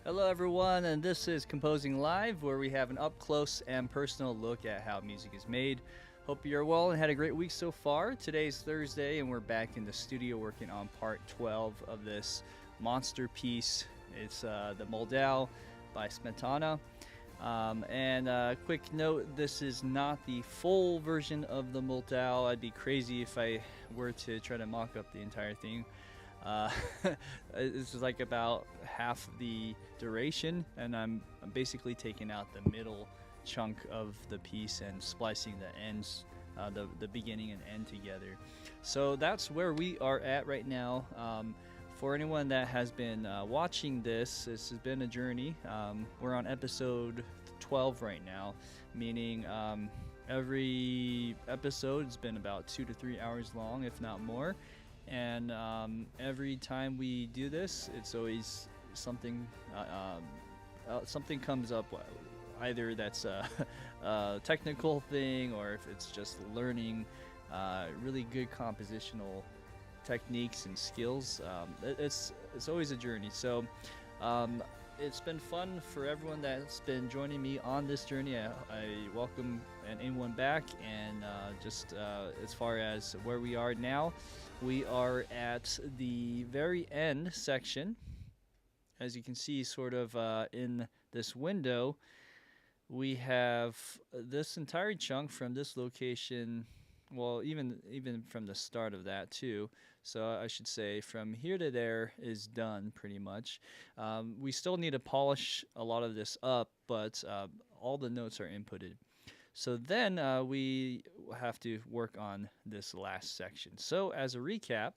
Hello, everyone, and this is Composing Live, where we have an up close and personal look at how music is made. Hope you're well and had a great week so far. Today's Thursday, and we're back in the studio working on part 12 of this monster piece. It's the Moldau by Smetana. And quick note, this is not the full version of the Moldau. I'd be crazy if I were to try to mock up the entire thing. Uh, this is like about half the duration, and I'm basically taking out the middle chunk of the piece and splicing the ends, the beginning and end together. So that's where we are at right now. For anyone that has been watching this has been a journey. We're on episode 12 right now, meaning every episode has been about 2 to 3 hours long, if not more. And every time we do this, it's always something something comes up, either that's a technical thing or if it's just learning really good compositional techniques and skills. It's always a journey. So it's been fun for everyone that's been joining me on this journey. I welcome anyone back, and just as far as where we are now, we are at the very end section. As you can see, sort of in this window, we have this entire chunk from this location. Well, even from the start of that too. So I should say from here to there is done pretty much. We still need to polish a lot of this up, but all the notes are inputted. So then we have to work on this last section. So as a recap,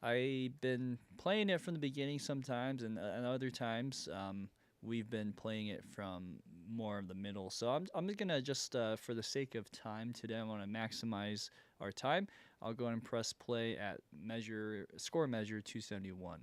I've been playing it from the beginning sometimes, and other times we've been playing it from more of the middle. So I'm gonna just for the sake of time today, I want to maximize our time. I'll go and press play at score measure 271.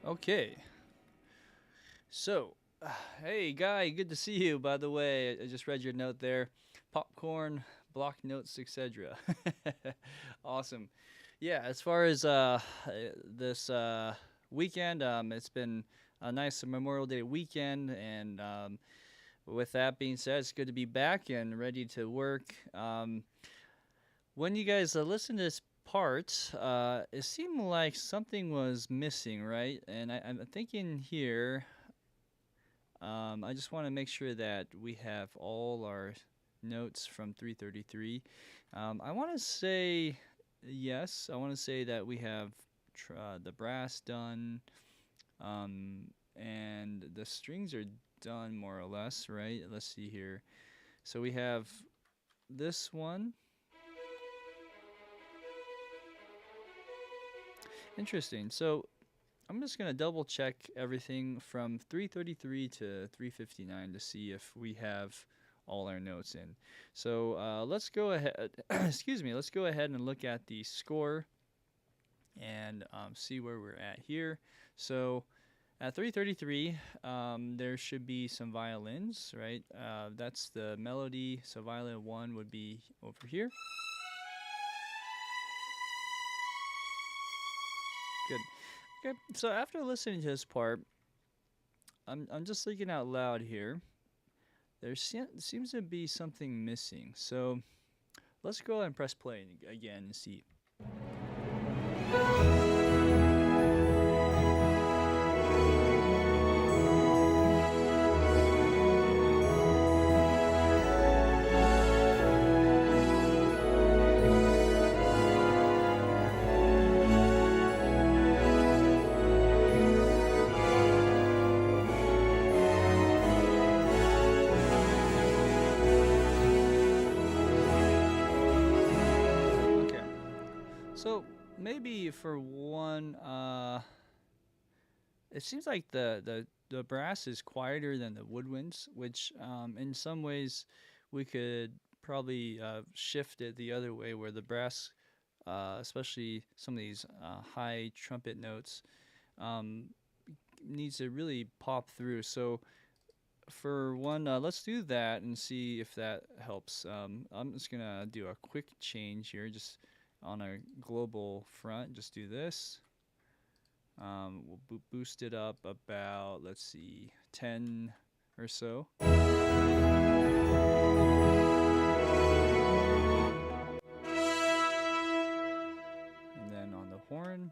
Okay. So, hey, Guy, good to see you, by the way. I just read your note there. Popcorn, block notes, etc. Awesome. Yeah, as far as this weekend, it's been a nice Memorial Day weekend, and with that being said, it's good to be back and ready to work. When you guys listen to this part, it seemed like something was missing, right? And I'm thinking here, I just want to make sure that we have all our notes from 333. I want to say yes. I want to say that we have the brass done, and and the strings are done more or less, right? Let's see here. So we have this one. Interesting. So I'm just gonna double check everything from 333 to 359 to see if we have all our notes in. So let's go ahead. Excuse me. Let's go ahead and look at the score and see where we're at here. So at 333, there should be some violins, right? That's the melody. So violin 1 would be over here. Good. Okay, so after listening to this part, I'm just thinking out loud here. There seems to be something missing. So let's go ahead and press play again and see. So maybe for one, it seems like the brass is quieter than the woodwinds, which in some ways we could probably shift it the other way, where the brass, especially some of these high trumpet notes, um, needs to really pop through. So for one, let's do that and see if that helps. I'm just gonna do a quick change here, just on a global front. Just do this. We'll boost it up about, let's see, 10 or so. And then on the horn,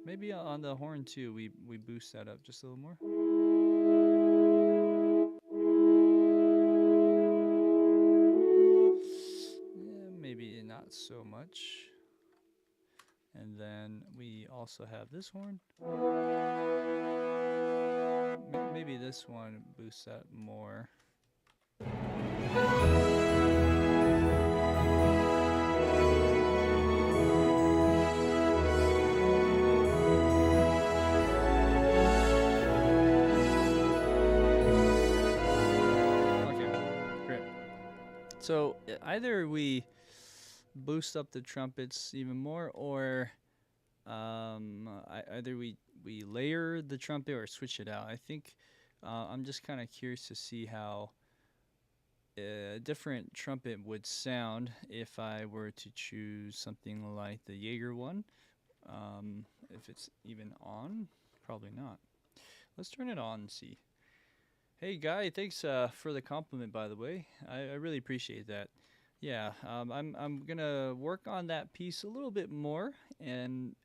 maybe on the horn too, we boost that up just a little more. Maybe not so much. And then we also have this horn. Maybe this one boosts that more. Okay, great. So either we boost up the trumpets even more, or either we layer the trumpet or switch it out. I think I'm just kind of curious to see how a different trumpet would sound if I were to choose something like the Jaeger one. If it's even on, probably not. Let's turn it on and see. Hey Guy, thanks for the compliment, by the way. I really appreciate that. Yeah, I'm gonna work on that piece a little bit more, and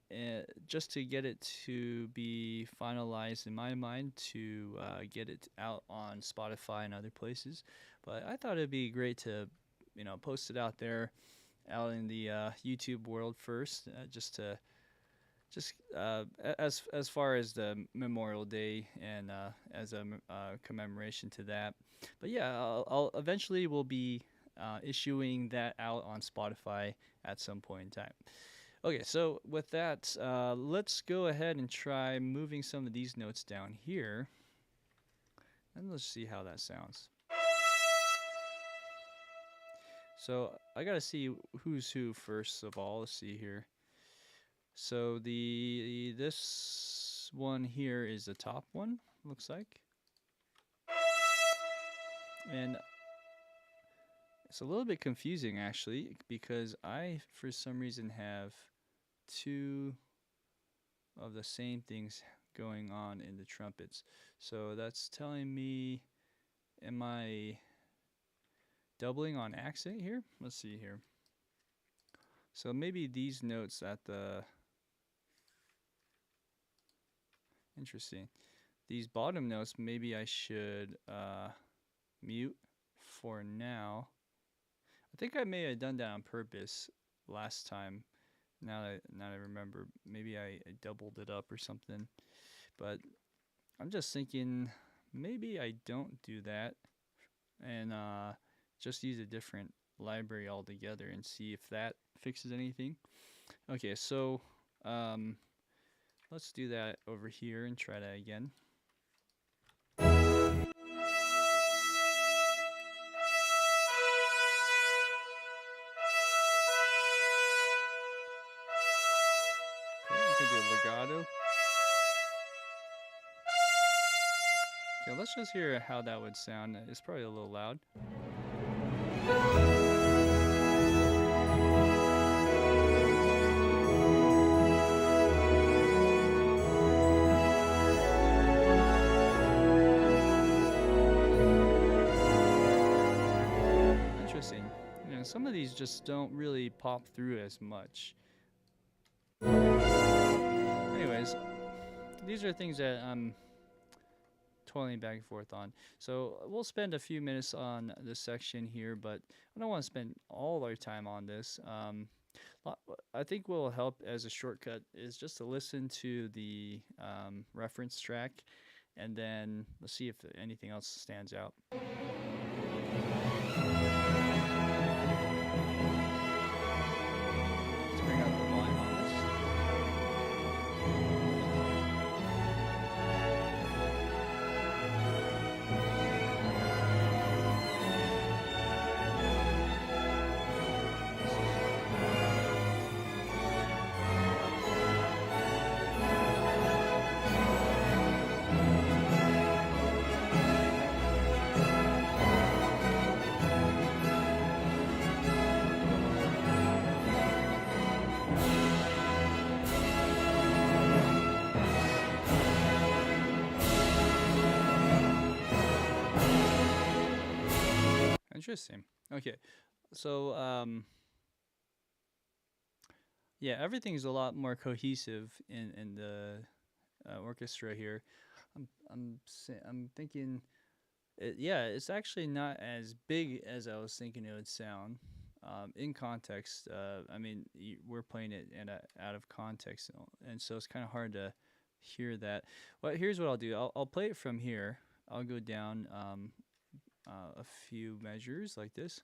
just to get it to be finalized in my mind, to get it out on Spotify and other places. But I thought it'd be great to, post it out there, out in the YouTube world first, as far as the Memorial Day and as a commemoration to that. But yeah, I'll eventually will be issuing that out on Spotify at some point in time. Okay, so with that, let's go ahead and try moving some of these notes down here, and let's see how that sounds. So I gotta see who's who first of all. Let's see here. So this one here is the top one, looks like, and it's a little bit confusing actually, because I for some reason have two of the same things going on in the trumpets. So that's telling me, am I doubling on accent here? Let's see here. So maybe these notes at the, interesting, these bottom notes, maybe I should mute for now. I think I may have done that on purpose last time. Now that I remember, maybe I doubled it up or something. But I'm just thinking maybe I don't do that and just use a different library altogether and see if that fixes anything. Okay, so let's do that over here and try that again. Okay, we can do legato. Okay, let's just hear how that would sound. It's probably a little loud. Interesting. You know, some of these just don't really pop through as much. Anyways, these are things that I'm toiling back and forth on. So we'll spend a few minutes on this section here, but I don't want to spend all our time on this. I think what will help as a shortcut is just to listen to the reference track, and then let's see if anything else stands out. Let's bring up the volume on this. Interesting. Okay, so yeah, everything's a lot more cohesive in the orchestra here. I'm thinking, yeah, it's actually not as big as I was thinking it would sound. In context, I mean, we're playing it out of context, and so it's kind of hard to hear that. Well, here's what I'll do. I'll play it from here. I'll go down a few measures like this.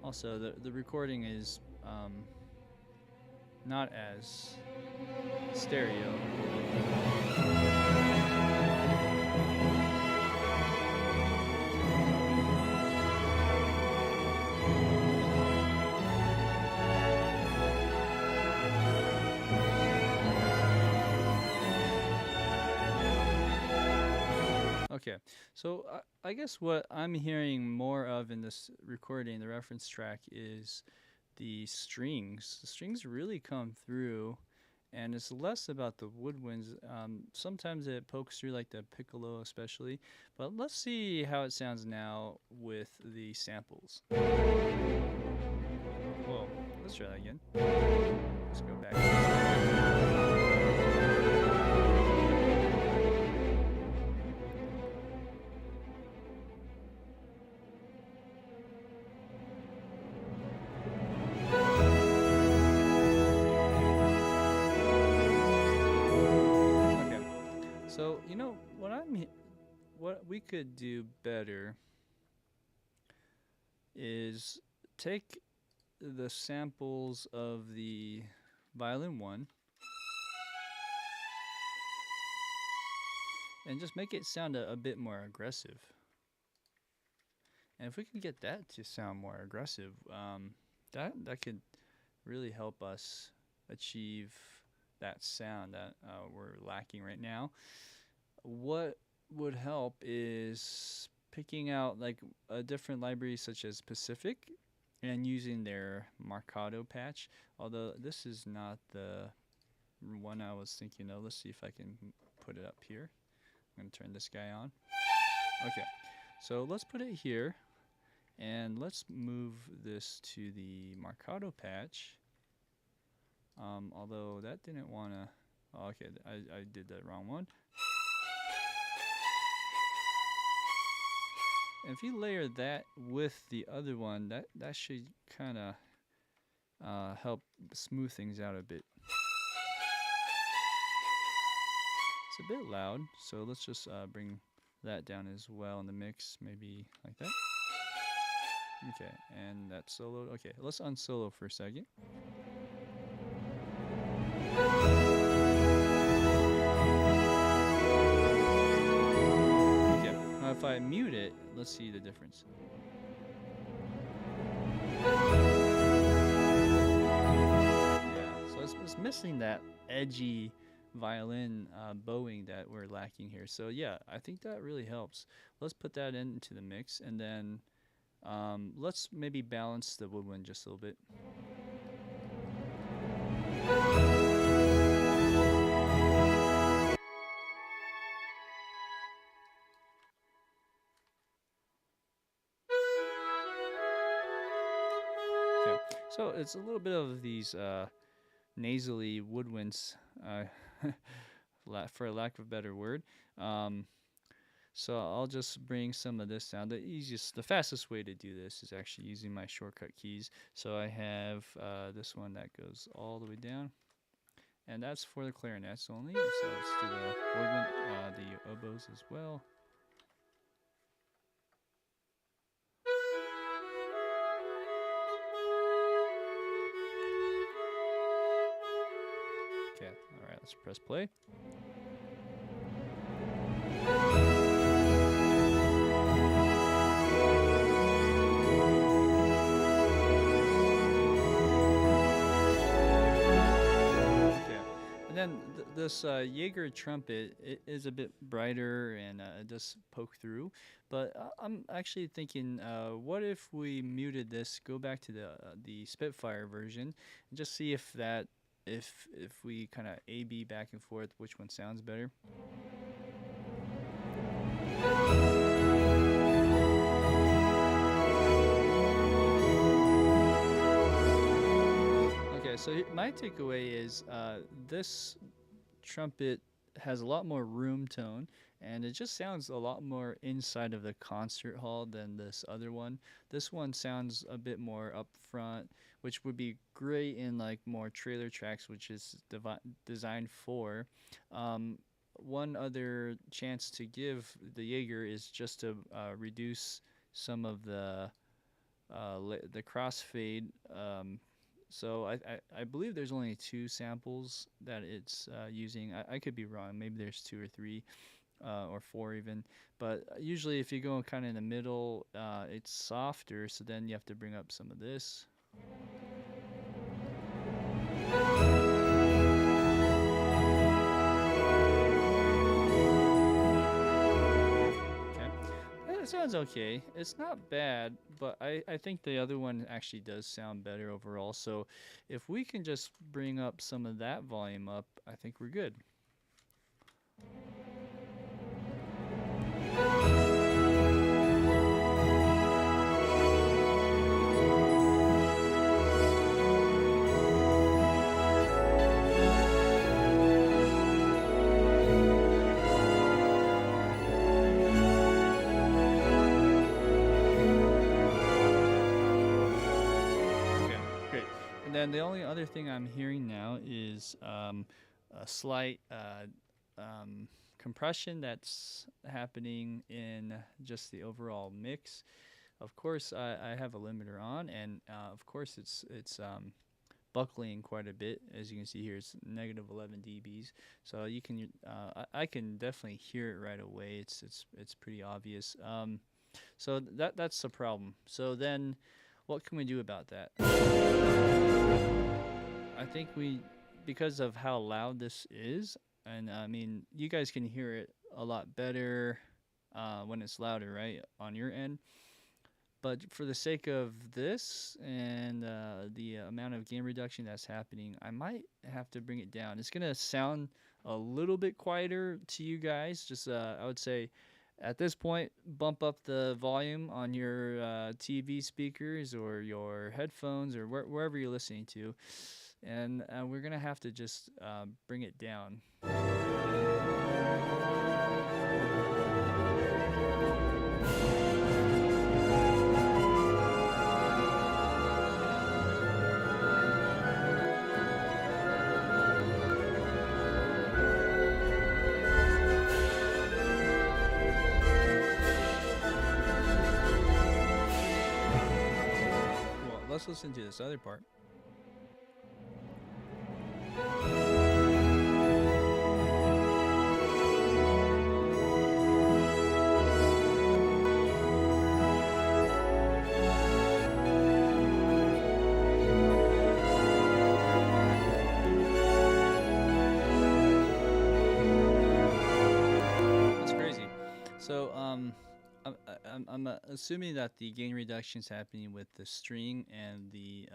Also, the recording is not as stereo. Okay, so I guess what I'm hearing more of in this recording, the reference track, is the strings. The strings really come through, and it's less about the woodwinds. Sometimes it pokes through, like the piccolo especially, but let's see how it sounds now with the samples. Whoa, let's try that again. Let's go back. So, you know, what we could do better is take the samples of the violin 1 and just make it sound a bit more aggressive. And if we can get that to sound more aggressive, that could really help us achieve that sound that we're lacking right now. What would help is picking out like a different library such as Pacific and using their Marcato patch, although this is not the one I was thinking of. Let's see if I can put it up here. I'm going to turn this guy on. Okay, so let's put it here, and let's move this to the Marcato patch. Although that didn't want to... Oh, okay, I did the wrong one. And if you layer that with the other one, that should kind of help smooth things out a bit. It's a bit loud, so let's just bring that down as well in the mix, maybe like that. Okay, and that solo. Okay, let's unsolo for a second. Okay, now if I mute it, let's see the difference. Yeah, so it's missing that edgy violin bowing that we're lacking here. So yeah, I think that really helps. Let's put that into the mix, and then let's maybe balance the woodwind just a little bit. Okay, so it's a little bit of these nasally woodwinds, for lack of a better word. So I'll just bring some of this down. The fastest way to do this is actually using my shortcut keys. So I have this one that goes all the way down, and that's for the clarinets only. So let's do the woodwind, the oboes as well. Okay, all right, let's press play. And then this Jaeger trumpet, it is a bit brighter and it does poke through. But I'm actually thinking, what if we muted this, go back to the Spitfire version, and just see if that if we kind of A/B back and forth, which one sounds better. Okay, so my takeaway is this trumpet has a lot more room tone, and it just sounds a lot more inside of the concert hall than this other one. This one sounds a bit more up front, which would be great in like more trailer tracks, which is designed for. One other chance to give the Jaeger is just to reduce some of the crossfade. So I believe there's only 2 samples that it's using. I could be wrong. Maybe there's 2 or 3 or 4 even. But usually if you go kind of in the middle, it's softer. So then you have to bring up some of this. It sounds okay. It's not bad, but I think the other one actually does sound better overall. So if we can just bring up some of that volume up, I think we're good. And the only other thing I'm hearing now is a slight compression that's happening in just the overall mix. Of course, I have a limiter on, and of course it's buckling quite a bit. As you can see here, it's negative 11 dBs. So you can I can definitely hear it right away. It's pretty obvious. So that's the problem. So then, what can we do about that? I think because of how loud this is, and I mean, you guys can hear it a lot better when it's louder, right, on your end. But for the sake of this and the amount of gain reduction that's happening, I might have to bring it down. It's going to sound a little bit quieter to you guys. Just, I would say, at this point, bump up the volume on your TV speakers or your headphones or wherever you're listening to. And we're going to have to just bring it down. let's listen to this other part. So I'm assuming that the gain reduction is happening with the string and the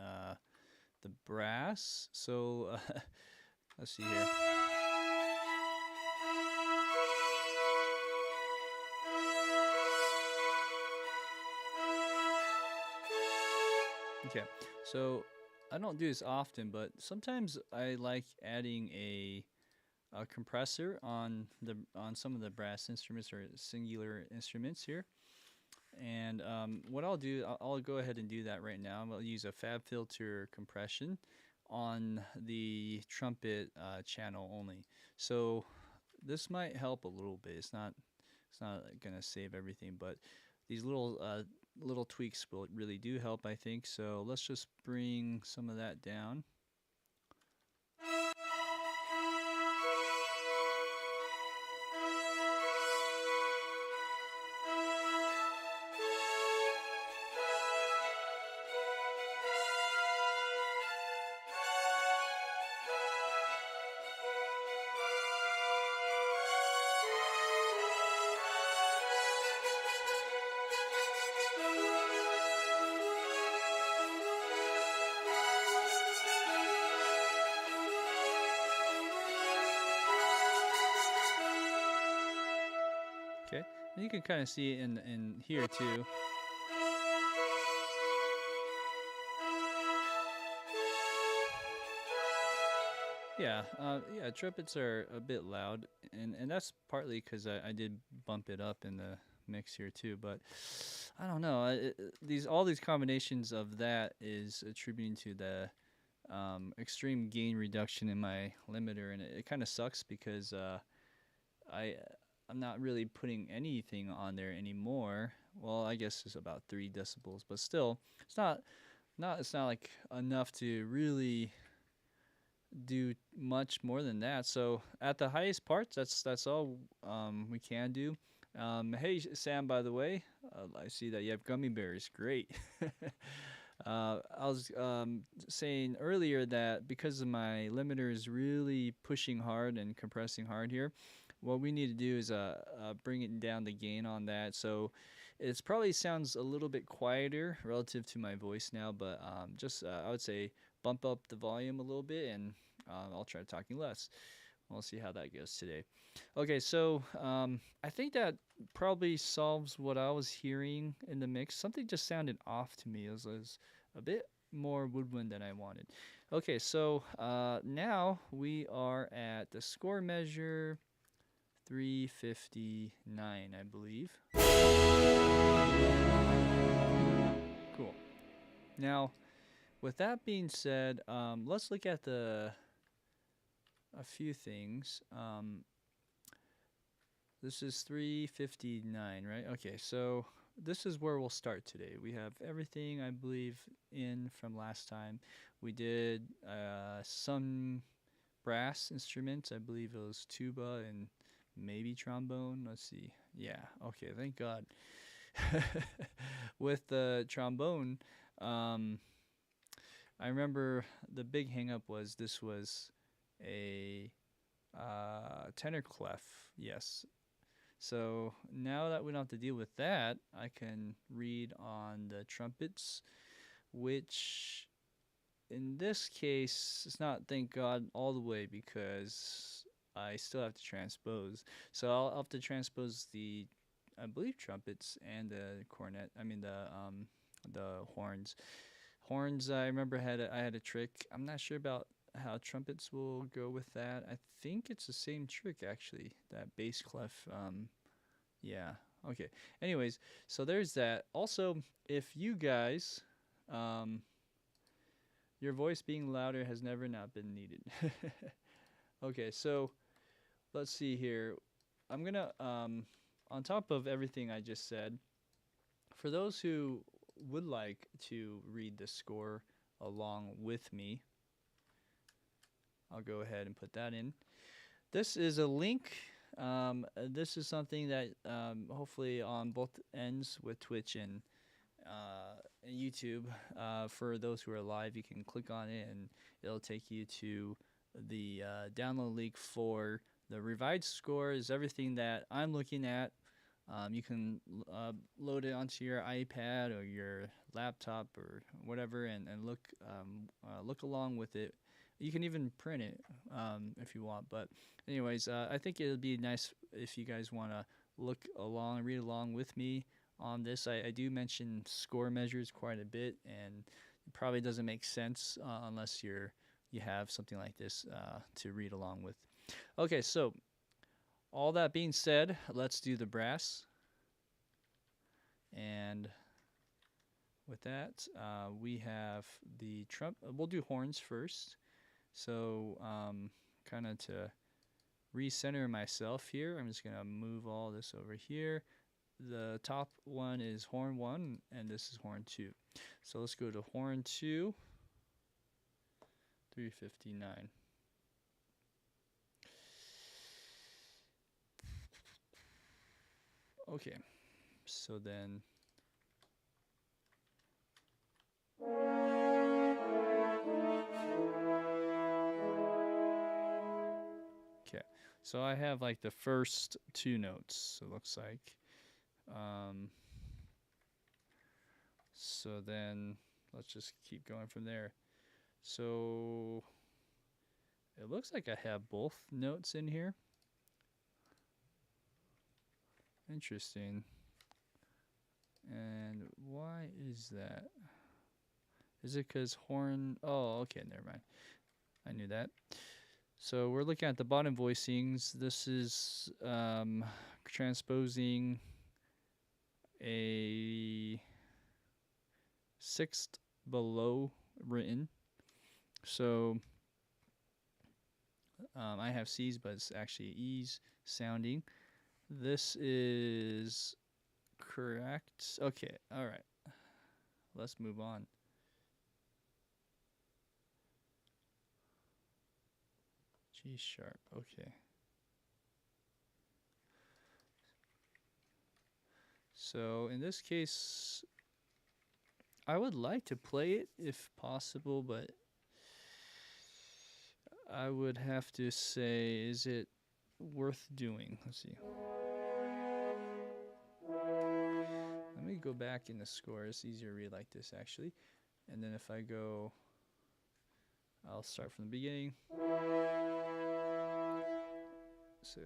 brass. So let's see here. Okay, so I don't do this often, but sometimes I like adding a compressor on some of the brass instruments or singular instruments here. And what I'll do, I'll go ahead and do that right now. I'll use a fab filter compression on the trumpet channel only. So this might help a little bit. It's not gonna save everything, but these little tweaks will really do help, I think. So let's just bring some of that down. Okay, and you can kind of see it in here too. Yeah, trumpets are a bit loud, and that's partly because I did bump it up in the mix here too. But I don't know, all these combinations of that is attributing to the extreme gain reduction in my limiter, and it kind of sucks because I'm not really putting anything on there anymore. Well, I guess it's about 3 decibels, but still, it's not like enough to really do much more than that. So at the highest parts, that's all we can do. Hey Sam, by the way, I see that you have gummy bears. Great. I was saying earlier that because of my limiter is really pushing hard and compressing hard here, what we need to do is bring it down the gain on that. So it's probably sounds a little bit quieter relative to my voice now, but just I would say bump up the volume a little bit, and I'll try talking less. We'll see how that goes today. Okay, so I think that probably solves what I was hearing in the mix. Something just sounded off to me. It was a bit more woodwind than I wanted. Okay, so now we are at the score measure 359, I believe. Cool. Now, with that being said, let's look at a few things. This is 359, right? Okay, so this is where we'll start today. We have everything, I believe, in from last time. We did some brass instruments. I believe it was tuba and maybe trombone. Let's see. Yeah, okay, thank God. With the trombone, I remember the big hang-up was this was a tenor clef, yes. So now that we don't have to deal with that, I can read on the trumpets, which in this case, it's not, thank God, all the way because I still have to transpose. So I'll have to transpose the, I believe, trumpets and the cornet. I mean the horns. Horns. I remember I had a trick. I'm not sure about how trumpets will go with that. I think it's the same trick actually. That bass clef. Yeah. Okay. Anyways, so there's that. Also, if you guys, your voice being louder has never not been needed. Okay. So let's see here. I'm gonna on top of everything I just said, for those who would like to read the score along with me, I'll go ahead and put that in. This is a link. This is something that hopefully on both ends with Twitch and YouTube. For those who are live, you can click on it and it'll take you to the download link for the revised score. Is everything that I'm looking at. You can load it onto your iPad or your laptop or whatever, and look along with it. You can even print it if you want. But anyways, I think it would be nice if you guys want to read along with me on this. I do mention score measures quite a bit, and it probably doesn't make sense unless you have something like this to read along with. Okay, so all that being said, let's do the brass. And with that, we have the trumpet. We'll do horns first. So kind of to recenter myself here, I'm just going to move all this over here. The top one is horn 1, and this is horn 2. So let's go to horn 2, 359. Okay, so then okay, so I have like the first 2 notes, it looks like. So then let's just keep going from there. So it looks like I have both notes in here. Interesting. And why is that? Is it because horn? Oh, okay, never mind. I knew that. So we're looking at the bottom voicings. This is transposing a 6th below written. So I have C's, but it's actually E's sounding. This is correct. Okay, all right. Let's move on. G sharp, okay. So in this case, I would like to play it if possible, but I would have to say, is it worth doing? Let's see. Let me go back in the score. It's easier to read like this, actually. And then if I go, I'll start from the beginning. So.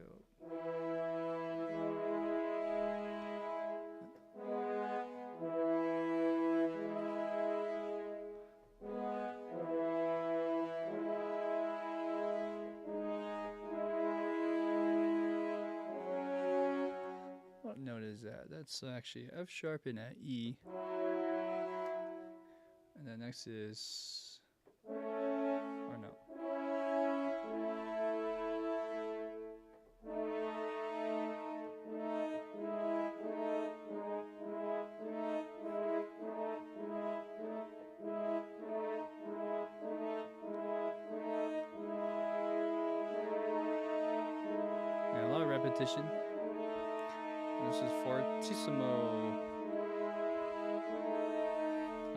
What note is that? That's actually F sharp and at E. And then next is, or no. Yeah, a lot of repetition. This is fortissimo.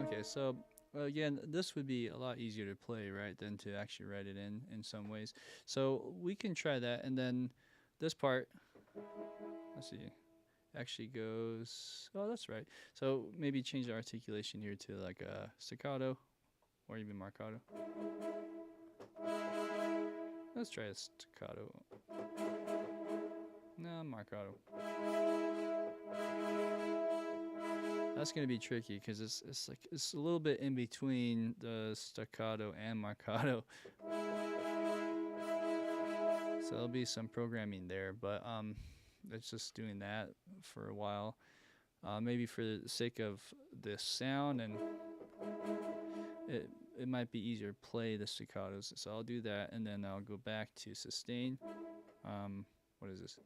Okay, so again, this would be a lot easier to play, right, than to actually write it in some ways. So we can try that, and then this part, let's see, actually goes, oh, that's right. So maybe change the articulation here to like a staccato or even marcato. Let's try a staccato. No, marcato. That's gonna be tricky because it's a little bit in between the staccato and marcato. So there'll be some programming there, but it's just doing that for a while. Maybe for the sake of the sound, and it might be easier to play the staccatos. So I'll do that, and then I'll go back to sustain. What is this?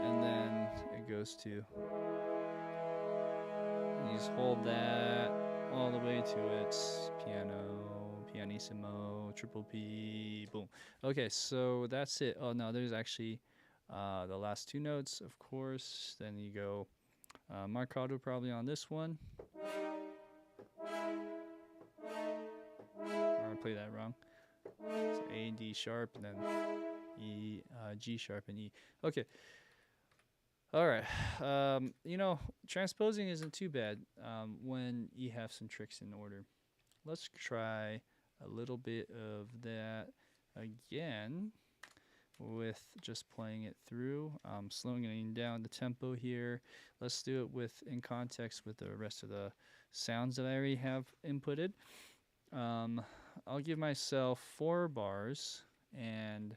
And then it it goes to. And you just hold that all the way to its piano, pianissimo, triple P, boom. Okay, so that's it. Oh no, there's actually the last two notes, of course. Then you go marcato probably on this one. I play that wrong. It's A, D sharp, and then E, G sharp, and E. Okay. All right. You know, transposing isn't too bad when you have some tricks in order. Let's try a little bit of that again with just playing it through, slowing down the tempo here. Let's do it with in context with the rest of the sounds that I already have inputted. I'll give myself 4 bars, and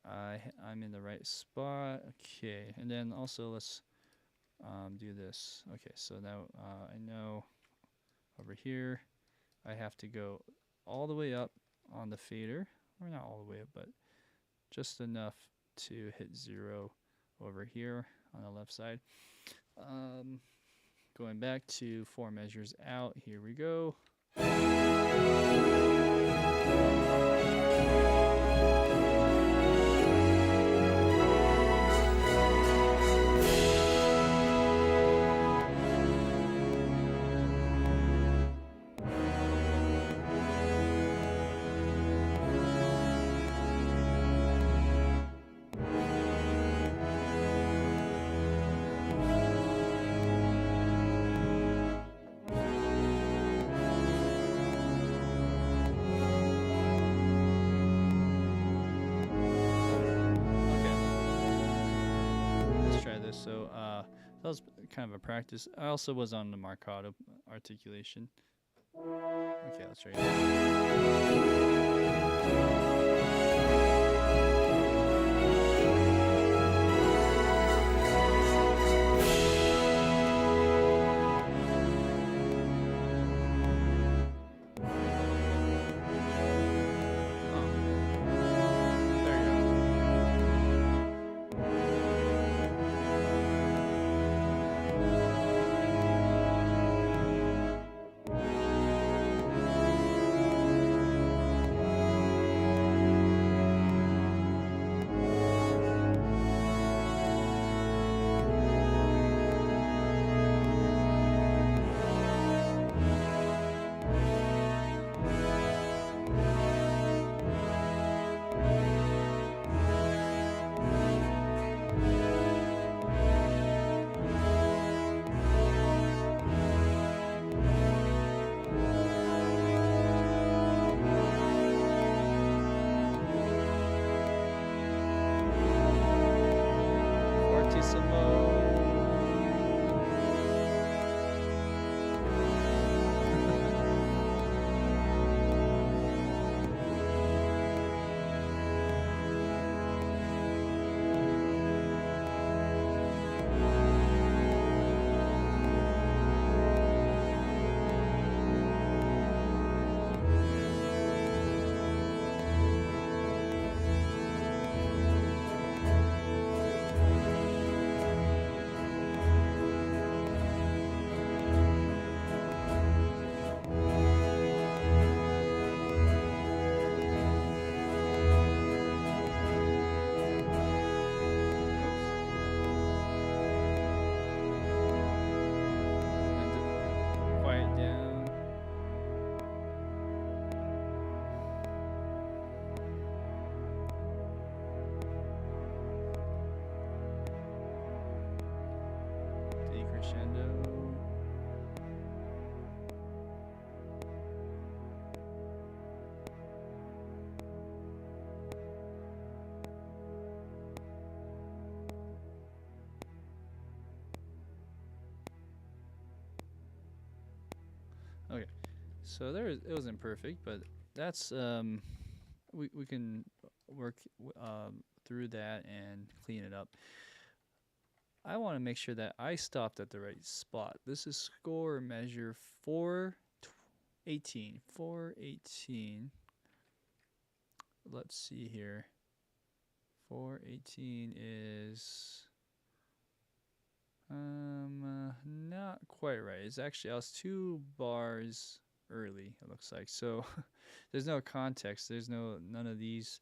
I'm in the right spot. Okay, and then also let's do this. Okay, so now I know over here I have to go all the way up on the fader, or not all the way up, but just enough to hit 0 over here on the left side. Going back to 4 measures out, here we go. So that was kind of a practice. I also was on the marcato articulation. Okay, let's try Okay, so it wasn't perfect, but that's we can work through that and clean it up. I want to make sure that I stopped at the right spot. This is score measure 418. 418. Let's see here. 418 is Not quite right. It's actually I was 2 bars early. It looks like so. There's no context. There's none of these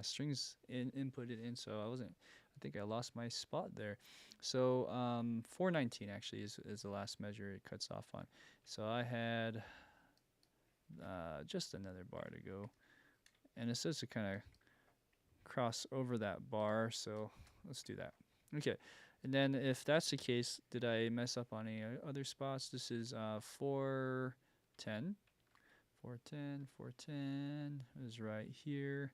strings inputted in. So I wasn't. I think I lost my spot there. So 419 actually is the last measure it cuts off on. So I had just another bar to go, and it says to kind of cross over that bar. So let's do that. Okay. And then if that's the case, did I mess up on any other spots? This is 410. 410, 410 is right here.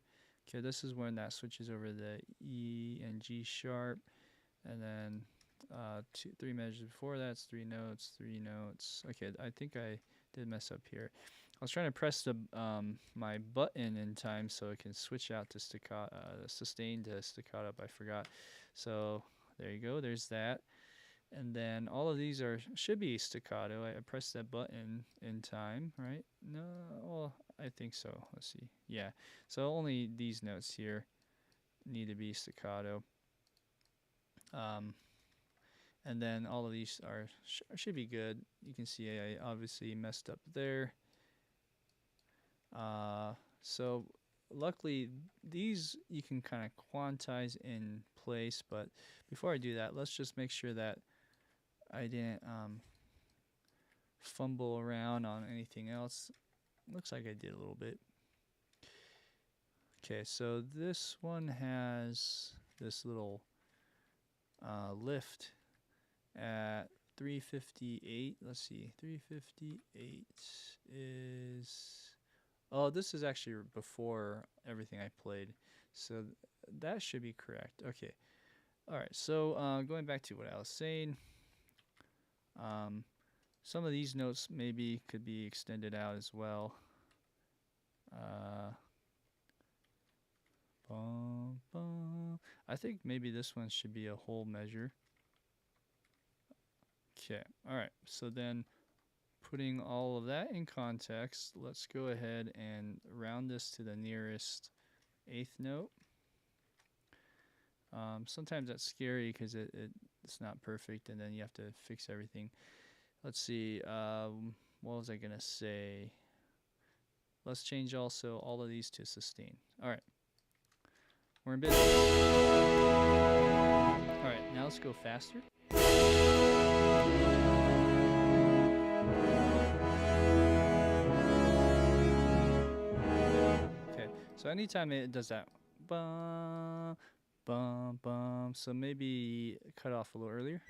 Okay, this is when that switches over the E and G sharp. And then 3 measures before that's 3 notes, 3 notes. Okay, I think I did mess up here. I was trying to press the my button in time so it can switch out to staccato, sustain to staccato. I forgot. So there you go. There's that. And then all of these should be staccato. I pressed that button in time, right? No, well, I think so. Let's see. Yeah. So only these notes here need to be staccato. And then all of these should be good. You can see I obviously messed up there. So luckily these you can kind of quantize in place, but before I do that, let's just make sure that I didn't fumble around on anything else. Looks like I did a little bit. Okay, so this one has this little lift at 358. Let's see, 358 is... Oh, this is actually before everything I played, so that should be correct. Okay, all right. So going back to what I was saying, some of these notes maybe could be extended out as well. Bum, bum. I think maybe this one should be a whole measure. Okay, all right. So then, putting all of that in context, let's go ahead and round this to the nearest 8th note. Sometimes that's scary because it's not perfect, and then you have to fix everything. Let's see. What was I gonna say? Let's change also all of these to sustain. All right. We're in business. All right. Now let's go faster. Okay, so anytime it does that, bum, bum, bum, so maybe cut off a little earlier.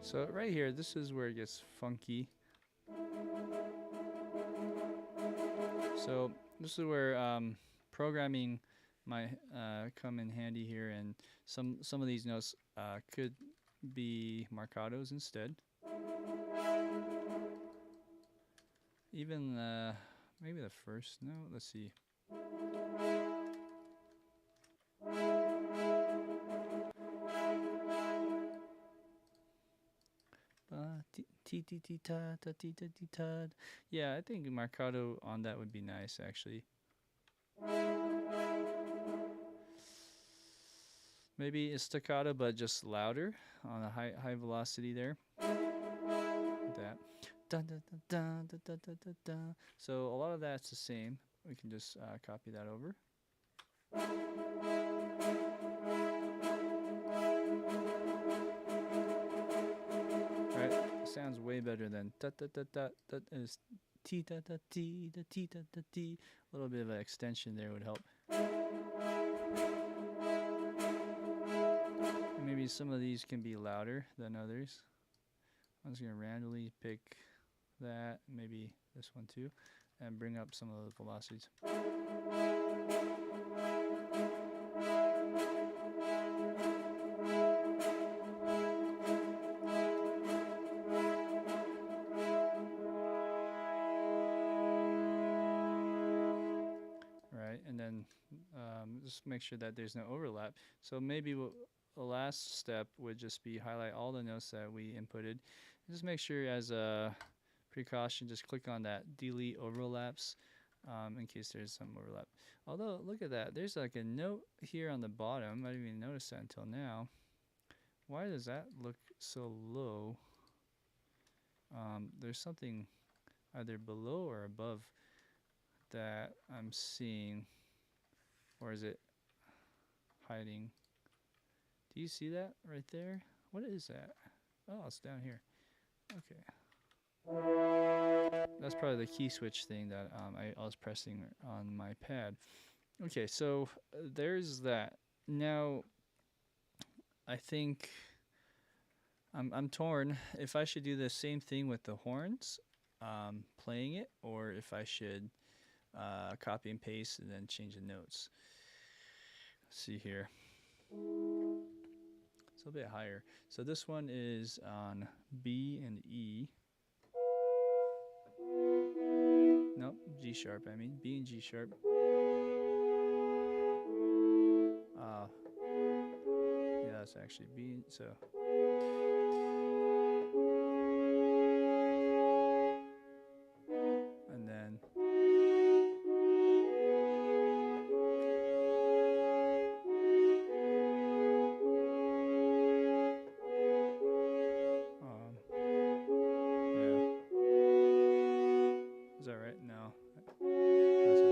So right here, this is where it gets funky. So this is where programming might come in handy here, and some of these notes could be marcatos instead. Even maybe the first note. Let's see. Yeah, I think marcato on that would be nice, actually. Maybe a staccato, but just louder on a high velocity there. Like that. Dun, dun, dun, dun, dun, dun, dun, dun. So a lot of that's the same. We can just copy that over. Sounds way better than da da da da. That is t da da t da t da da t. A little bit of an extension there would help. maybe some of these can be louder than others. I'm just gonna randomly pick that, maybe this one too, and bring up some of the velocities. Right, and then just make sure that there's no overlap. So maybe the last step would just be highlight all the notes that we inputted. And just make sure as a precaution, just click on that delete overlaps in case there's some overlap. Although, look at that. There's like a note here on the bottom. I didn't even notice that until now. Why does that look so low? There's something either below or above that I'm seeing. Or is it hiding? Do you see that right there? What is that? Oh, it's down here. Okay. That's probably the key switch thing that I was pressing on my pad. Okay, so there's that. Now, I think I'm torn if I should do the same thing with the horns, playing it, or if I should copy and paste and then change the notes. Let's see here. It's a bit higher. So this one is on B and E. Nope, G sharp, I mean. B and G sharp. Yeah, that's actually B, so. And then. Is that right? No. That's it.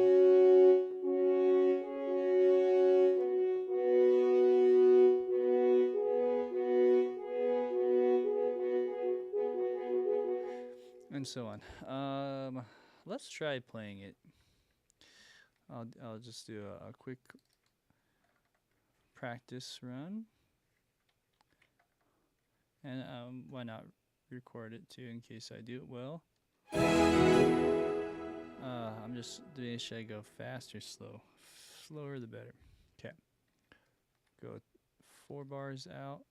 And so on. Let's try playing it. I'll just do a quick practice run. And why not record it too in case I do it well. I'm just doing, should I go fast or slow? Slower the better. Okay. Go 4 bars out.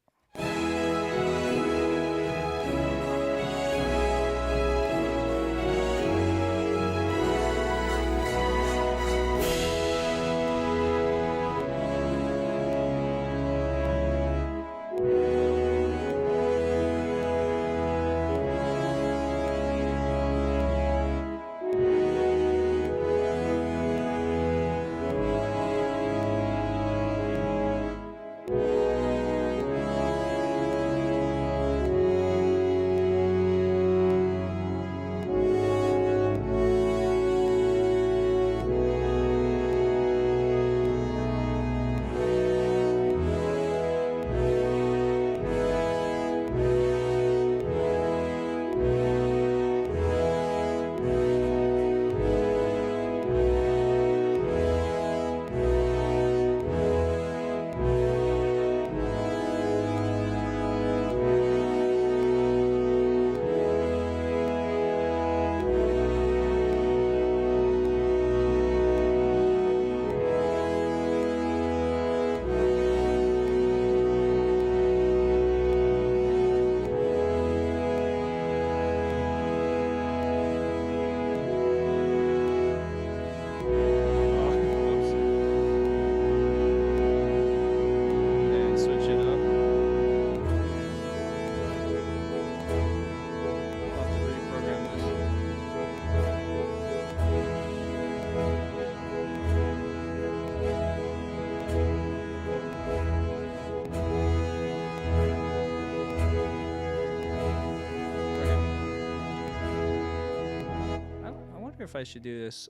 If I should do this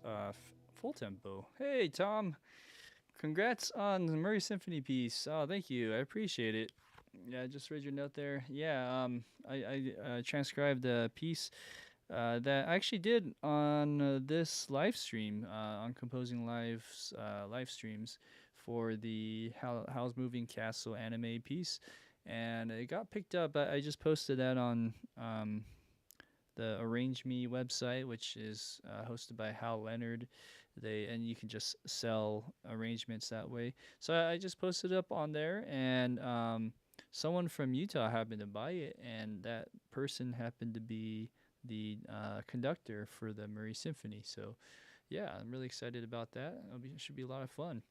full tempo. Hey, Tom. Congrats on the Murray Symphony piece. Oh, thank you. I appreciate it. Yeah, I just read your note there. Yeah, I transcribed the piece that I actually did on this live stream, on Composing Live's live streams for the Howl's Moving Castle anime piece. and it got picked up. I just posted that on the Arrange Me website, which is hosted by Hal Leonard. And you can just sell arrangements that way. So I just posted up on there, and someone from Utah happened to buy it, and that person happened to be the conductor for the Murray Symphony. So yeah, I'm really excited about that. It should be a lot of fun.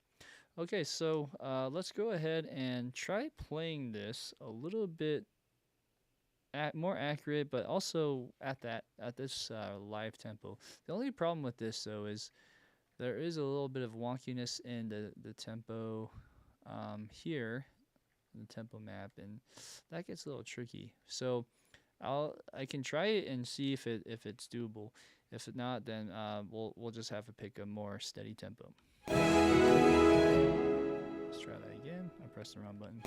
Okay, so let's go ahead and try playing this a little bit more accurate, but also at this live tempo. The only problem with this though is there is a little bit of wonkiness in the tempo here, the tempo map, and that gets a little tricky. So I can try it and see if it's doable. If not, then we'll just have to pick a more steady tempo. Let's try that again. I pressed the wrong button.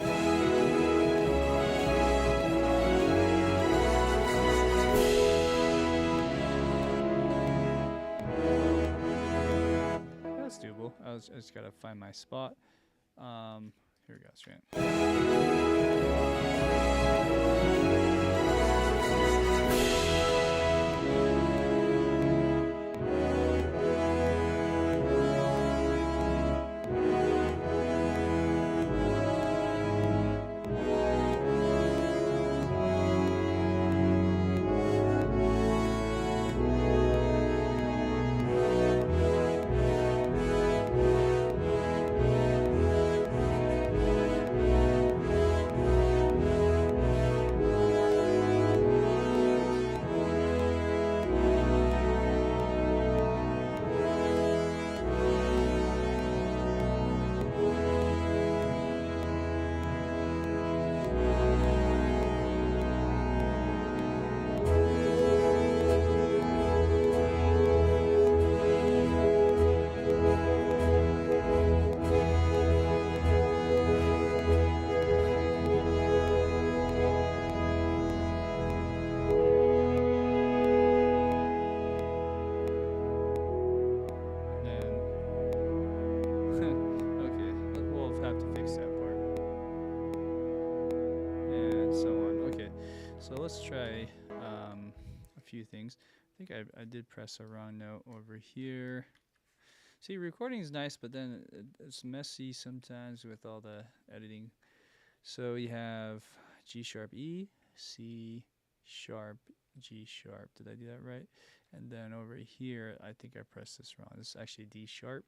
That's doable. I just gotta find my spot. Here we go, straight. So let's try a few things. I think I did press a wrong note over here. See, recording is nice, but then it's messy sometimes with all the editing. So you have G sharp E, C sharp, G sharp. Did I do that right? And then over here, I think I pressed this wrong. This is actually D sharp.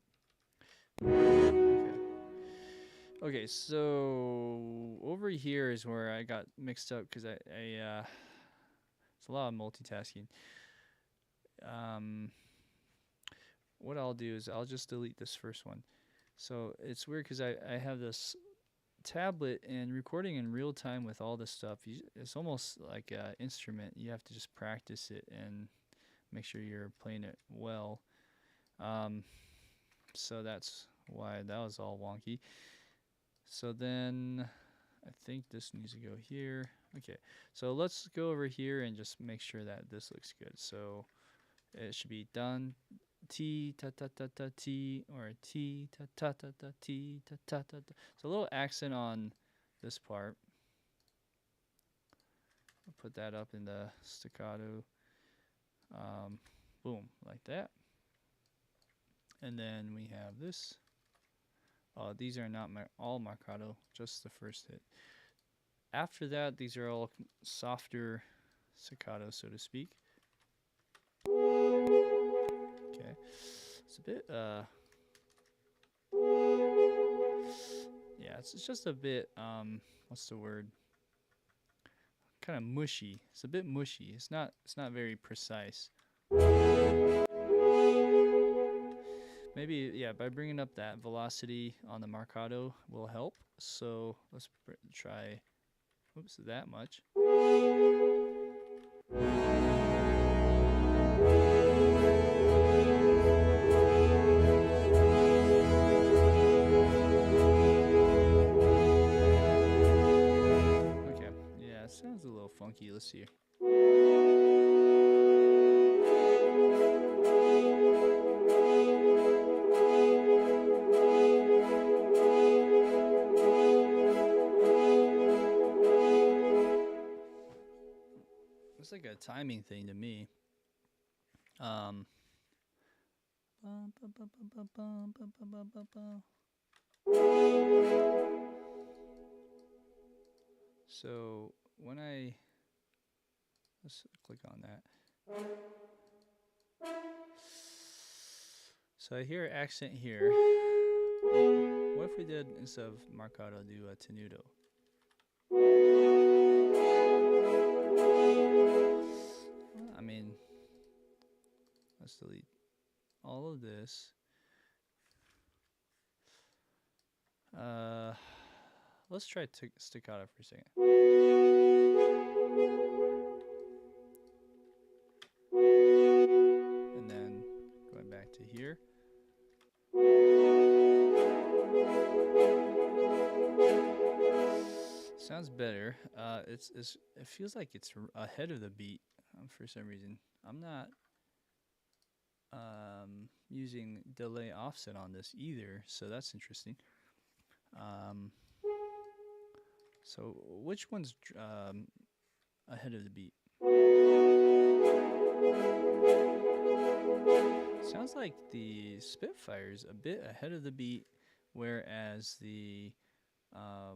Okay, so over here is where I got mixed up because it's a lot of multitasking. What I'll do is I'll just delete this first one. So it's weird because I have this tablet and recording in real time with all this stuff. It's almost like an instrument. You have to just practice it and make sure you're playing it well. So that's why that was all wonky. So then I think this needs to go here. Okay, so let's go over here and just make sure that this looks good. So it should be done T ta ta ta ta T or T ta ta ta ta T ta ta ta ta. So a little accent on this part. I'll put that up in the staccato. Boom, like that. And then we have this. These are not all marcato, just the first hit. After that, these are all softer staccato, so to speak. Okay, it's a bit, yeah, it's just a bit, what's the word? Kind of mushy. It's a bit mushy. It's not very precise. Maybe, yeah, by bringing up that velocity on the marcato will help. So let's try, oops, that much. Okay, yeah, it sounds a little funky. Let's see. timing thing to me. So when let's click on that. So I hear accent here. What if we did, instead of marcato, do a tenuto? I mean, let's delete all of this. Let's try staccato for a second. And then going back to here. Sounds better. It feels like it's ahead of the beat for some reason. I'm not using delay offset on this either, so that's interesting. So which one's ahead of the beat? Sounds like the Spitfire's a bit ahead of the beat, whereas the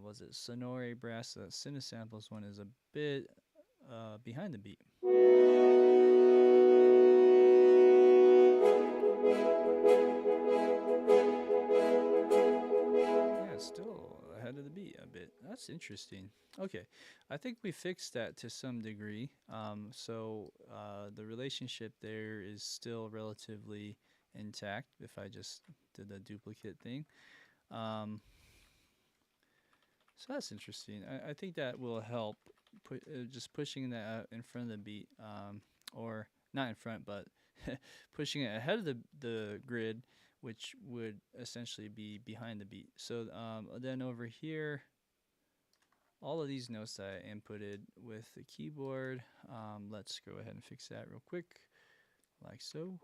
was it Sonore Brass, the Cinesamples one, is a bit behind the beat. Yeah, it's still ahead of the beat a bit. That's interesting. Okay, I think we fixed that to some degree. So the relationship there is still relatively intact if I just did the duplicate thing. So that's interesting. I think that will help, just pushing that in front of the beat, or not in front, but pushing it ahead of the grid, which would essentially be behind the beat. So then over here, all of these notes that I inputted with the keyboard, let's go ahead and fix that real quick, like so.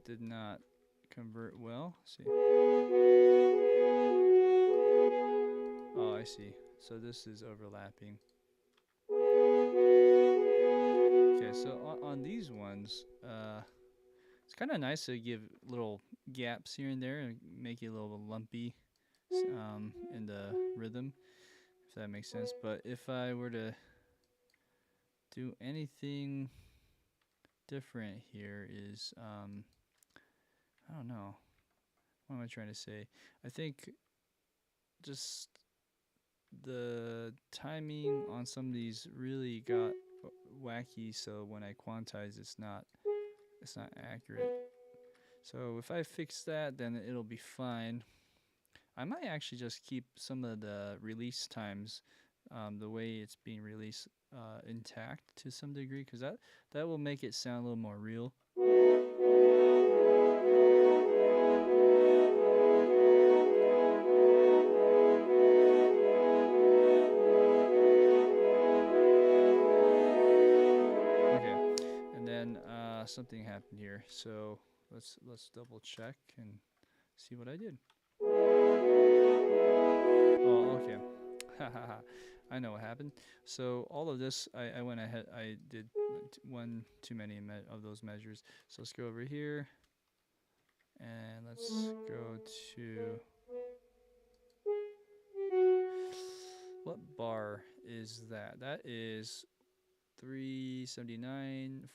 Did not convert well. Let's see. Oh, I see. So this is overlapping. Okay, so on these ones, it's kind of nice to give little gaps here and there and make it a little lumpy in the rhythm, if that makes sense. But if I were to do anything different here is, I don't know. What am I trying to say? I think just the timing on some of these really got wacky, so when I quantize, it's not accurate. So if I fix that, then it'll be fine. I might actually just keep some of the release times, the way it's being released, intact to some degree, because that will make it sound a little more real. Something happened here, so let's double check and see what I did. Oh, okay. I know what happened. So all of this, I went ahead, I did one too many of those measures. So let's go over here and let's go to, what bar is that? That is 379,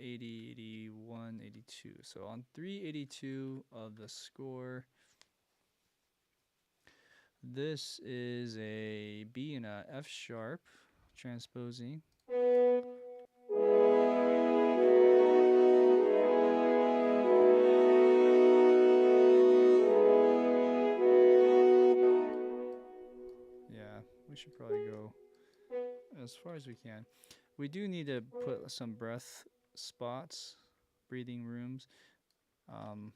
80, 81, 82. So on 382 of the score, this is a B and a F sharp transposing. Yeah, we should probably go as far as we can. We do need to put some breath spots, breathing rooms. Um,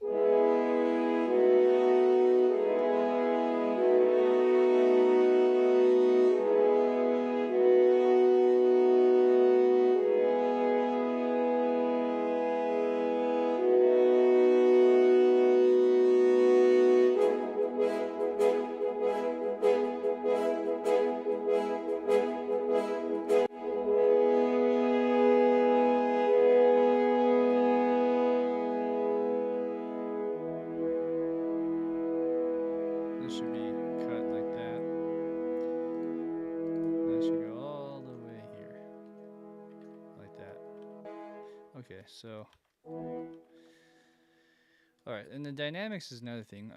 this should be cut like that. That should go all the way here, like that. Okay, so, all right, and the dynamics is another thing.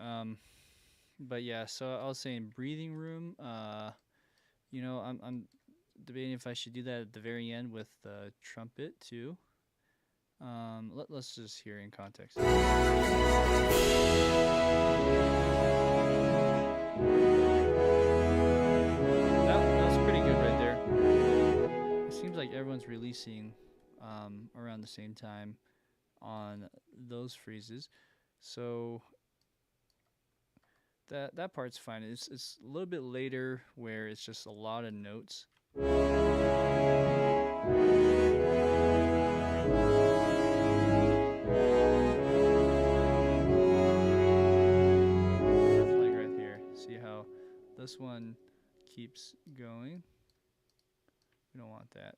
But yeah, so I was saying breathing room. You know, I'm debating if I should do that at the very end with the trumpet too. Let's just hear in context. That was pretty good right there. It seems like everyone's releasing around the same time on those phrases, so that part's fine. It's a little bit later where it's just a lot of notes. Like right here. See how this one keeps going? We don't want that.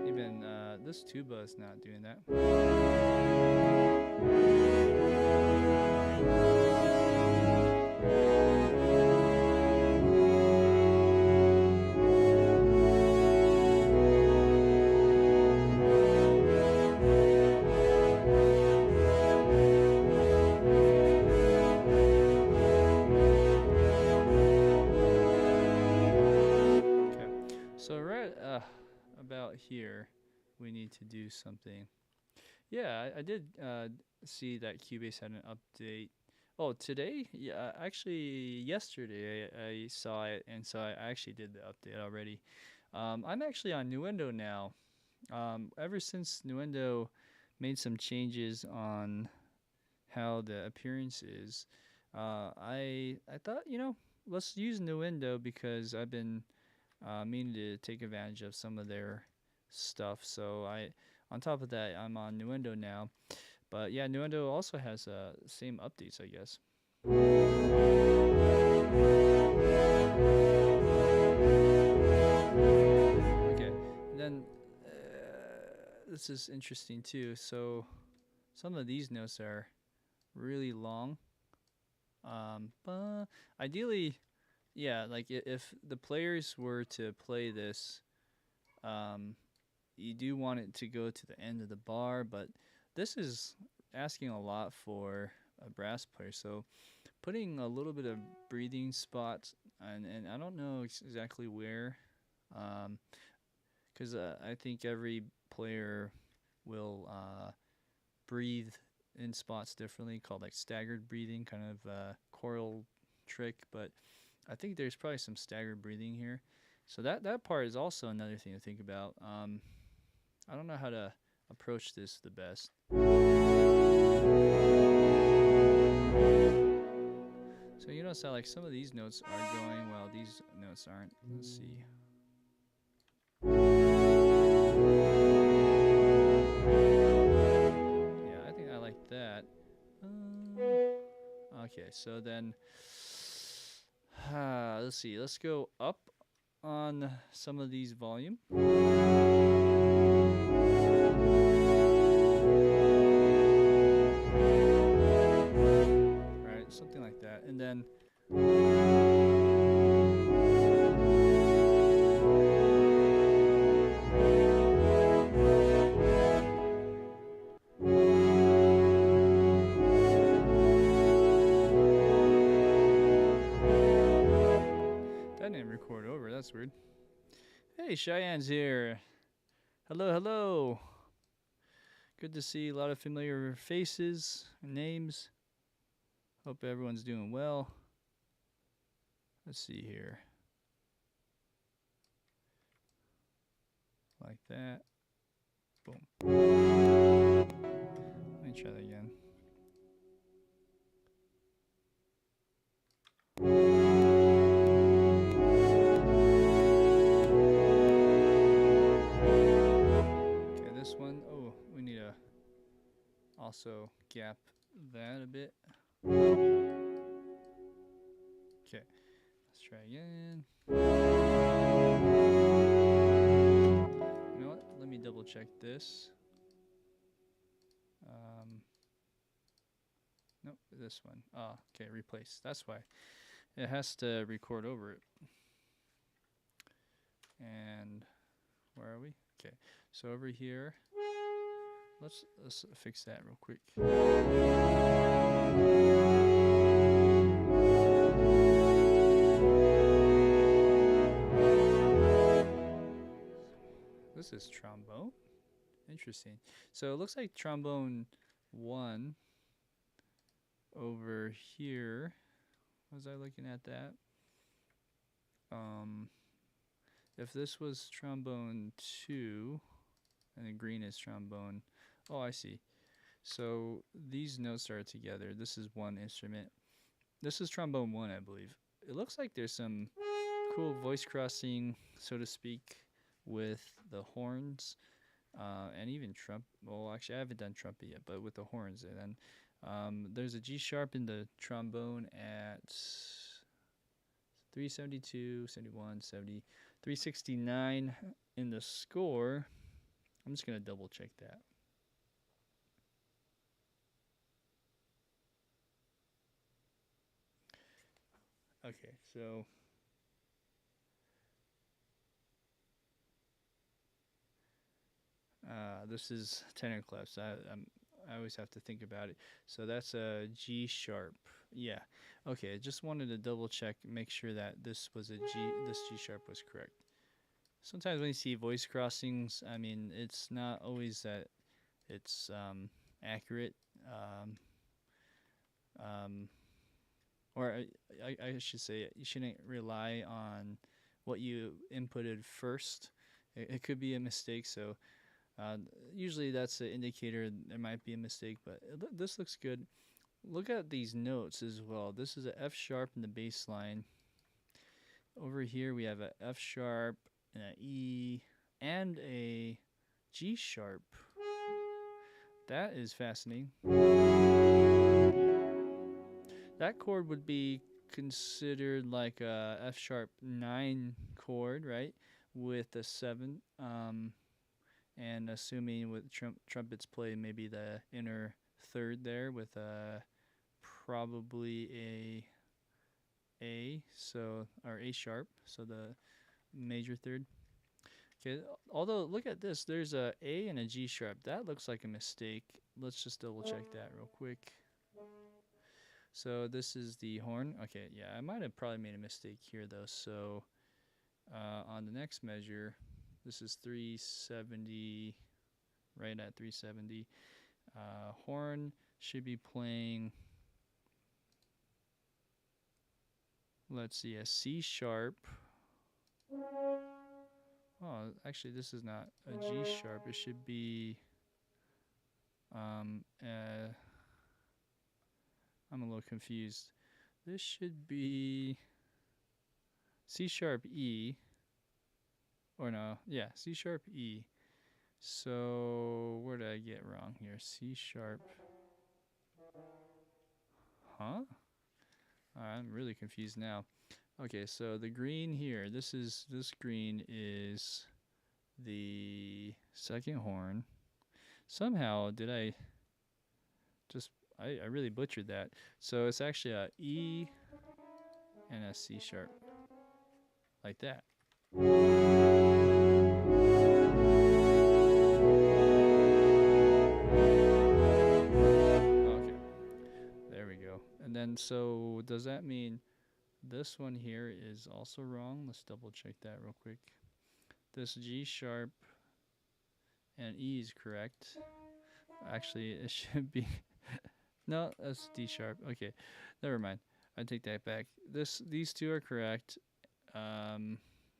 Even this tuba is not doing that. So right about here, we need to do something. Yeah, I did see that Cubase had an update. Oh, today? Yeah, actually, yesterday I saw it, and so I actually did the update already. I'm actually on Nuendo now. Ever since Nuendo made some changes on how the appearance is, I thought, you know, let's use Nuendo because I've been meaning to take advantage of some of their stuff. So on top of that, I'm on Nuendo now. But yeah, Nuendo also has same updates, I guess. Okay, and then this is interesting too. So some of these notes are really long. But ideally, yeah, like if the players were to play this, you do want it to go to the end of the bar, but this is asking a lot for a brass player. So putting a little bit of breathing spots, and I don't know exactly where, because I think every player will breathe in spots differently, called like staggered breathing, kind of choral trick, but I think there's probably some staggered breathing here. So that part is also another thing to think about. I don't know how to approach this the best. So you notice how like some of these notes are going while these notes aren't. Let's see. Yeah, I think I like that. Okay, so then let's see. Let's go up on some of these volume. Right, something like that. And then that didn't record over. That's weird. Hey, Cheyenne's here. Hello, hello. Good to see a lot of familiar faces and names. Hope everyone's doing well. Let's see here. Like that. Boom. Let me try that again. Okay, this one. Oh, we need to also gap that a bit. Okay, let's try again. You know what? Let me double check this. Nope, this one. Ah, okay, replace. That's why. It has to record over it. And where are we? Okay, so over here, let's fix that real quick. This is trombone. Interesting. So it looks like trombone 1 over here. Was I looking at that? If this was trombone 2, and the green is trombone. Oh, I see. So these notes are together. This is one instrument. This is trombone 1, I believe. It looks like there's some cool voice crossing, so to speak, with the horns, and even well, actually, I haven't done trumpet yet, but with the horns. And then there's a G sharp in the trombone at 372, 71, 70, 369 in the score. I'm just going to double check that. Okay, so this is tenor clefs. I always have to think about it. So that's a G sharp. Yeah. Okay, just wanted to double check, make sure that this was a G. This G sharp was correct. Sometimes when you see voice crossings, I mean, it's not always that it's accurate. Or I should say, you shouldn't rely on what you inputted first. It could be a mistake. So usually that's an indicator there might be a mistake. But this looks good. Look at these notes as well. This is an F sharp in the bass line. Over here we have a F sharp, an E, and a G sharp. That is fascinating. That chord would be considered like a F sharp 9 chord, right? With a 7. And assuming with trumpets play maybe the inner third there with probably a, so, or A sharp, so the major third. Okay, although look at this, there's a A and a G sharp. That looks like a mistake. Let's just double check that real quick. So this is the horn. Okay, yeah, I might have probably made a mistake here though. So on the next measure, this is 370, right at 370. Horn should be playing, let's see, a C sharp. Oh, actually, this is not a G sharp. It should be, I'm a little confused. This should be C sharp E. Or no, yeah, C sharp E. So where did I get wrong here? C sharp. Huh? I'm really confused now. Okay, so the green here, this green is the second horn. Somehow did I really butchered that. So it's actually a E and a C sharp. Like that. Okay. There we go. And then so does that mean this one here is also wrong? Let's double check that real quick. This G sharp and E is correct. Actually, it should be No, that's D sharp. Okay, never mind. I take that back. These two are correct. And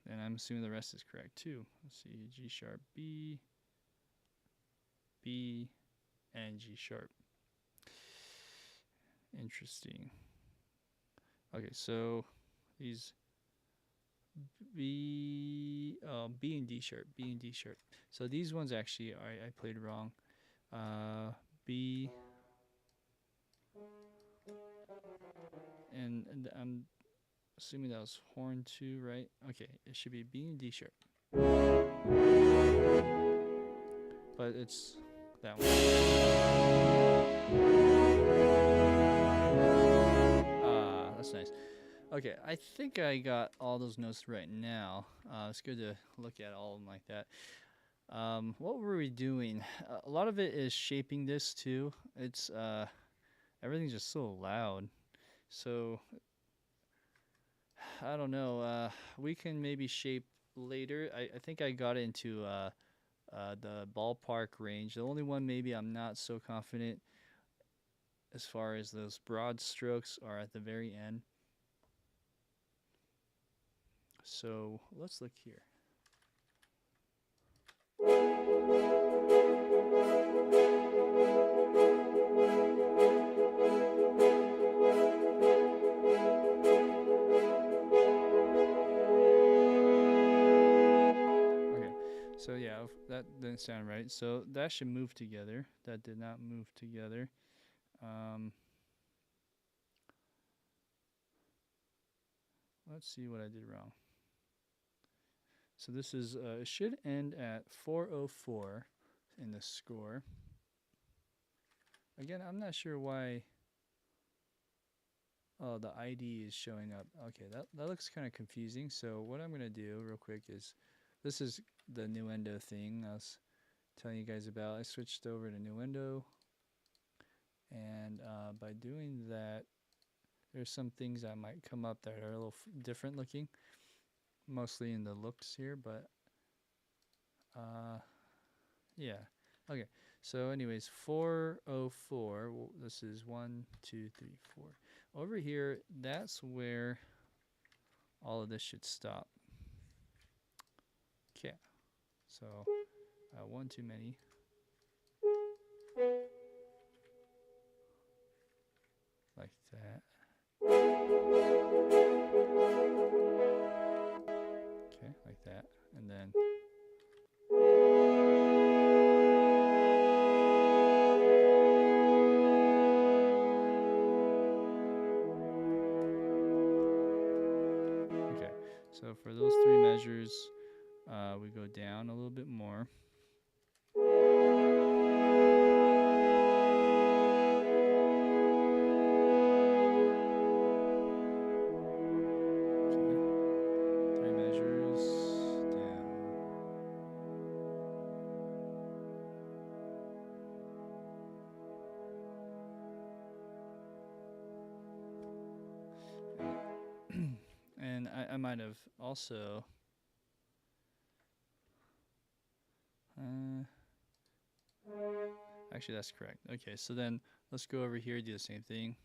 I'm assuming the rest is correct too. Let's see, G sharp, B, B, and G sharp. Interesting. Okay, so these B and D sharp, B and D sharp. So these ones actually I played wrong. B and I'm assuming that was horn 2, right? Okay, it should be B and D sharp. But it's that one. Ah, that's nice. Okay, I think I got all those notes right now. It's good to look at all of them like that. What were we doing? A lot of it is shaping this too. It's everything's just so loud. So I don't know. We can maybe shape later. I think I got into the ballpark range. The only one maybe I'm not so confident as far as those broad strokes are at the very end. So let's look here. So yeah, that didn't sound right. So that should move together. That did not move together. Let's see what I did wrong. So this is it should end at 404 in the score. Again, I'm not sure why. Oh, the ID is showing up. Okay, that looks kind of confusing. So what I'm gonna do real quick is, this is the Nuendo thing I was telling you guys about. I switched over to Nuendo, and by doing that, there's some things that might come up that are a little different looking, mostly in the looks here, but yeah. Okay, so anyways, 404, well, this is 1, 2, 3, 4. Over here, that's where all of this should stop. Okay, so one too many. Like that. Okay, like that. And then okay, so for those 3 measures, we go down a little bit more. And I might have also actually that's correct. Okay, so then let's go over here, do the same thing.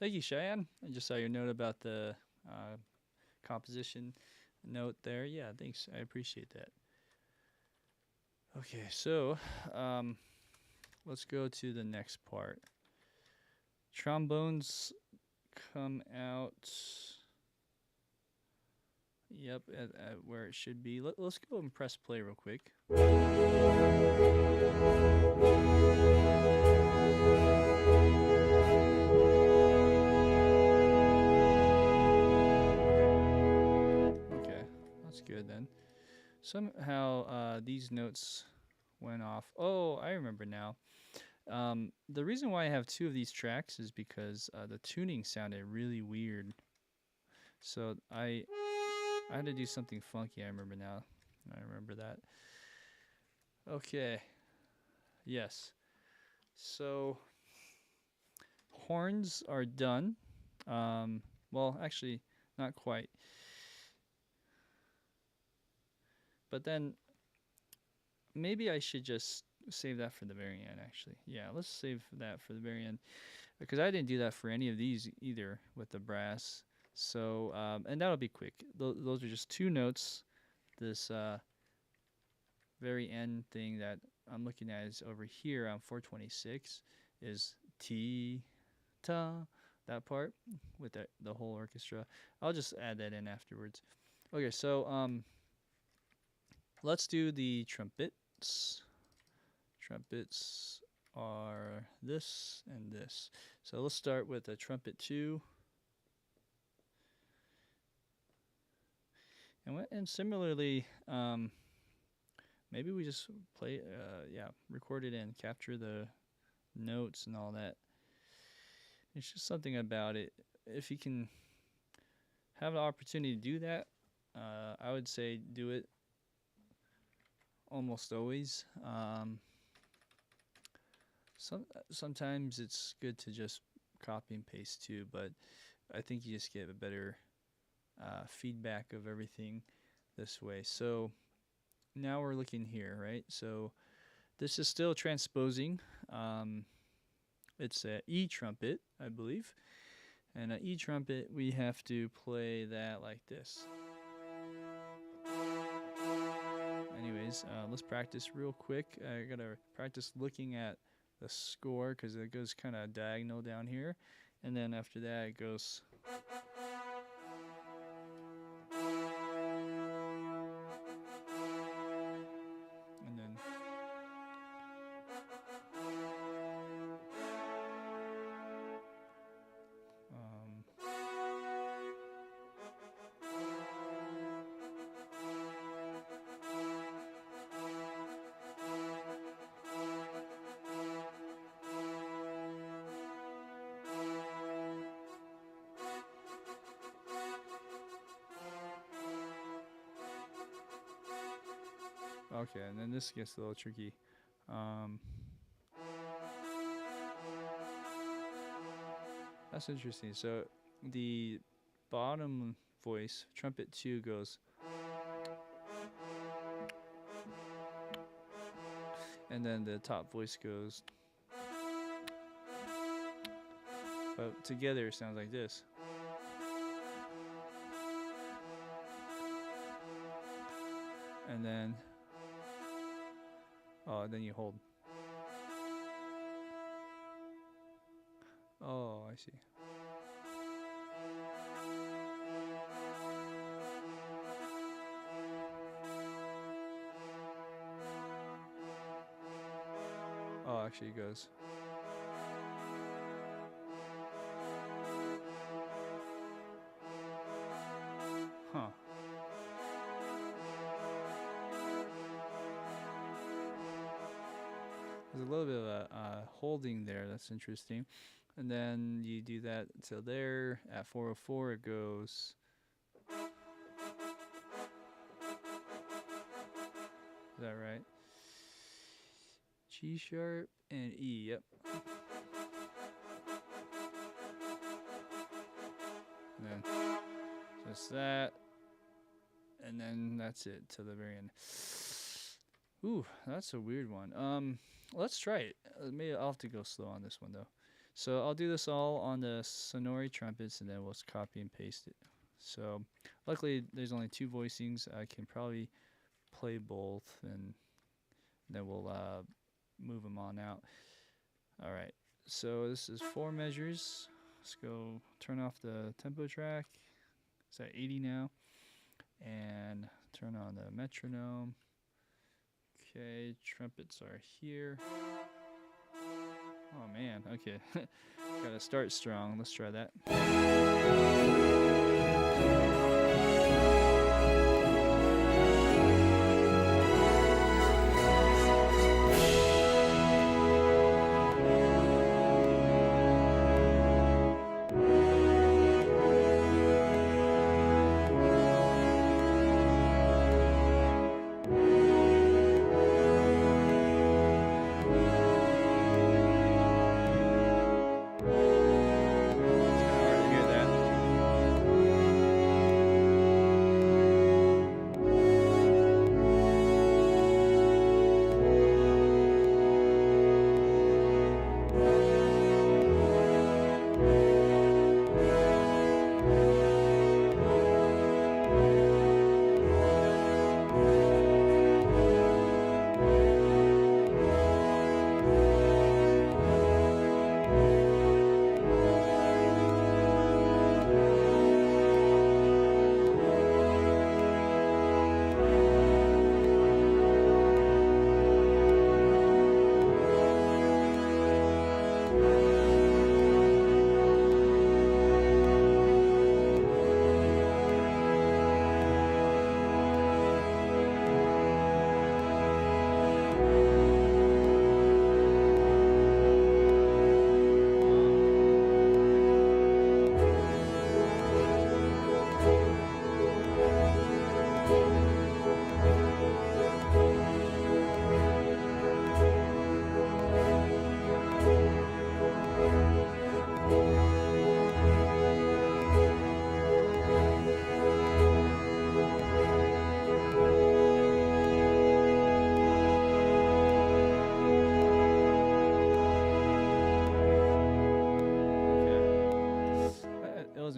Thank you, Cheyenne. I just saw your note about the composition note there. Yeah, thanks. I appreciate that. Okay, so let's go to the next part. Trombones come out. Yep, at where it should be. Let's go and press play real quick. Good then. Somehow these notes went off. Oh, I remember now. The reason why I have 2 of these tracks is because the tuning sounded really weird. So I had to do something funky. I remember now. I remember that. Okay. Yes. So horns are done. Well, actually, not quite. But then maybe I should just save that for the very end, actually. Yeah, let's save that for the very end. Because I didn't do that for any of these either with the brass. So, and that'll be quick. Those are just two notes. This very end thing that I'm looking at is over here on 426 is T, ta, that part with the whole orchestra. I'll just add that in afterwards. Okay, so let's do the trumpets. Trumpets are this and this. So let's start with a trumpet 2. And similarly, maybe we just play, record it and capture the notes and all that. It's just something about it. If you can have an opportunity to do that, I would say do it almost always. Sometimes it's good to just copy and paste too, but I think you just get a better feedback of everything this way. So now we're looking here, right? So this is still transposing. It's a E trumpet, I believe. And an E trumpet, we have to play that like this. Anyways, let's practice real quick. I gotta practice looking at the score because it goes kind of diagonal down here. And then after that, it goes. And then. Okay, and then this gets a little tricky. That's interesting. So the bottom voice, trumpet 2, goes. And then the top voice goes. But together it sounds like this. And then. Oh, then you hold. Oh, I see. Oh, actually it goes. Huh. There's a little bit of a holding there. That's interesting. And then you do that until there. At 404, it goes. Is that right? G sharp and E. Yep. And then just that. And then that's it till the very end. Ooh, that's a weird one. Let's try it. Maybe I'll have to go slow on this one though. So I'll do this all on the Sonori trumpets and then we'll just copy and paste it. So luckily there's only 2 voicings. I can probably play both and then we'll move them on out. All right. So this is 4 measures. Let's go turn off the tempo track. It's at 80 now. And turn on the metronome. Okay, trumpets are here. Oh man, okay. Gotta start strong. Let's try that.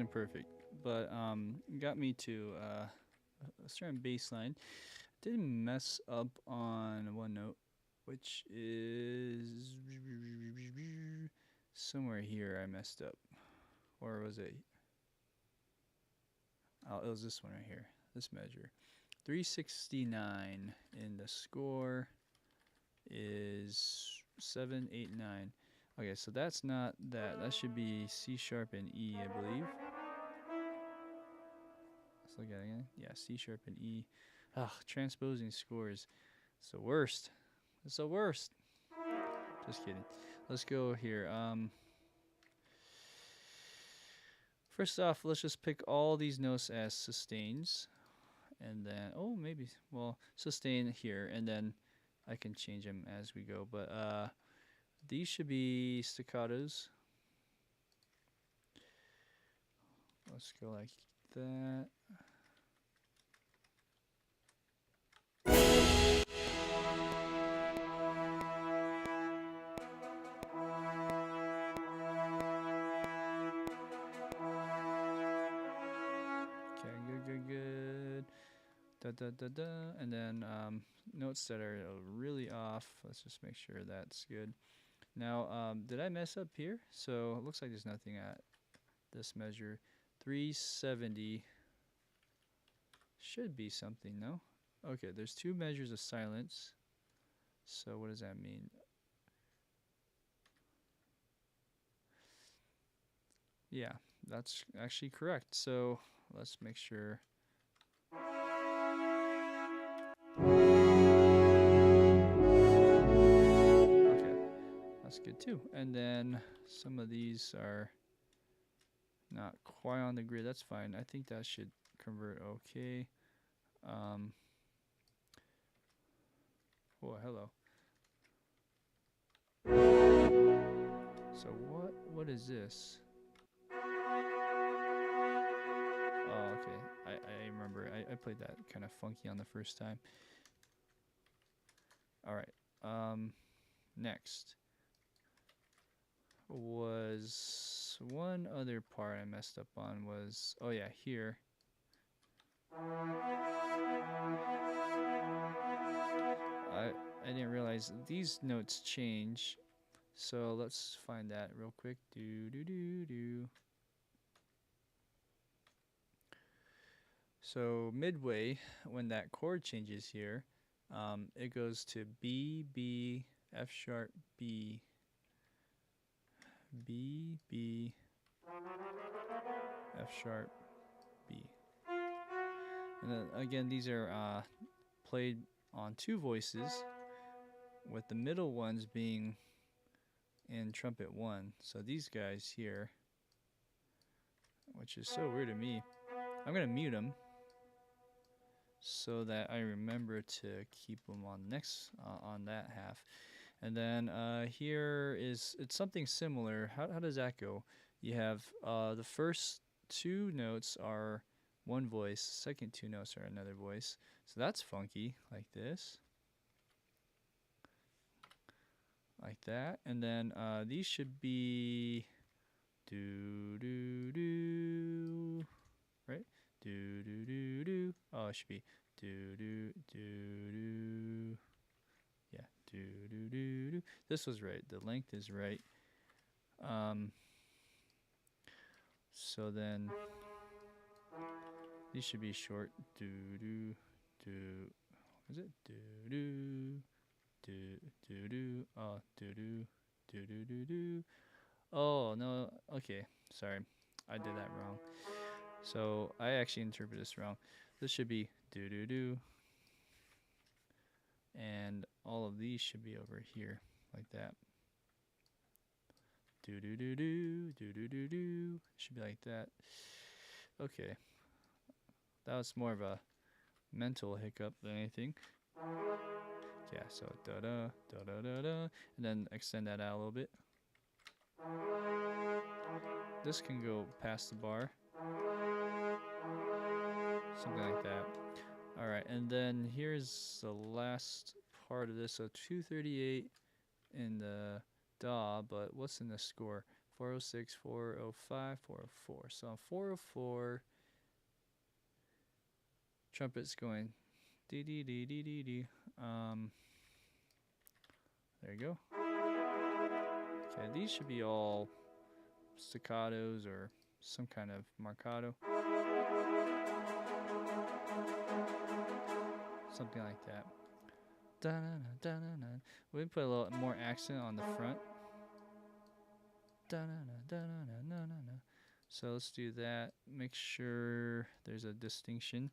wasn't perfect, but got me to a certain bass line. Didn't mess up on one note, which is somewhere here. I messed up, or was it? Oh, it was this one right here. This measure, 369 in the score is 789. Okay, so that's not that. That should be C sharp and E, I believe. Let's look at it again. Yeah, C sharp and E. Ugh, transposing scores. It's the worst. It's the worst. Just kidding. Let's go here. First off, let's just pick all these notes as sustains. And then, oh, maybe, well, sustain here. And then I can change them as we go. But these should be staccatos. Let's go like that. Okay, good. Da da da da. And then notes that are really off. Let's just make sure that's good. Now, did I mess up here? So it looks like there's nothing at this measure. 370 should be something, no? Okay, there's 2 measures of silence. So what does that mean? Yeah, that's actually correct. So let's make sure. Okay, that's good too. And then some of these are not quite on the grid. That's fine. I think that should convert okay. Oh, hello. So what is this? Oh, okay. I remember. I played that kind of funky on the first time. All right. Next was one other part I messed up on was, oh yeah, here. I didn't realize these notes change. So let's find that real quick. Do do do do. So midway, when that chord changes here, it goes to B, B, F sharp, B, B, B, F sharp, B. And then again, these are played on 2 voices, with the middle ones being in trumpet 1. So these guys here, which is so weird to me, I'm going to mute them so that I remember to keep them on next on that half. And then here is, it's something similar. How does that go? You have the first 2 notes are one voice, second 2 notes are another voice. So that's funky, like this. Like that. And then these should be do do do, right? Do do do do. Oh, it should be do do do do. Yeah, do do do do. This was right. The length is right. So then these should be short. Do do do. Is it do do do do do? Oh, do do do do do do. Oh no. Okay, sorry, I did that wrong. So I actually interpreted this wrong. This should be do do do, and all of these should be over here like that. Do do do do do do do do. Should be like that. Okay, that was more of a mental hiccup than anything. Yeah, so da da da da da da, and then extend that out a little bit. This can go past the bar, something like that. All right, and then here's the last part of this. So 238 in the da, but what's in the score? 406, 405, 404. So on 404, trumpet's going dee dee dee dee dee dee. There you go. Okay, these should be all staccatos or some kind of marcato. Something like that. Da-na-na-da-na-na. We put a little more accent on the front. Da-na-na-da-na-na-na-na. So let's do that. Make sure there's a distinction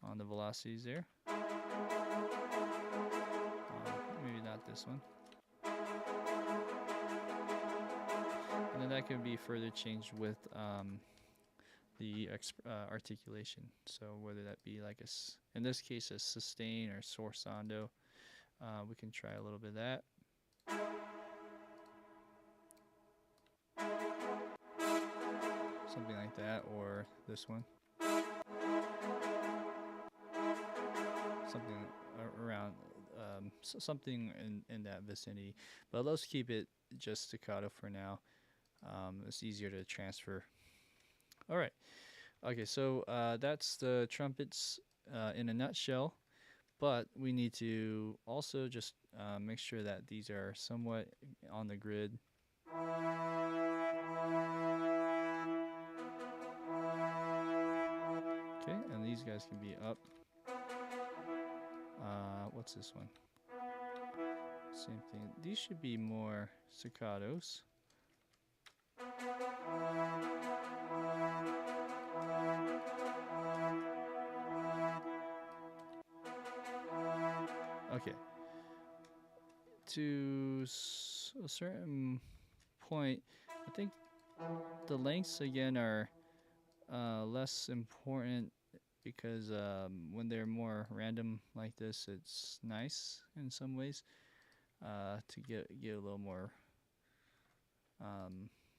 on the velocities there. Maybe not this one. And then that can be further changed with the articulation. So whether that be like in this case a sustain or sorsando, we can try a little bit of that. Something like that, or this one. Something around, something in that vicinity. But let's keep it just staccato for now. It's easier to transfer. All right. Okay, so that's the trumpets in a nutshell. But we need to also just make sure that these are somewhat on the grid. Okay, and these guys can be up. What's this one? Same thing. These should be more staccatos. Okay. To a certain point, I think the lengths again are less important because when they're more random like this, it's nice in some ways to get a little more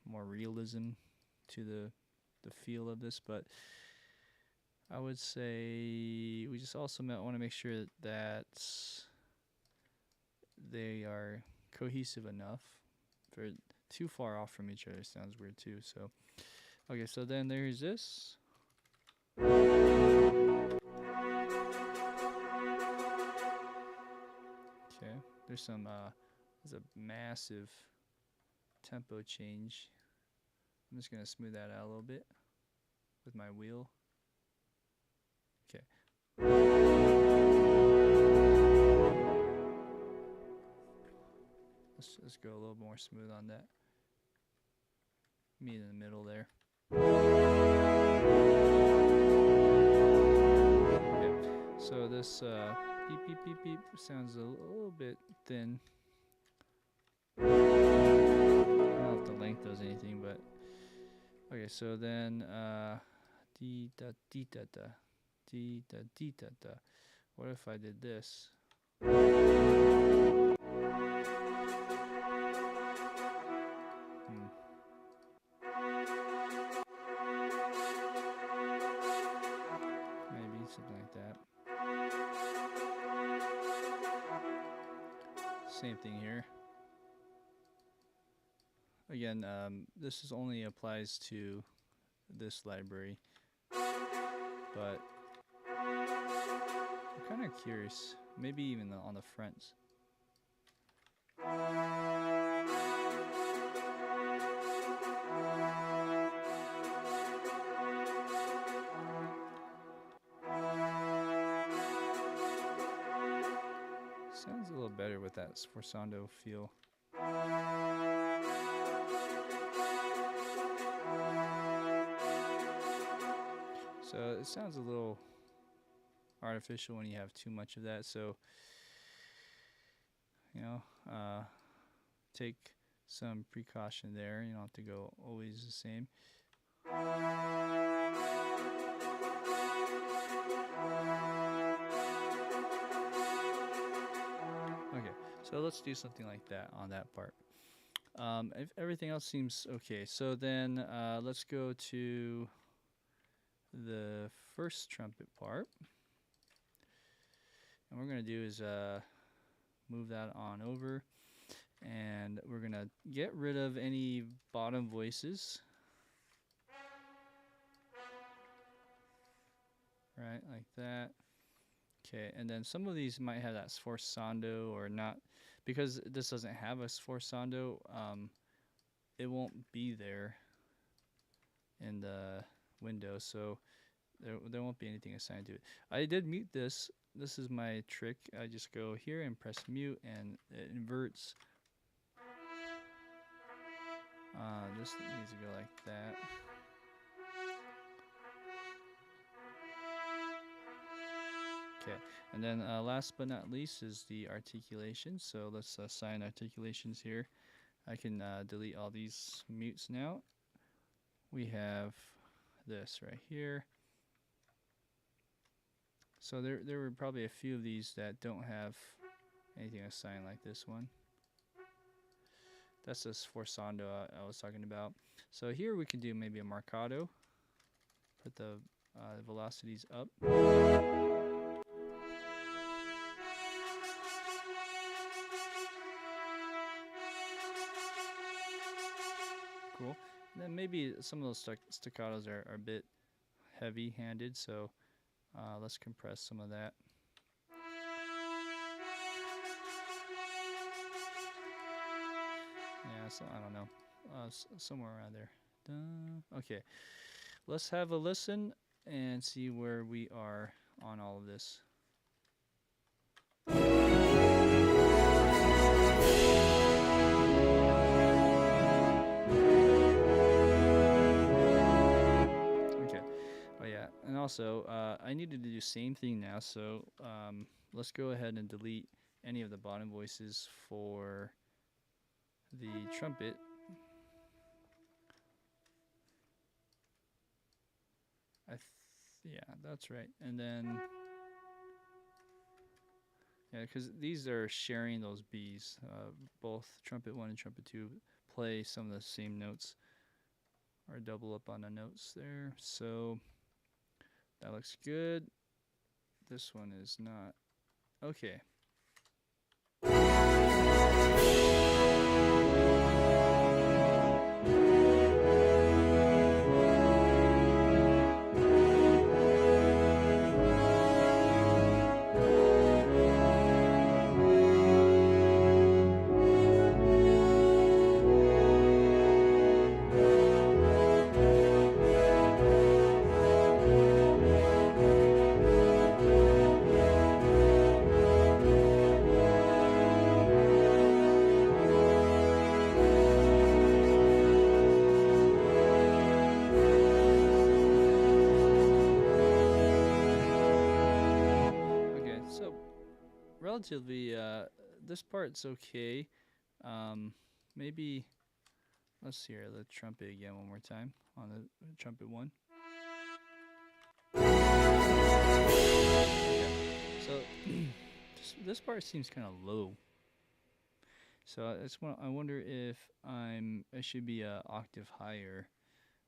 more realism to the feel of this. But I would say we just also want to make sure that they are cohesive enough. For too far off from each other sounds weird too. So okay, so then there's this. Okay, there's there's a massive tempo change. I'm just gonna smooth that out a little bit with my wheel. Okay. Let's go a little more smooth on that. Meet in the middle there. Okay. So this beep beep beep beep sounds a little bit thin. I don't know if the length does anything, but okay. So then dee da dee da da dee da dee da da. What if I did this? Maybe something like that. Same thing here. Again, this is only applies to this library, but I'm kind of curious. Maybe even on the fronts. Sounds a little better with that sforzando feel. So it sounds a little artificial when you have too much of that. So, you know, take some precaution there. You don't have to go always the same. Okay, so let's do something like that on that part. If everything else seems okay, so then let's go to the first trumpet part. And what we're going to do is move that on over. And And we're gonna get rid of any bottom voices. Right, like that. Okay, and then some of these might have that sforzando or not, because this doesn't have a sforzando. It won't be there in the window, so there won't be anything assigned to it. I did mute this. This is my trick. I just go here and press mute, and it inverts. This needs to go like that. Okay, and then last but not least is the articulation. So let's assign articulations here. I can delete all these mutes now. We have this right here. So there were probably a few of these that don't have anything assigned like this one. That's the sforzando I was talking about. So here we can do maybe a marcato. Put the velocities up. Cool. And then maybe some of those staccatos are a bit heavy-handed, so let's compress some of that. Yeah, so I don't know, somewhere around there. Okay, let's have a listen and see where we are on all of this. Okay, oh yeah, and also I needed to do the same thing now, so let's go ahead and delete any of the bottom voices for the trumpet. Yeah, that's right. And then, yeah, because these are sharing those Bs. Both trumpet 1 and trumpet 2 play some of the same notes, or double up on the notes there. So that looks good. This one is not. Okay. Relatively, this part's okay. Maybe, let's hear the trumpet again one more time on the trumpet 1. Okay. So this part seems kind of low. So I wonder if I should be an octave higher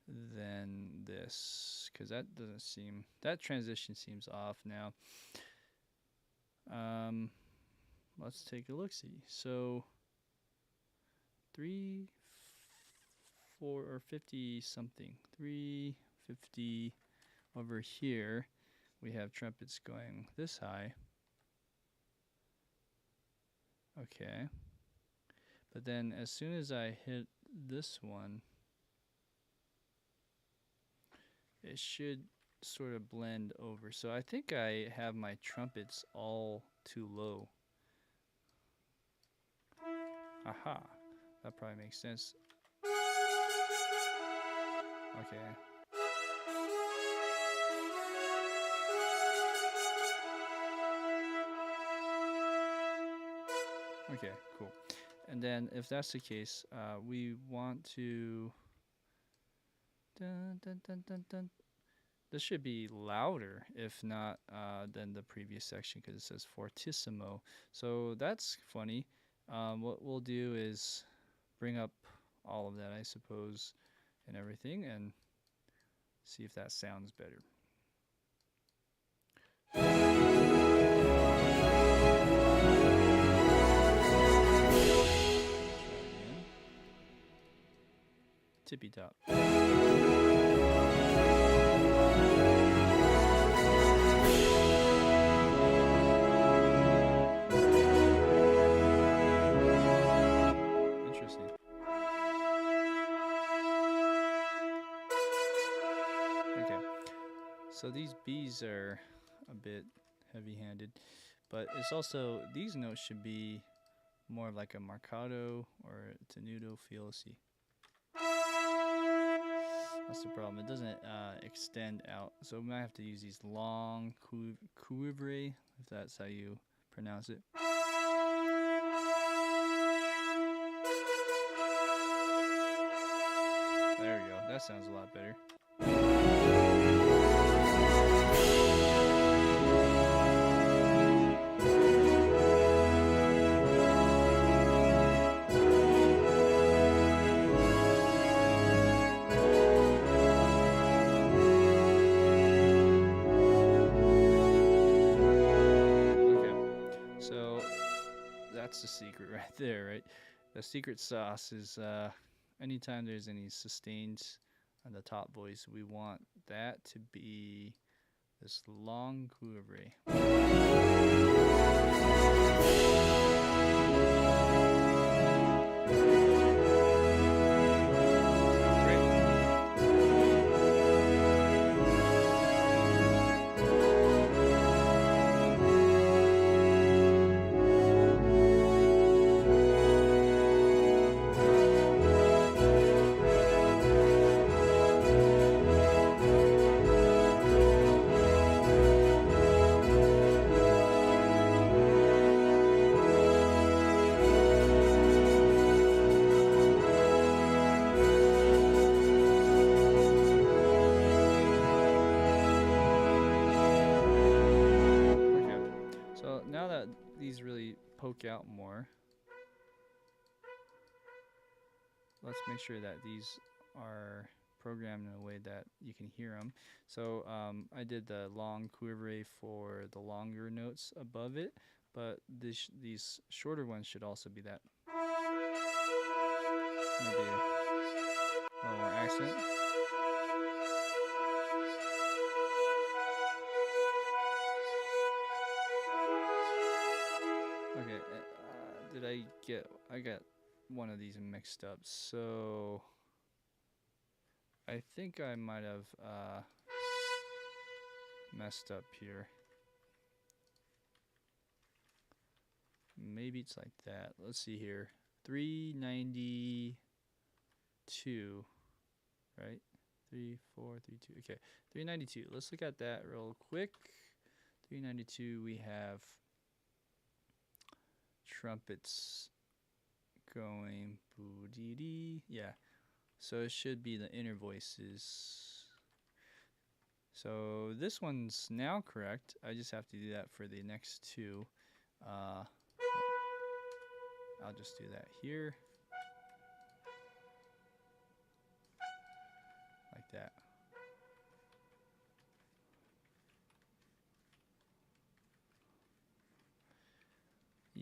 than this, because that transition seems off now. Let's take a look-see. So 3, 4, or 50 something. 350 over here. We have trumpets going this high. Okay. But then as soon as I hit this one, it should sort of blend over. So I think I have my trumpets all too low. Aha, that probably makes sense. Okay. Okay, cool. And then if that's the case, we want to dun, dun, dun, dun, dun. This should be louder, if not than the previous section, because it says fortissimo. So that's funny. What we'll do is bring up all of that, I suppose, and everything, and see if that sounds better. tippy top. Interesting. Okay, so these B's are a bit heavy-handed, but it's also, these notes should be more of like a marcato or tenuto feel. See, that's the problem. It doesn't extend out, so we might have to use these long cuivre, if that's how you pronounce it. There we go. That sounds a lot better. That's the secret right there, right? The secret sauce is anytime there's any sustains on the top voice, we want that to be this long cuivre. Now that these really poke out more, let's make sure that these are programmed in a way that you can hear them. So I did the long cuivre for the longer notes above it, but these shorter ones should also be that. Maybe a little more accent. Okay, I got one of these mixed up, so I think I might have messed up here. Maybe it's like that. Let's see here. 392, right? 3, 4, 3, 2. Okay, 392. Let's look at that real quick. 392, we have trumpets going boo-dee-dee. Yeah, so it should be the inner voices. So this one's now correct. I just have to do that for the next two. I'll just do that here, like that.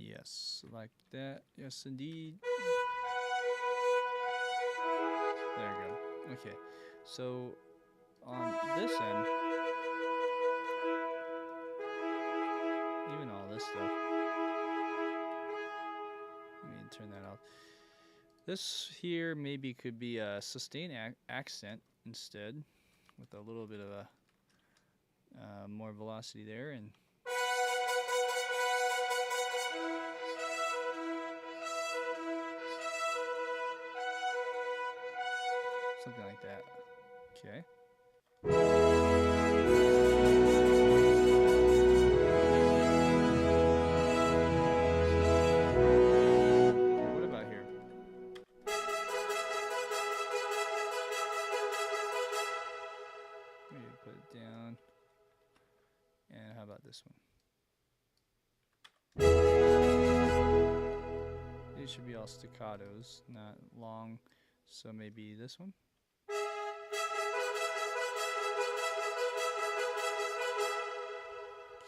Yes, like that. Yes, indeed. There we go. Okay, so on this end, even all this stuff, let me turn that off. This here maybe could be a sustained accent instead, with a little bit of a more velocity there, and something like that. Okay. What about here? Maybe put it down. And how about this one? These should be all staccatos, not long. So maybe this one.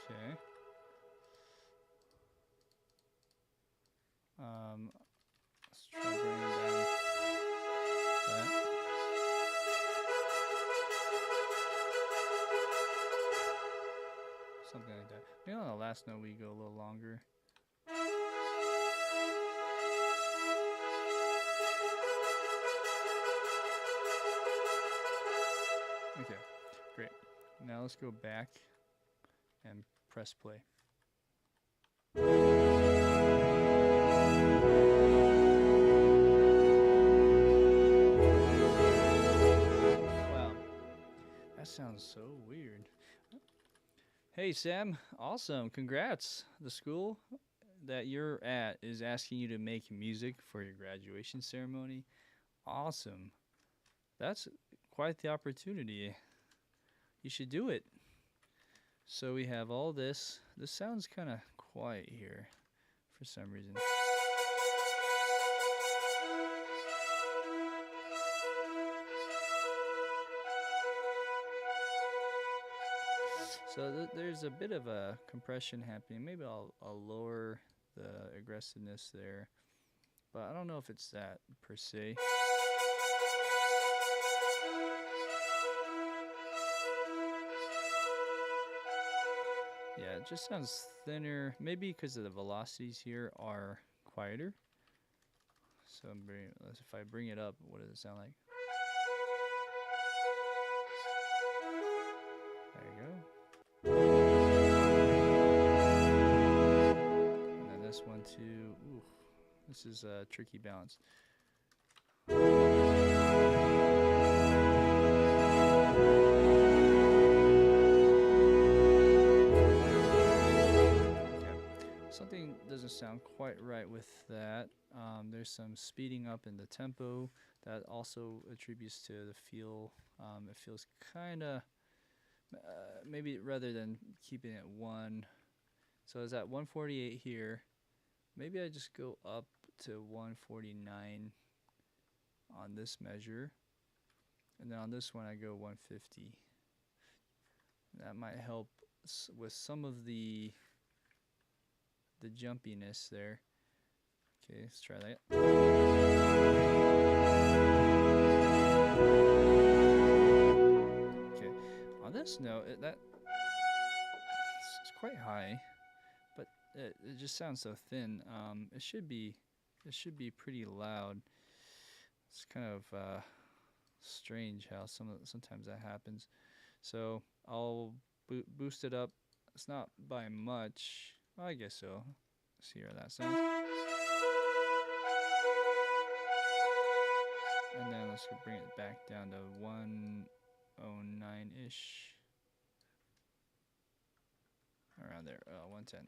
Okay. Let's try bringing down that. last note we go a little longer. Okay, great. Now let's go back and press play. Wow, that sounds so weird. Hey Sam, awesome. Congrats. The school that you're at is asking you to make music for your graduation ceremony. Awesome. That's quite the opportunity. You should do it. So we have all this. This sounds kind of quiet here for some reason. So there's a bit of a compression happening. Maybe I'll lower the aggressiveness there, but I don't know if it's that per se. Yeah, it just sounds thinner. Maybe because the velocities here are quieter. So if I bring it up, what does it sound like? There you go. And then this one too. Ooh, this is a tricky balance. Something doesn't sound quite right with that. There's some speeding up in the tempo that also attributes to the feel. It feels kind of maybe rather than keeping it 1. So it's at 148 here. Maybe I just go up to 149 on this measure, and then on this one I go 150. That might help with some of the jumpiness there. Okay, let's try that. Okay, on this note, it's quite high, but it just sounds so thin. It should be pretty loud. It's kind of strange how sometimes that happens. So I'll boost it up. It's not by much. I guess so. Let's see how that sounds. And then let's bring it back down to 109-ish. Around there. 110.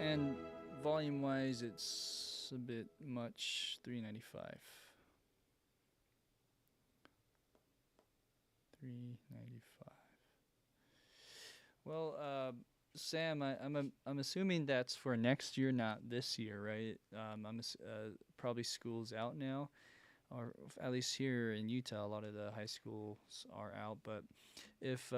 And volume-wise, it's a bit much. 395. 395. Well, Sam, I'm assuming that's for next year, not this year, right? Probably school's out now, or at least here in Utah, a lot of the high schools are out. But if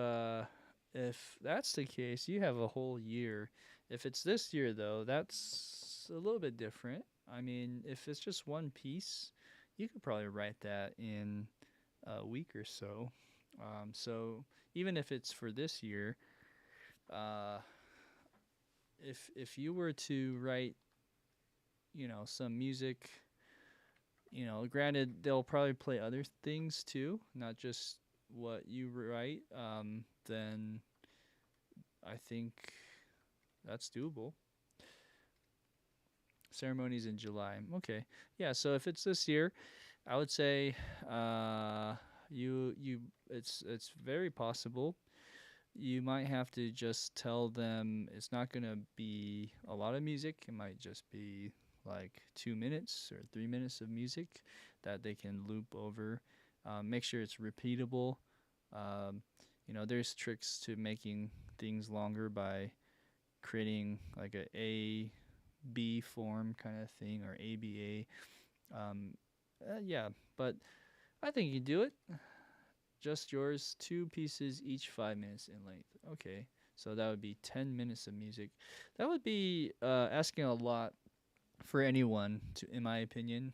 that's the case, you have a whole year. If it's this year, though, that's a little bit different. I mean, if it's just one piece, you could probably write that in a week or so. So even if it's for this year, if you were to write, some music, granted they'll probably play other things too, not just what you write, then I think that's doable. Ceremonies in July. Okay. Yeah, so if it's this year, I would say it's very possible. You might have to just tell them it's not going to be a lot of music. It might just be like 2 minutes or 3 minutes of music that they can loop over. Make sure it's repeatable. There's tricks to making things longer by creating like a B form kind of thing, or ABA. Yeah, but I think you can do it. Just yours, 2 pieces, each 5 minutes in length. Okay, so that would be 10 minutes of music. That would be asking a lot for anyone, to, in my opinion,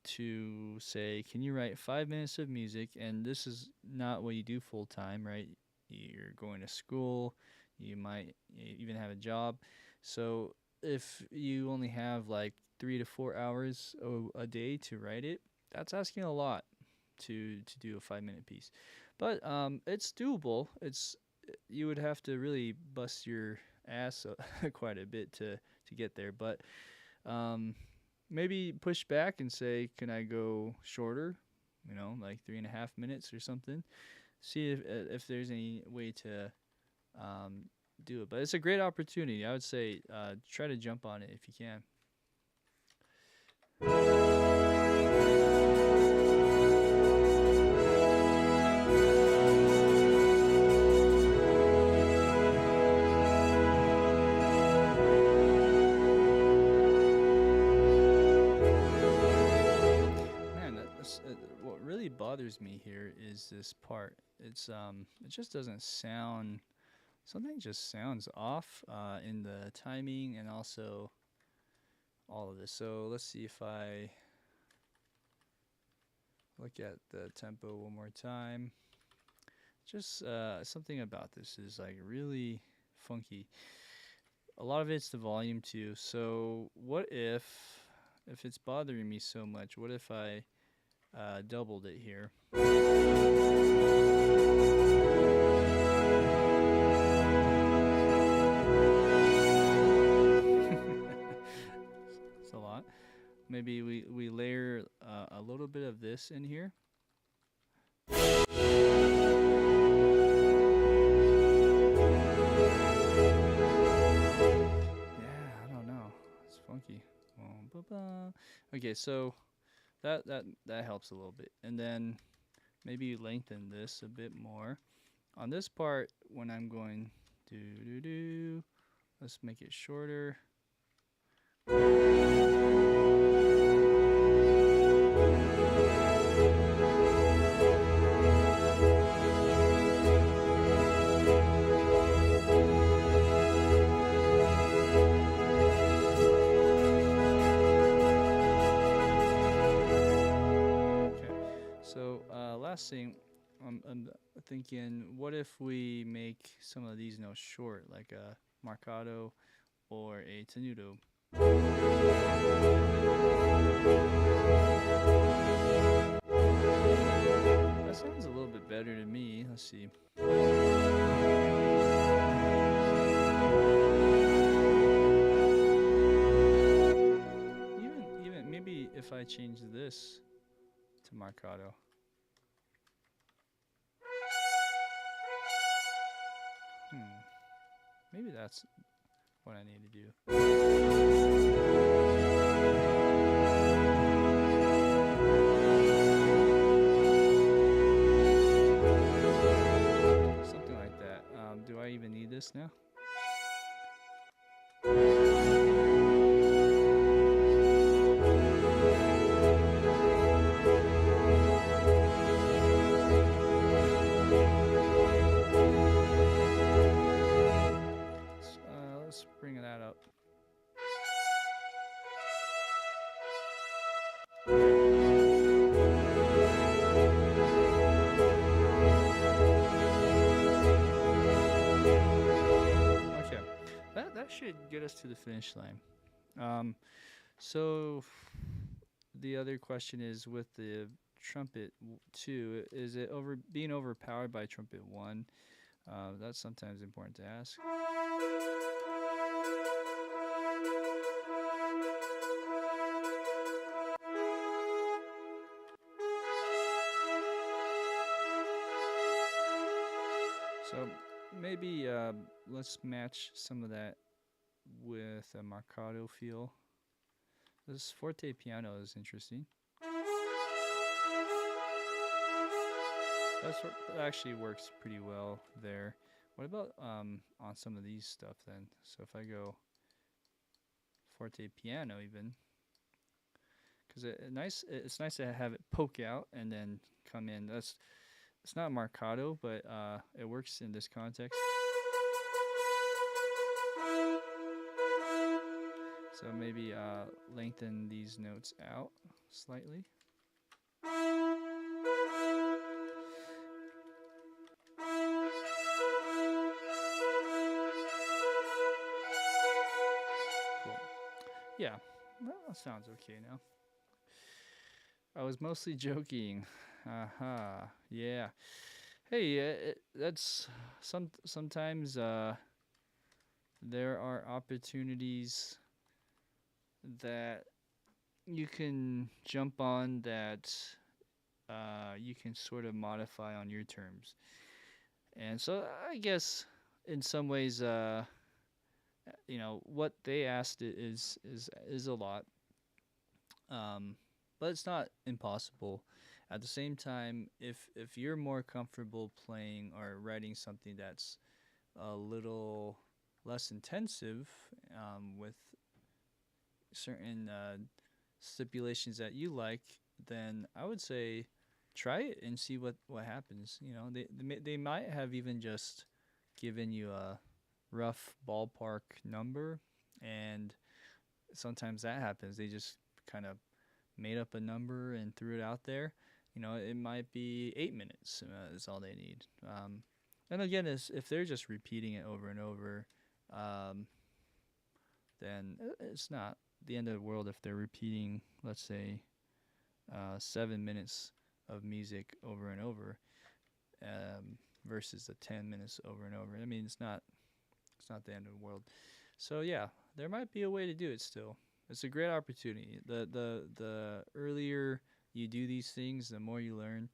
to say, can you write 5 minutes of music? And this is not what you do full time, right? You're going to school, you might even have a job. So if you only have like 3 to 4 hours a day to write it, that's asking a lot to do a 5 minute piece. But it's doable. It's you would have to really bust your ass quite a bit to get there. But um, maybe push back and say, can I go shorter? You know, like 3.5 minutes or something. See if there's any way to um, do it. But it's a great opportunity. I would say try to jump on it if you can. Man, what really bothers me here is this part. It just doesn't sound. Something just sounds off in the timing and also all of this. So let's see if I look at the tempo one more time. Just something about this is like really funky. A lot of it's the volume too. So what if it's bothering me so much, what if I doubled it here? It's a lot. Maybe we layer a little bit of this in here. Yeah, I don't know. It's funky. Okay, so that helps a little bit. And then maybe lengthen this a bit more. On this part, when I'm going do do do, let's make it shorter. So last thing, I'm thinking, what if we make some of these notes short, like a marcato or a tenuto? That sounds a little bit better to me. Let's see. Even maybe if I change this to marcato. Maybe that's what I need to do. Something like that. Do I even need this now? Let's bring that up. Okay, that should get us to the finish line. So the other question is with the trumpet 2, is it being overpowered by trumpet 1? That's sometimes important to ask. So maybe let's match some of that with a marcato feel. This forte piano is interesting. That actually works pretty well there. What about on some of these stuff then? So if I go forte piano even, because it's nice to have it poke out and then come in. It's not marcato, but it works in this context. So maybe lengthen these notes out slightly. Cool. Yeah, well, that sounds okay now. I was mostly joking. Aha. Yeah. Hey, that's sometimes there are opportunities that you can jump on that you can sort of modify on your terms. And so I guess in some ways, what they asked is a lot, but it's not impossible. At the same time, if you're more comfortable playing or writing something that's a little less intensive, with certain stipulations that you like, then I would say try it and see what happens. They might have even just given you a rough ballpark number, and sometimes that happens. They just kind of made up a number and threw it out there. It might be 8 minutes is all they need. And again, if they're just repeating it over and over, um, then it's not the end of the world if they're repeating, let's say, 7 minutes of music over and over, versus the 10 minutes over and over. I mean, it's not the end of the world. So yeah, there might be a way to do it still. It's a great opportunity. The earlier you do these things, the more you learn,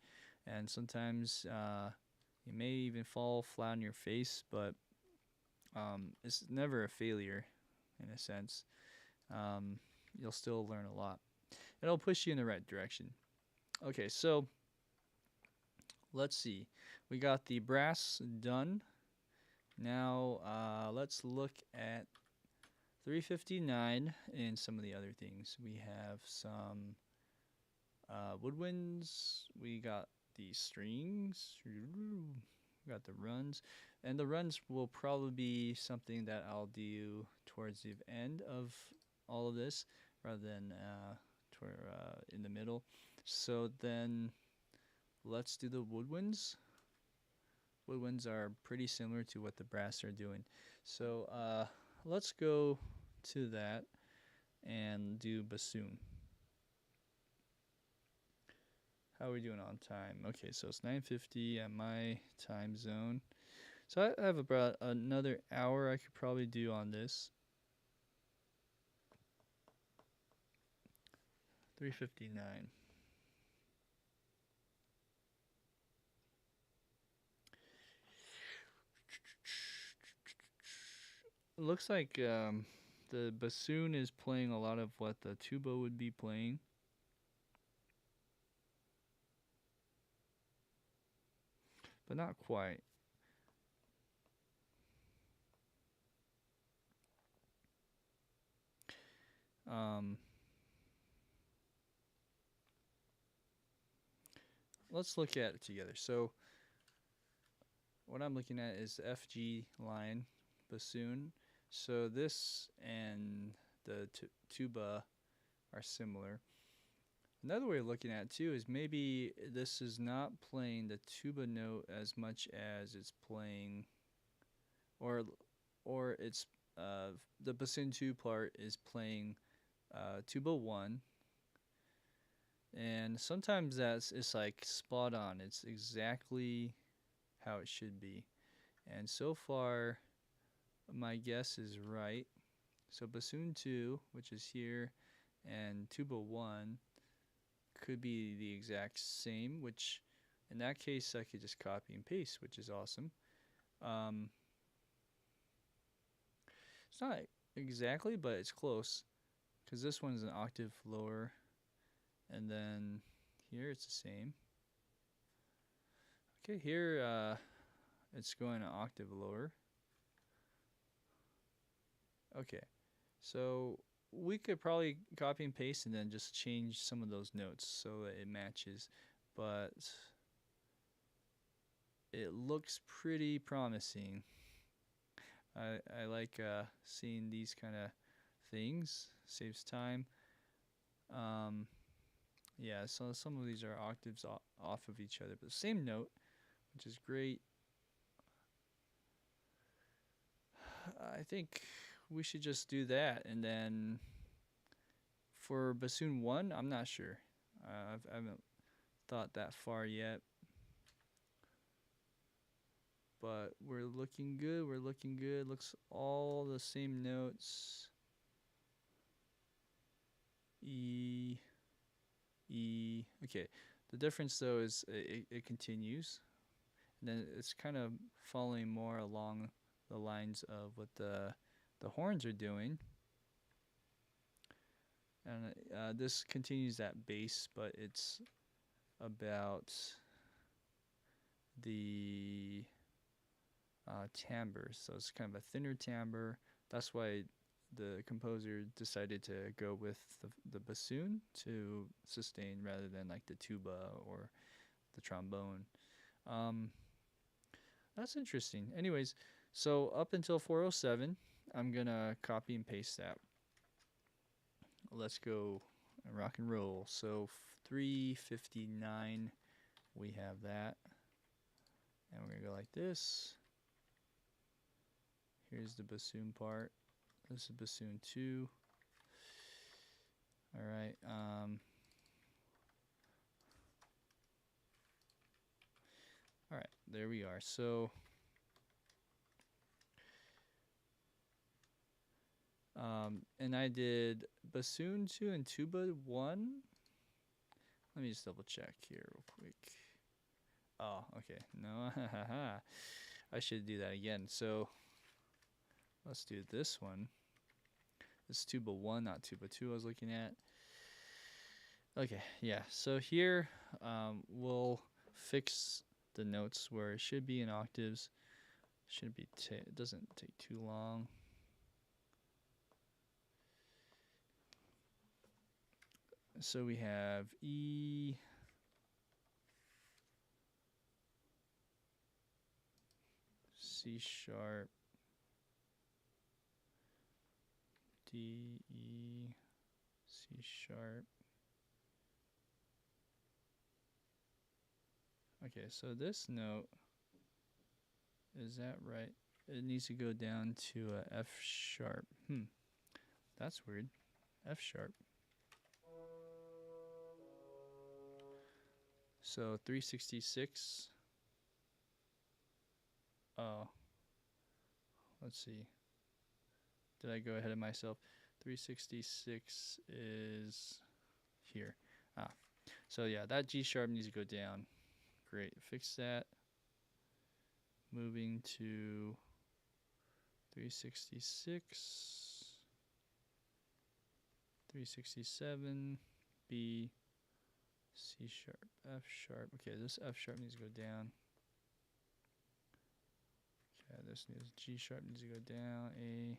and sometimes you may even fall flat on your face, but it's never a failure, in a sense. Um, you'll still learn a lot. It'll push you in the right direction. Okay, so let's see. We got the brass done. Now let's look at 359 and some of the other things. We have some woodwinds. We got the strings. We got the runs. And the runs will probably be something that I'll do towards the end of all of this rather than in the middle. So then let's do the woodwinds. Woodwinds are pretty similar to what the brass are doing. So let's go to that and do bassoon. How are we doing on time? Okay, so it's 9:50 at my time zone. So I have about another hour I could probably do on this. 3:59. It looks like the bassoon is playing a lot of what the tuba would be playing. But not quite. Let's look at it together. So what I'm looking at is the FG line bassoon. So this and the tuba are similar. Another way of looking at it too is maybe this is not playing the tuba note as much as it's playing, or it's the bassoon 2 part is playing tuba 1, and sometimes it's like spot on. It's exactly how it should be, and so far my guess is right. So bassoon 2, which is here, and tuba 1 could be the exact same, which in that case I could just copy and paste, which is awesome. It's not exactly, but it's close, because this one's an octave lower, and then here it's the same. Okay, here it's going an octave lower. Okay, so we could probably copy and paste and then just change some of those notes so that it matches, but it looks pretty promising. I like seeing these kind of things, saves time. Um, yeah, so some of these are octaves off of each other, but the same note, which is great. I think we should just do that, and then for bassoon 1, I'm not sure. I haven't thought that far yet, but we're looking good. We're looking good. Looks all the same notes. E, E. Okay. The difference though is it continues, and then it's kind of following more along the lines of what the horns are doing. And this continues that bass, but it's about the timbre. So it's kind of a thinner timbre. That's why the composer decided to go with the bassoon to sustain rather than like the tuba or the trombone. Um, that's interesting. Anyways, so up until 407, I'm gonna copy and paste that. Let's go rock and roll. So 359, we have that. And we're gonna go like this. Here's the bassoon part. This is bassoon 2. All right. All right, there we are. So and I did bassoon 2 and tuba 1. Let me just double check here real quick. Oh, okay. No, I should do that again. So let's do this one. This is tuba 1, not tuba 2 I was looking at. Okay, yeah. So here we'll fix the notes where it should be in octaves. Should be it doesn't take too long. So we have E, C sharp, D, E, C sharp. Okay, so this note, is that right? It needs to go down to a F sharp. That's weird. F sharp. So 366. Oh, let's see. Did I go ahead of myself? 366 is here. So yeah, that G sharp needs to go down. Great, fix that. Moving to 366, 367, B, C sharp, F sharp. Okay, this F sharp needs to go down. Okay, this needs G sharp needs to go down. A.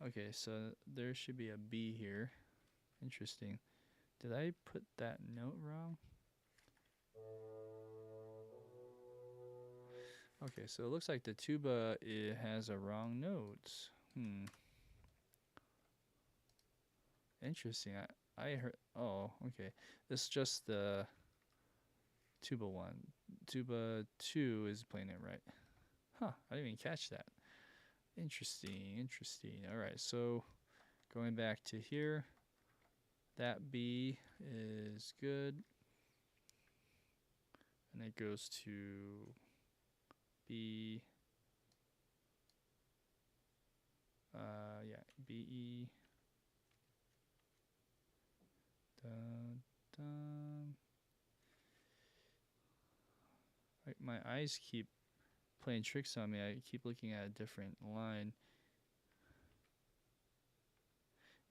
Okay, so there should be a B here. Interesting. Did I put that note wrong? Okay, so it looks like the tuba it has a wrong note. Interesting. I heard. Oh, okay. This is just the tuba 1. Tuba 2 is playing it right. Huh, I didn't even catch that. Interesting, interesting. All right, so going back to here, that B is good. And it goes to B, yeah, B-E. Dun, dun. My eyes keep playing tricks on me. I keep looking at a different line.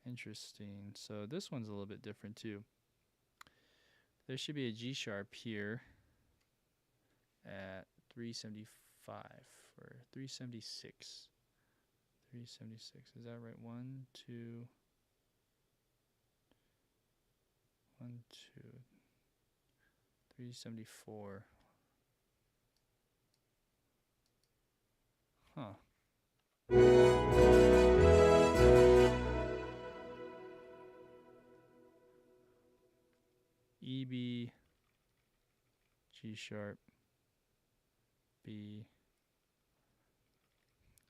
Interesting. So this one's a little bit different too. There should be a G sharp here at 375 or 376. 376. Is that right? 1, 2. 1, 2. 374. Huh. E, B, G sharp, B,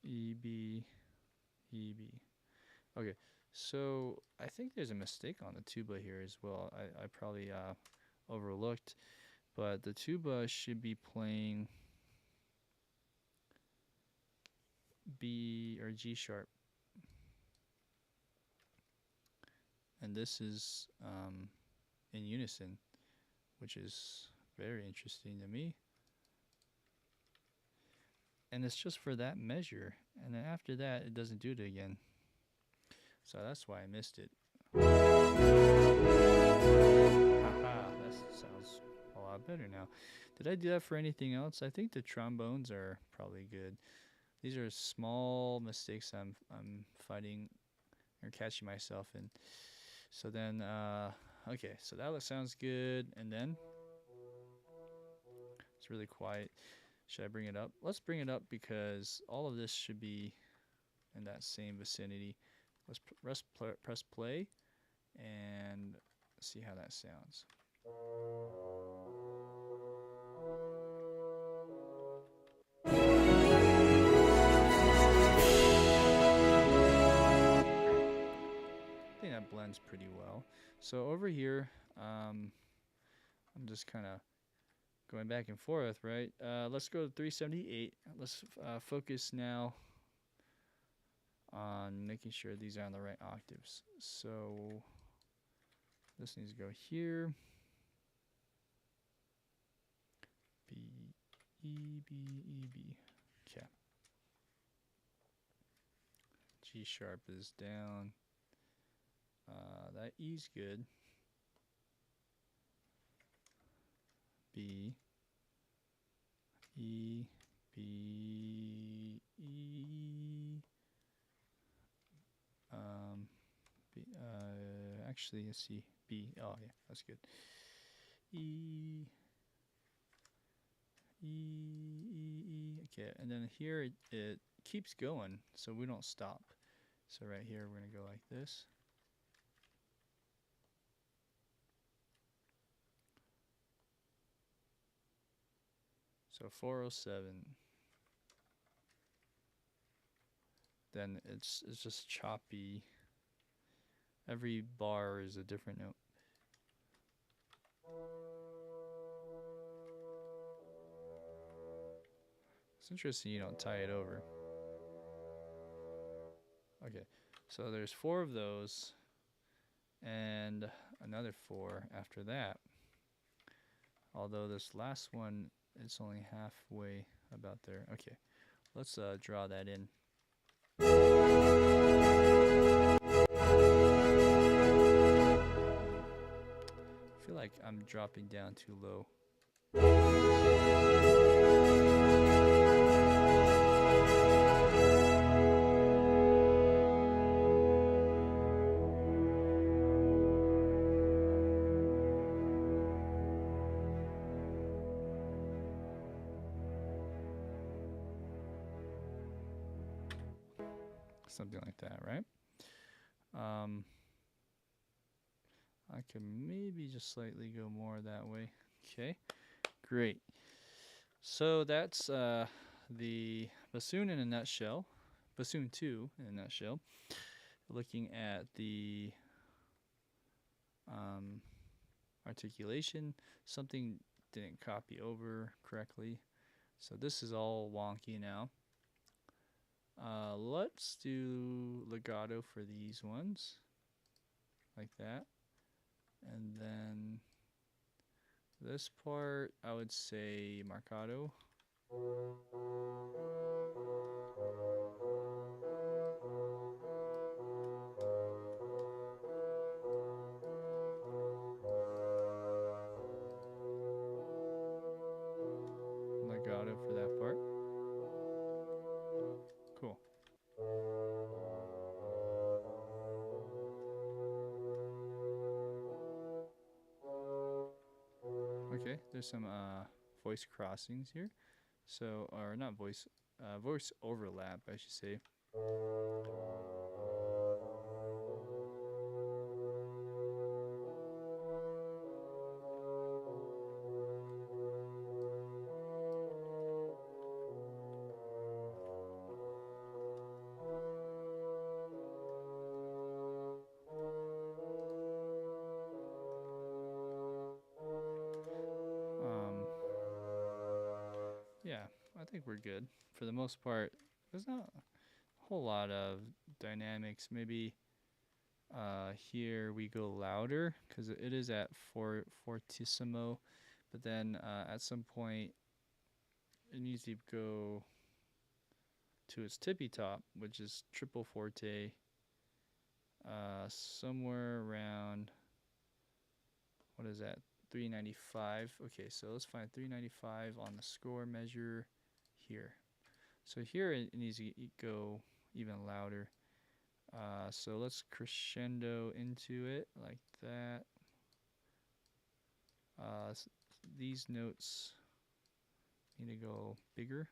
E, B, E, B. Okay, so I think there's a mistake on the tuba here as well. I probably overlooked, but the tuba should be playing B or G sharp. And this is in unison, which is very interesting to me. And it's just for that measure. And then after that, it doesn't do it again. So that's why I missed it. Haha, that sounds a lot better now. Did I do that for anything else? I think the trombones are probably good. These are small mistakes I'm fighting or catching myself in. So then, okay, so that sounds good. And then it's really quiet. Should I bring it up? Let's bring it up because all of this should be in that same vicinity. Let's press play and see how that sounds. I think that blends pretty well. So over here, I'm just kind of going back and forth, right? Let's go to 378. Let's focus now on making sure these are on the right octaves. So this needs to go here. B, E, B, E, B. Okay. G sharp is down. That E's good. B, E, B, E. B, actually, let's see. B. Oh, yeah, that's good. E, E, E, E. Okay, and then here it keeps going, so we don't stop. So right here, we're going to go like this. So 407. Then it's just choppy. Every bar is a different note. It's interesting you don't tie it over. Okay, so there's 4 of those and another 4 after that. Although this last one, it's only halfway about there. Okay, let's draw that in. I feel like I'm dropping down too low. Something like that, right? I could maybe just slightly go more that way. Okay, great. So that's the bassoon in a nutshell. Bassoon 2 in a nutshell. Looking at the articulation, something didn't copy over correctly. So this is all wonky now. Let's do legato for these ones, like that. And then this part, I would say marcato. Legato for that part. Cool. Okay, there's some voice crossings here. So, or not voice, voice overlap, I should say. I think we're good for the most part. There's not a whole lot of dynamics. Maybe here we go louder because it is at fortissimo, but then at some point it needs to go to its tippy top, which is triple forte, somewhere around, what is that, 395. Okay, so let's find 395 on the score measure here. So here it needs to go even louder. So let's crescendo into it like that. These notes need to go bigger,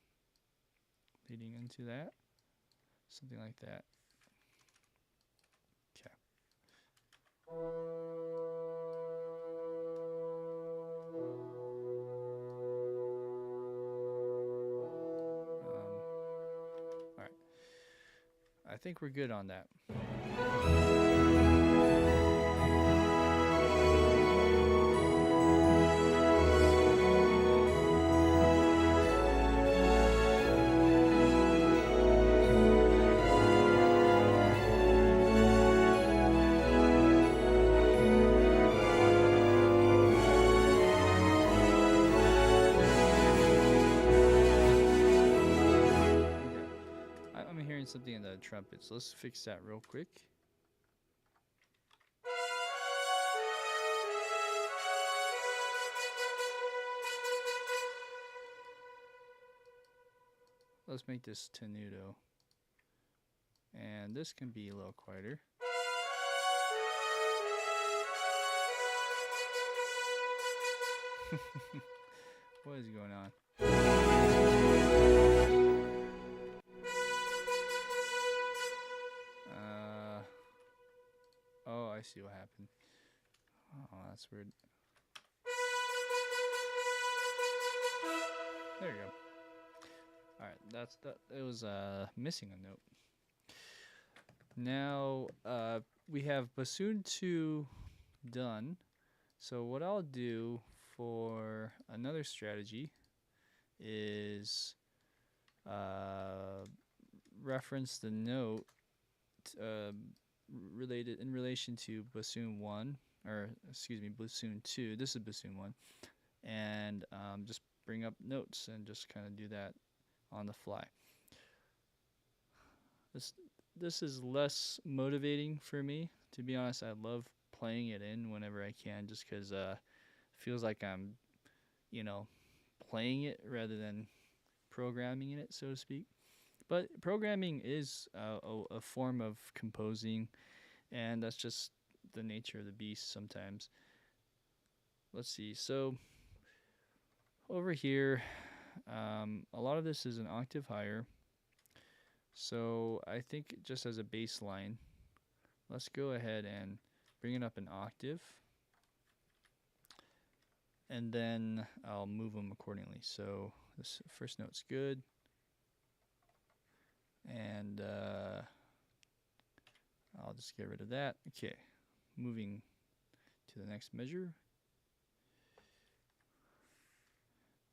leading into that. Something like that. Okay. All right. I think we're good on that. I'm hearing something in the trumpets. Let's fix that real quick. Let's make this tenuto. And this can be a little quieter. What is going on? Oh, I see what happened. Oh, that's weird. There you go. All right, it was missing a note. Now we have bassoon 2 done. So what I'll do for another strategy is reference the note related in relation to bassoon 1, or excuse me, bassoon 2. This is bassoon 1, and just bring up notes and just kind of do that on the fly. This is less motivating for me, to be honest. I love playing it in whenever I can, just because it feels like I'm, playing it rather than programming in it, so to speak. But programming is a form of composing, and that's just the nature of the beast sometimes. Let's see. So over here, a lot of this is an octave higher. So I think just as a baseline, let's go ahead and bring it up an octave. And then I'll move them accordingly. So this first note's good. And I'll just get rid of that. Okay, moving to the next measure.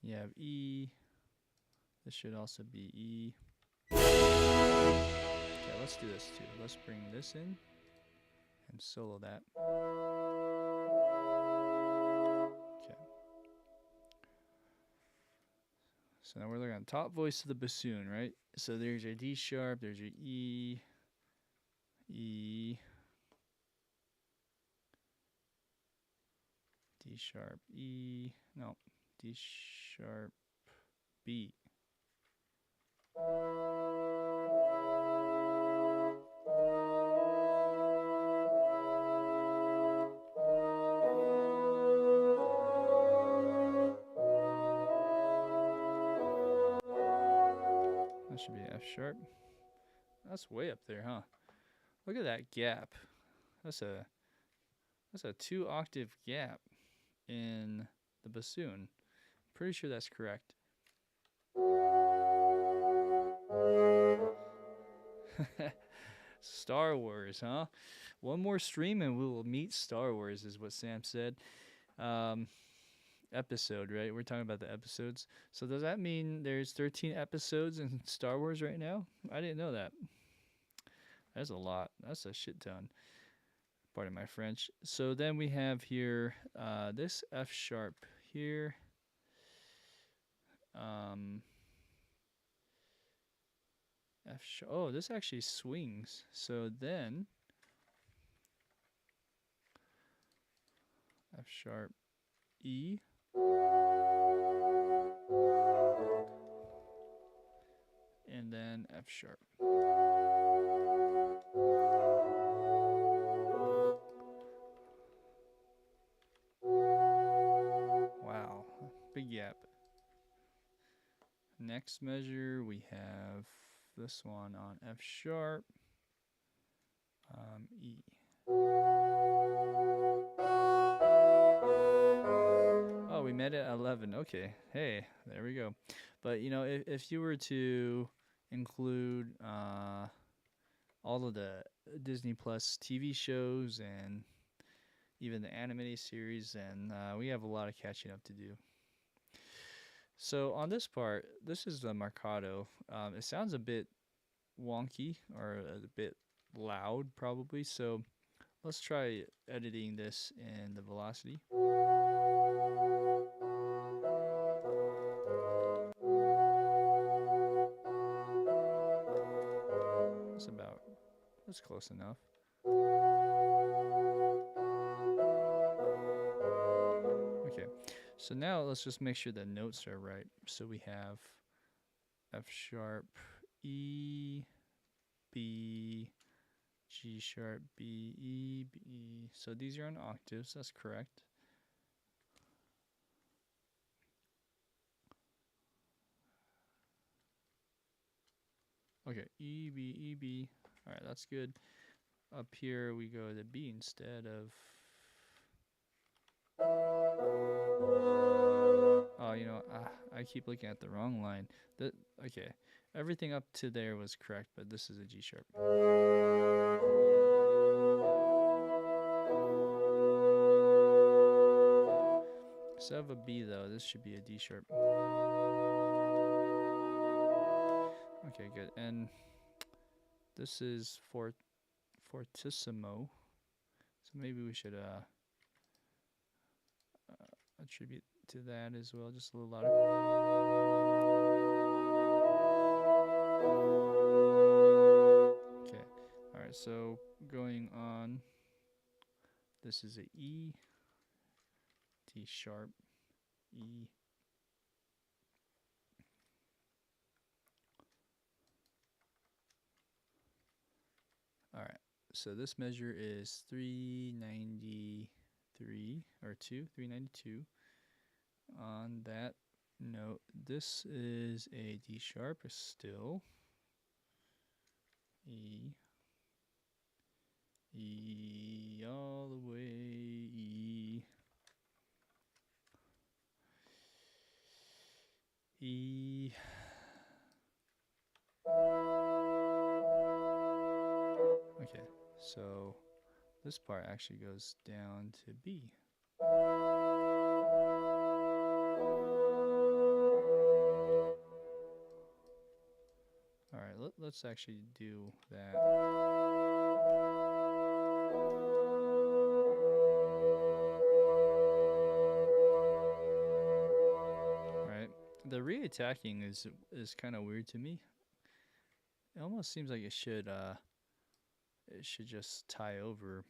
You have E. This should also be E. Okay, let's do this too. Let's bring this in and solo that. Okay. So now we're looking at the top voice of the bassoon, right? So there's your D sharp, there's your E, E, D sharp, E, no, D sharp, B. That should be F sharp. That's way up there, huh? Look at that gap. That's a 2-octave gap in the bassoon. Pretty sure that's correct. Star Wars, huh? One more stream and we will meet Star Wars, is what Sam said. episode, right? We're talking about the episodes. So does that mean there's 13 episodes in Star Wars right now? I didn't know that. That's a lot. That's a shit ton. Pardon my French. So then we have here this F sharp here. Um, F sharp. Oh, this actually swings. So then F sharp E. And then F sharp. Wow, big gap. Next measure, we have this one on F sharp, E. Oh, we met at 11. Okay, hey, there we go. But you know, if you were to include all of the Disney Plus TV shows and even the animated series, and we have a lot of catching up to do. So on this part, this is the marcato. It sounds a bit wonky or a bit loud probably, so let's try editing this in the velocity. That's close enough. Okay, so now let's just make sure the notes are right. So we have F sharp, E, B, G sharp, B, E, B, E. So these are in octaves, that's correct. Okay, E, B, E, B. All right, that's good. Up here we go to B instead of... Oh, you know, I keep looking at the wrong line. Okay, everything up to there was correct, but this is a G sharp. Instead of a B though, this should be a D sharp. Okay, good. And this is fortissimo. So maybe we should attribute to that as well, just a little louder. Okay, all right, so going on, this is a E, D sharp, E. All right, so this measure is 393 or 392. On that note, this is a D sharp still. E, E all the way, E, E. Okay, so this part actually goes down to B. All right, let's actually do that. All right, the reattacking is kind of weird to me. It almost seems like it should just tie over.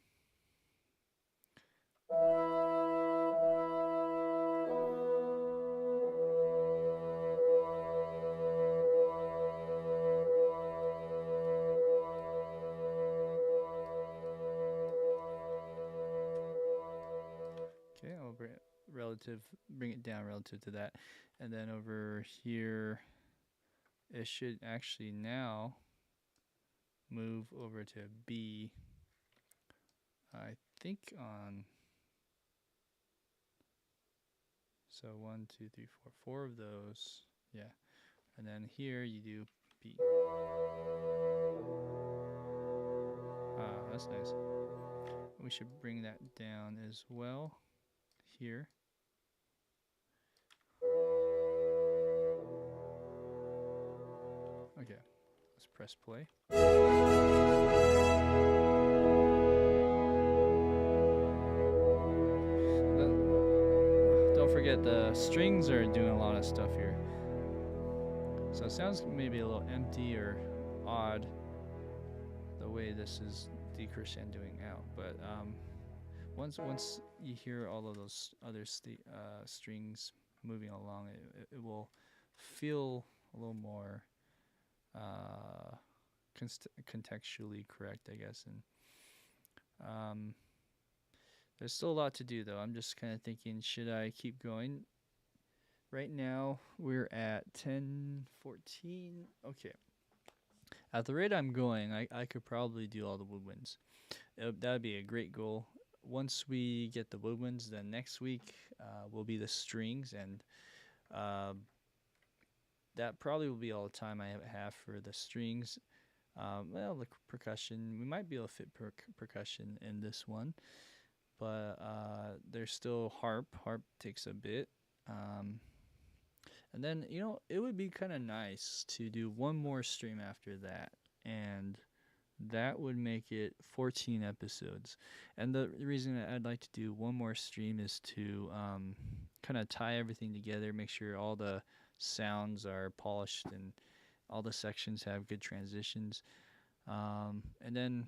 Okay, I'll bring it down relative to that, and then over here, it should actually now move over to B. I think on, so 1, 2, 3, 4 of those, yeah, and then here you do B. Ah, that's nice. We should bring that down as well here. Okay, let's press play. Don't forget the strings are doing a lot of stuff here. So it sounds maybe a little empty or odd the way this is decrescendoing out, but once you hear all of those other strings moving along, it will feel a little more contextually correct, I guess. And there's still a lot to do, though. I'm just kind of thinking, should I keep going? Right now, we're at 10:14. Okay. At the rate I'm going, I could probably do all the woodwinds. That would be a great goal. Once we get the woodwinds, then next week will be the strings, and that probably will be all the time I have for the strings. Well, the percussion, we might be able to fit percussion in this one, but there's still harp. Harp takes a bit. And then, it would be kind of nice to do one more stream after that, and that would make it 14 episodes. And the reason that I'd like to do one more stream is to kind of tie everything together, make sure all the sounds are polished and all the sections have good transitions. And then,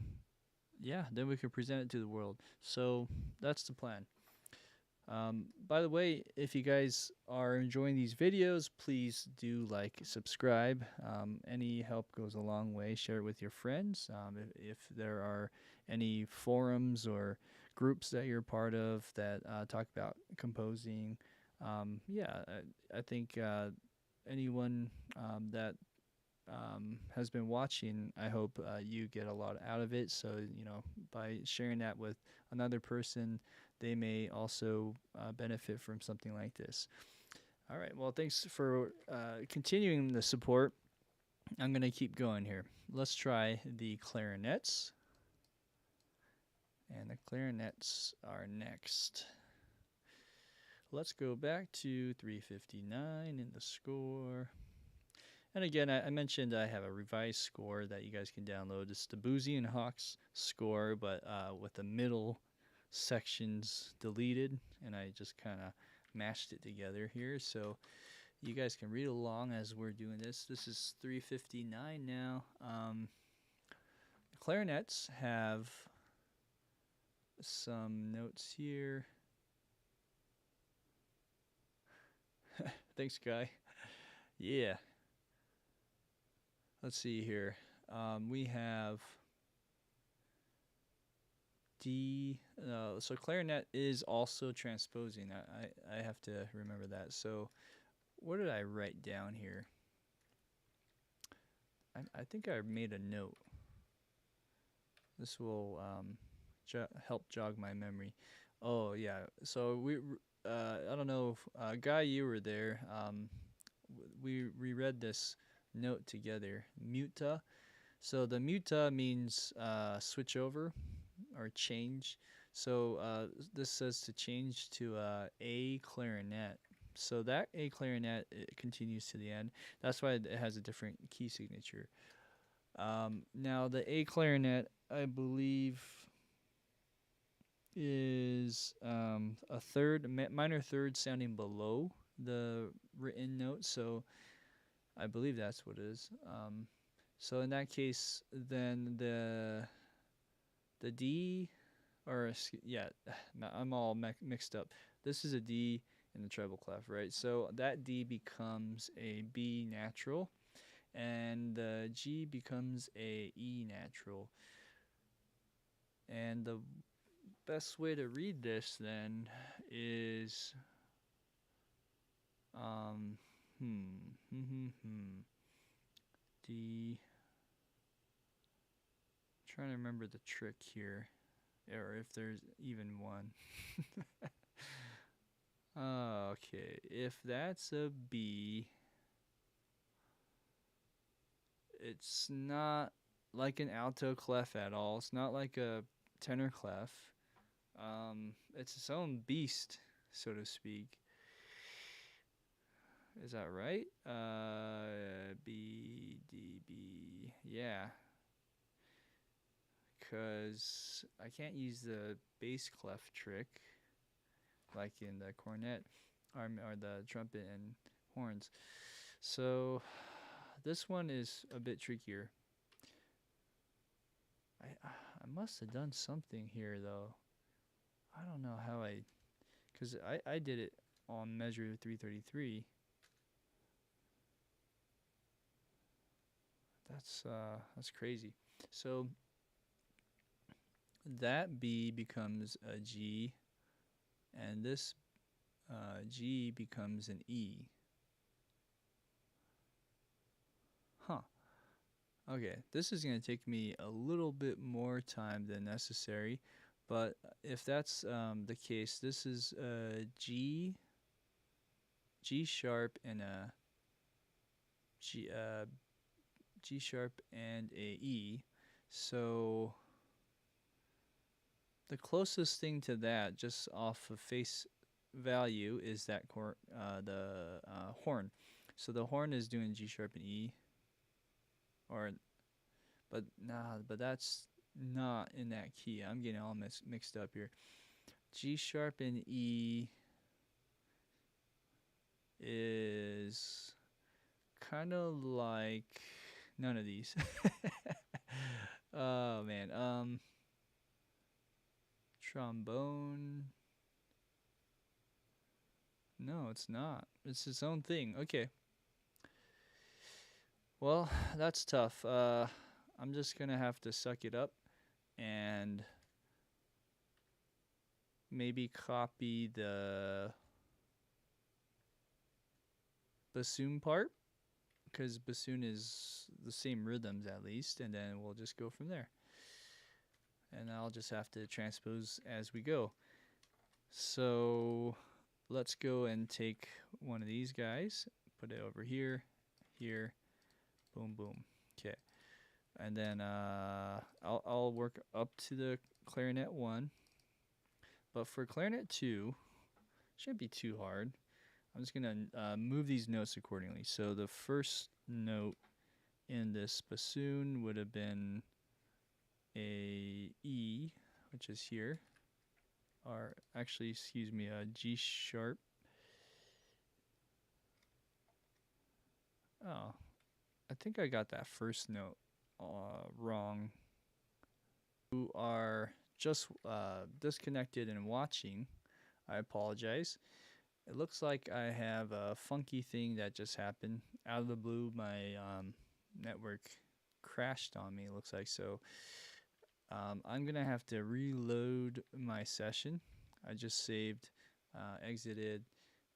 then we could present it to the world. So that's the plan. By the way, if you guys are enjoying these videos, please do subscribe. Any help goes a long way. Share it with your friends. If there are any forums or groups that you're part of that talk about composing, I think anyone that has been watching, I hope you get a lot out of it. So, by sharing that with another person, they may also benefit from something like this. All right. Well, thanks for continuing the support. I'm going to keep going here. Let's try the clarinets. And the clarinets are next. Let's go back to 359 in the score. And again, I mentioned I have a revised score that you guys can download. It's the Boozy and Hawks score, but with the middle sections deleted, and I just kind of mashed it together here. So you guys can read along as we're doing this. This is 359 now. Clarinets have some notes here. Thanks, Guy. Yeah. Let's see here. We have D. So clarinet is also transposing. I have to remember that. So what did I write down here? I think I made a note. This will help jog my memory. Oh yeah. So I don't know if Guy, you were there. We reread this note together. Muta. So the muta means switch over or change. So this says to change to A clarinet. So that A clarinet, it continues to the end. That's why it has a different key signature. Now the A clarinet, I believe, is a third, minor third sounding below the written note. So I believe that's what it is. So in that case, then the D, or yeah, I'm all mixed up. This is a D in the treble clef, right? So that D becomes a B natural, and the G becomes a E natural. And the best way to read this then is D. Trying to remember the trick here, or if there's even one. Okay, if that's a B, it's not like an alto clef at all. It's not like a tenor clef. It's its own beast, so to speak. Is that right? B, D, B. Yeah. Because I can't use the bass clef trick like in the cornet or the trumpet and horns. So this one is a bit trickier. I must have done something here though. I don't know how because I did it on measure 333. That's crazy. So that B becomes a G, and this G becomes an E. Huh. Okay, this is going to take me a little bit more time than necessary, but if that's the case, this is a G, G sharp, and a G sharp and a E. So the closest thing to that, just off of face value, is that the horn. So the horn is doing G sharp and E, or but that's not in that key. I'm getting all mixed up here. G sharp and E is kind of like none of these. Oh man, trombone. No, it's not. It's its own thing. Okay. Well, that's tough. I'm just gonna have to suck it up and maybe copy the bassoon part, because bassoon is the same rhythms at least, and then we'll just go from there. And I'll just have to transpose as we go. So let's go and take one of these guys, put it over here, here, boom, boom. Okay. And then I'll work up to the clarinet 1. But for clarinet 2, shouldn't be too hard. I'm just going to move these notes accordingly. So the first note in this bassoon would have been a E, which is here. Or actually, excuse me, a G sharp. Oh, I think I got that first note wrong. Who are just disconnected and watching, I apologize. It looks like I have a funky thing that just happened out of the blue. My network crashed on me. It looks like so. I'm gonna have to reload my session. I just saved, exited,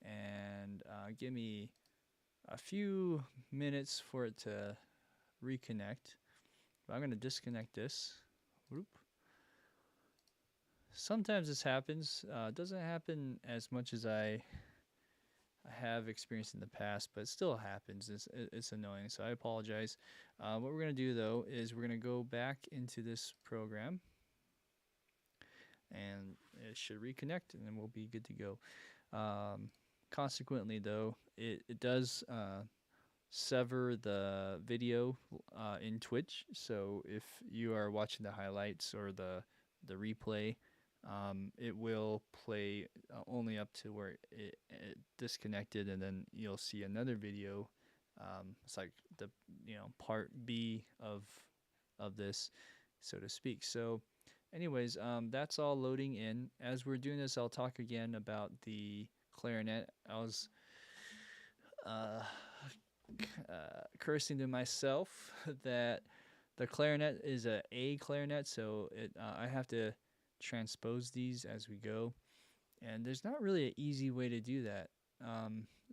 and give me a few minutes for it to reconnect. But I'm gonna disconnect this. Whoop. Sometimes this happens. It doesn't happen as much as I have experienced in the past, but it still happens. It's annoying, so I apologize. What we're going to do, though, is we're going to go back into this program, and it should reconnect, and then we'll be good to go. Consequently, though, it does sever the video in Twitch, so if you are watching the highlights or the replay, it will play only up to where it disconnected, and then you'll see another video. It's like the part B of this, so to speak. So, anyways, that's all loading in. As we're doing this, I'll talk again about the clarinet. I was cursing to myself that the clarinet is a clarinet, so I have to transpose these as we go, and there's not really an easy way to do that.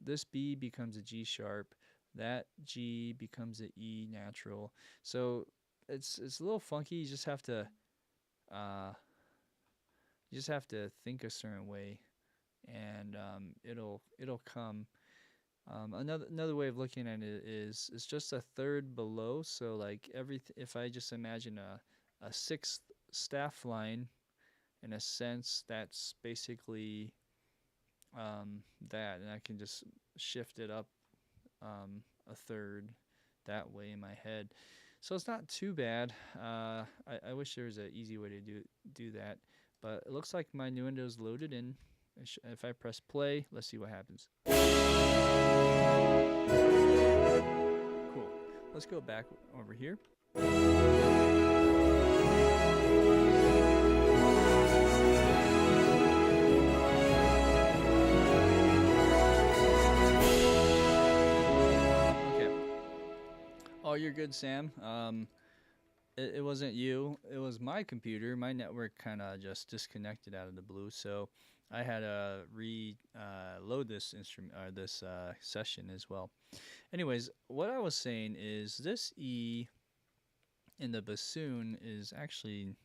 This B becomes a G sharp, that G becomes an E natural, so it's a little funky. You just have to think a certain way, and it'll come. Another way of looking at it is it's just a third below. So like if I just imagine a sixth staff line, in a sense, that's basically that, and I can just shift it up a third that way in my head. So it's not too bad. I wish there was an easy way to do that, but it looks like my new window's loaded in. If I press play, let's see what happens. Cool. Let's go back over here. Oh, you're good, Sam. It wasn't you. It was my computer. My network kind of just disconnected out of the blue, so I had to reload this instrument or this session as well. Anyways, what I was saying is this E in the bassoon is actually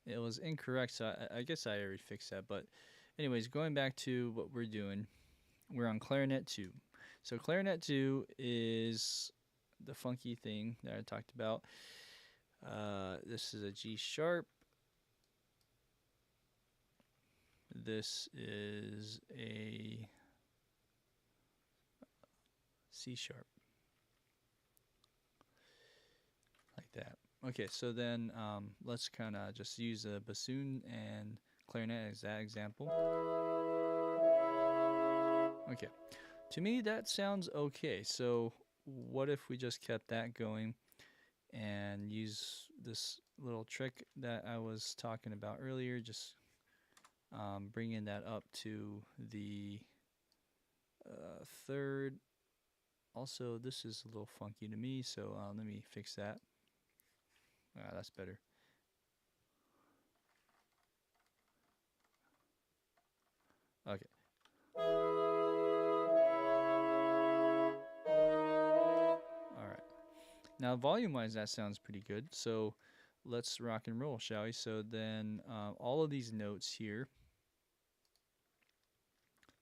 it was incorrect. So I guess I already fixed that. But anyways, going back to what we're doing, we're on Clarinet 2. So Clarinet 2 is the funky thing that I talked about. This is a G sharp. This is a C sharp. Like that. Okay, so then let's kind of just use a bassoon and clarinet as that example. Okay. To me, that sounds okay. So what if we just kept that going and use this little trick that I was talking about earlier, just bringing that up to the third. Also, this is a little funky to me, so let me fix that. That's better. Okay. Now, volume-wise, that sounds pretty good. So let's rock and roll, shall we? So then all of these notes here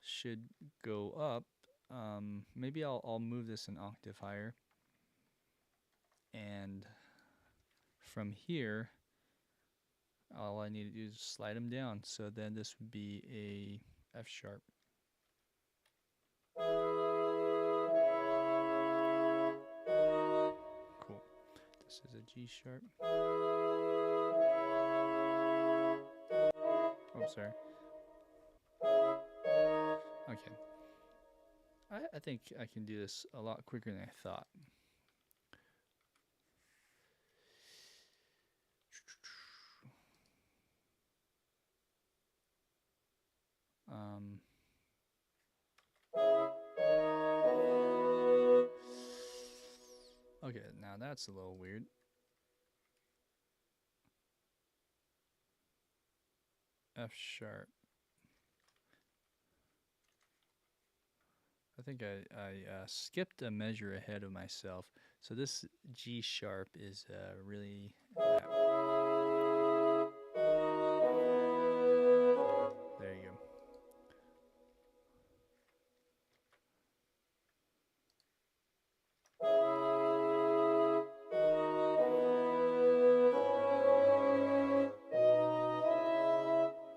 should go up. Maybe I'll move this an octave higher. And from here, all I need to do is slide them down. So then this would be a F sharp. Cool. This is a G sharp. Oh, sorry. Okay. I think I can do this a lot quicker than I thought. Okay, now that's a little weird. F sharp. I think I skipped a measure ahead of myself. So this G sharp is really that. There you go.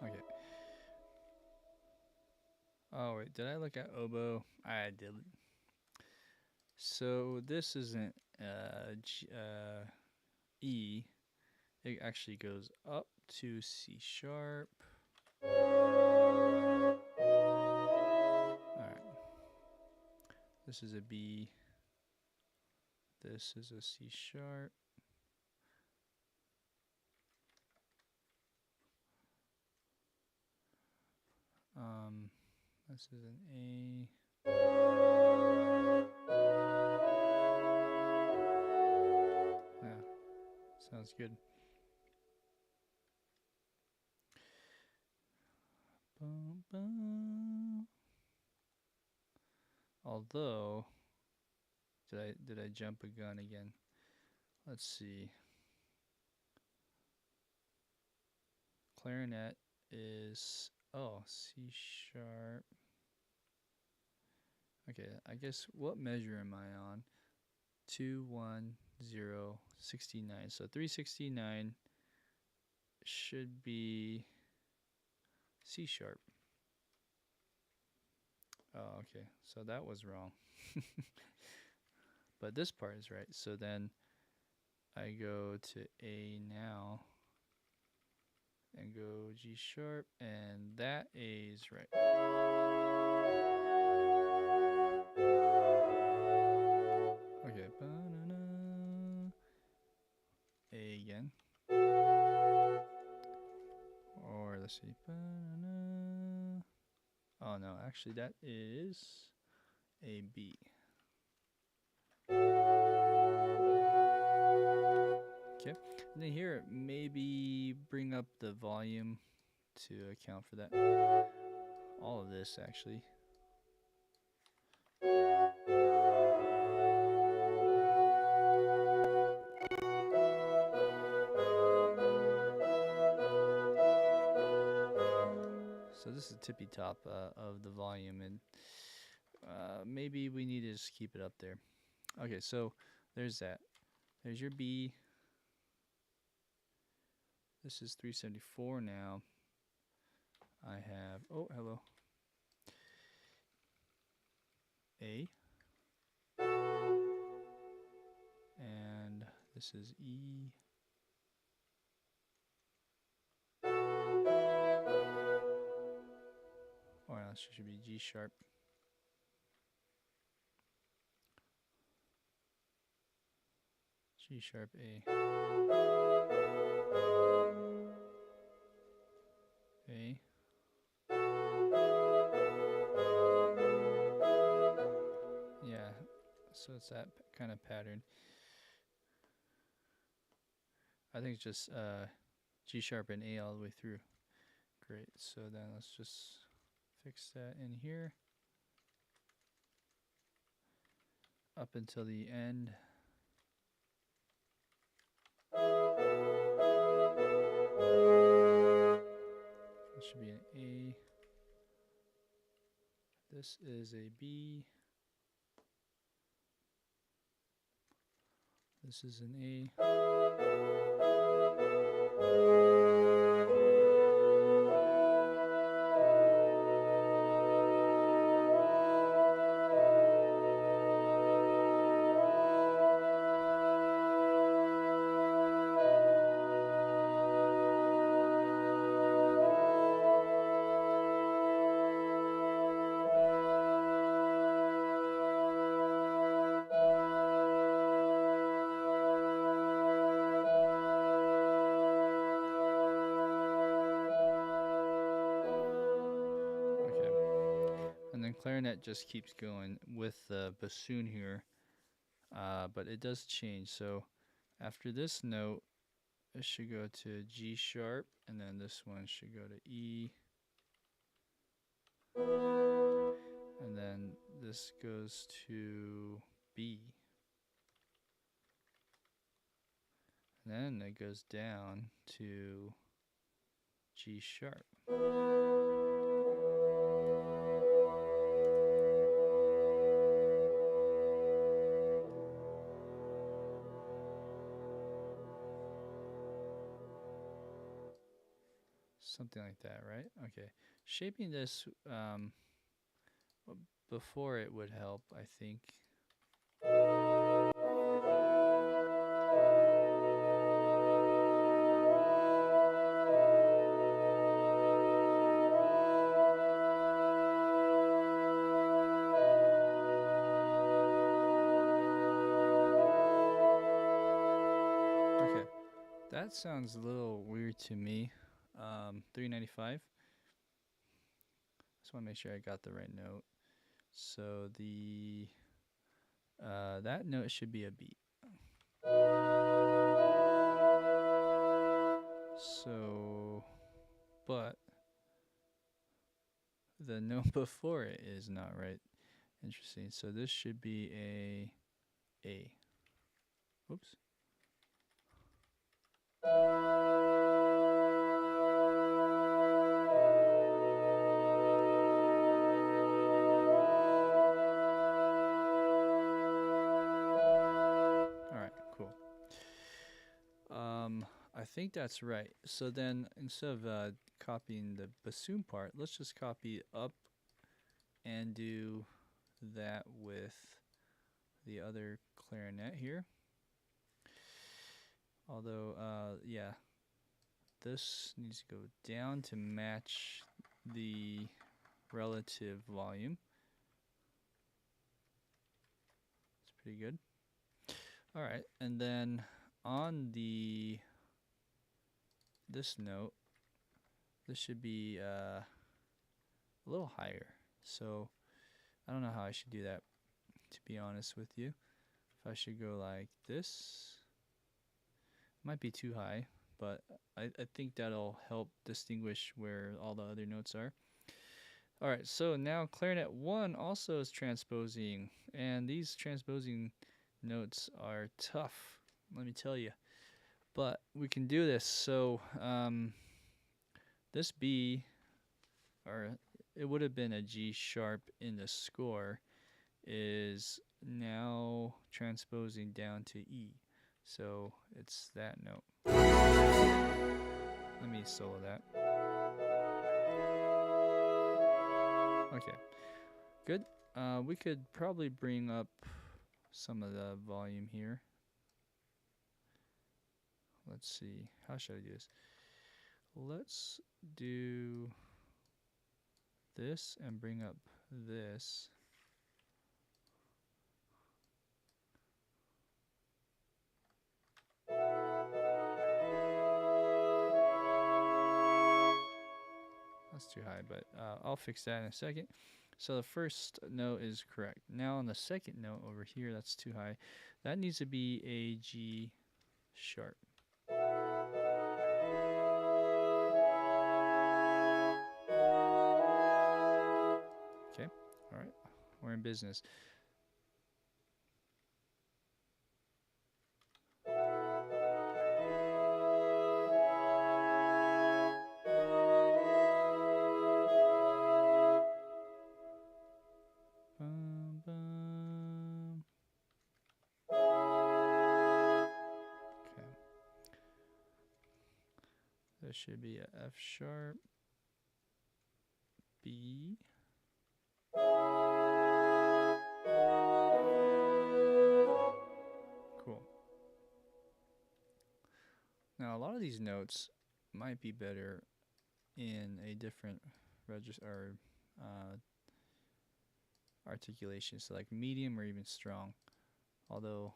Okay. Oh wait, did I look at oboe? I did. So this isn't E. It actually goes up to C sharp. Alright. This is a B. This is a C sharp. This is an A. Yeah, sounds good. Bum, bum. Although, did I jump a gun again? Let's see. Clarinet is C sharp. Okay, I guess what measure am I on? 21069. So 369 should be C sharp. Oh, okay. So that was wrong. But this part is right. So then I go to A now and go G sharp, and that A is right. Okay. A again. Or let's see. Oh no, actually that is a B. Okay, and then here maybe bring up the volume to account for that. All of this actually. So this is tippy top of the volume, and maybe we need to just keep it up there. Okay, so there's that. There's your B. This is 374 now. I have, oh, hello. A. And this is E. Or else it should be G sharp. G sharp A. A. Yeah, so it's that kind of pattern. I think it's just G sharp and A all the way through. Great, so then let's just fix that in here. Up until the end. It should be an A. This is a B. This is an A. Clarinet just keeps going with the bassoon here, but it does change. So after this note, it should go to G sharp, and then this one should go to E, and then this goes to B, and then it goes down to G sharp. Something like that, right? Okay. Shaping this before it would help, I think. Okay. That sounds a little weird to me. 395. Just want to make sure I got the right note. So the that note should be a B. So, but the note before it is not right. Interesting. So this should be a A. Oops. I think that's right. So then instead of copying the bassoon part, let's just copy up and do that with the other clarinet here. Although, yeah, this needs to go down to match the relative volume. It's pretty good. All right, and then on this note, this should be a little higher. So I don't know how I should do that, to be honest with you. If I should go like this, might be too high, but I think that'll help distinguish where all the other notes are. All right, so now clarinet 1 also is transposing, and these transposing notes are tough, let me tell you. But we can do this. So this B, or it would have been a G sharp in the score, is now transposing down to E. So it's that note. Let me solo that. Okay, good. We could probably bring up some of the volume here. Let's see, how should I do this? Let's do this and bring up this. That's too high, but I'll fix that in a second. So the first note is correct. Now on the second note over here, that's too high. That needs to be a G sharp. Okay, all right, we're in business. There should be a F sharp, B, cool. Now a lot of these notes might be better in a different register or articulation, so like medium or even strong. Although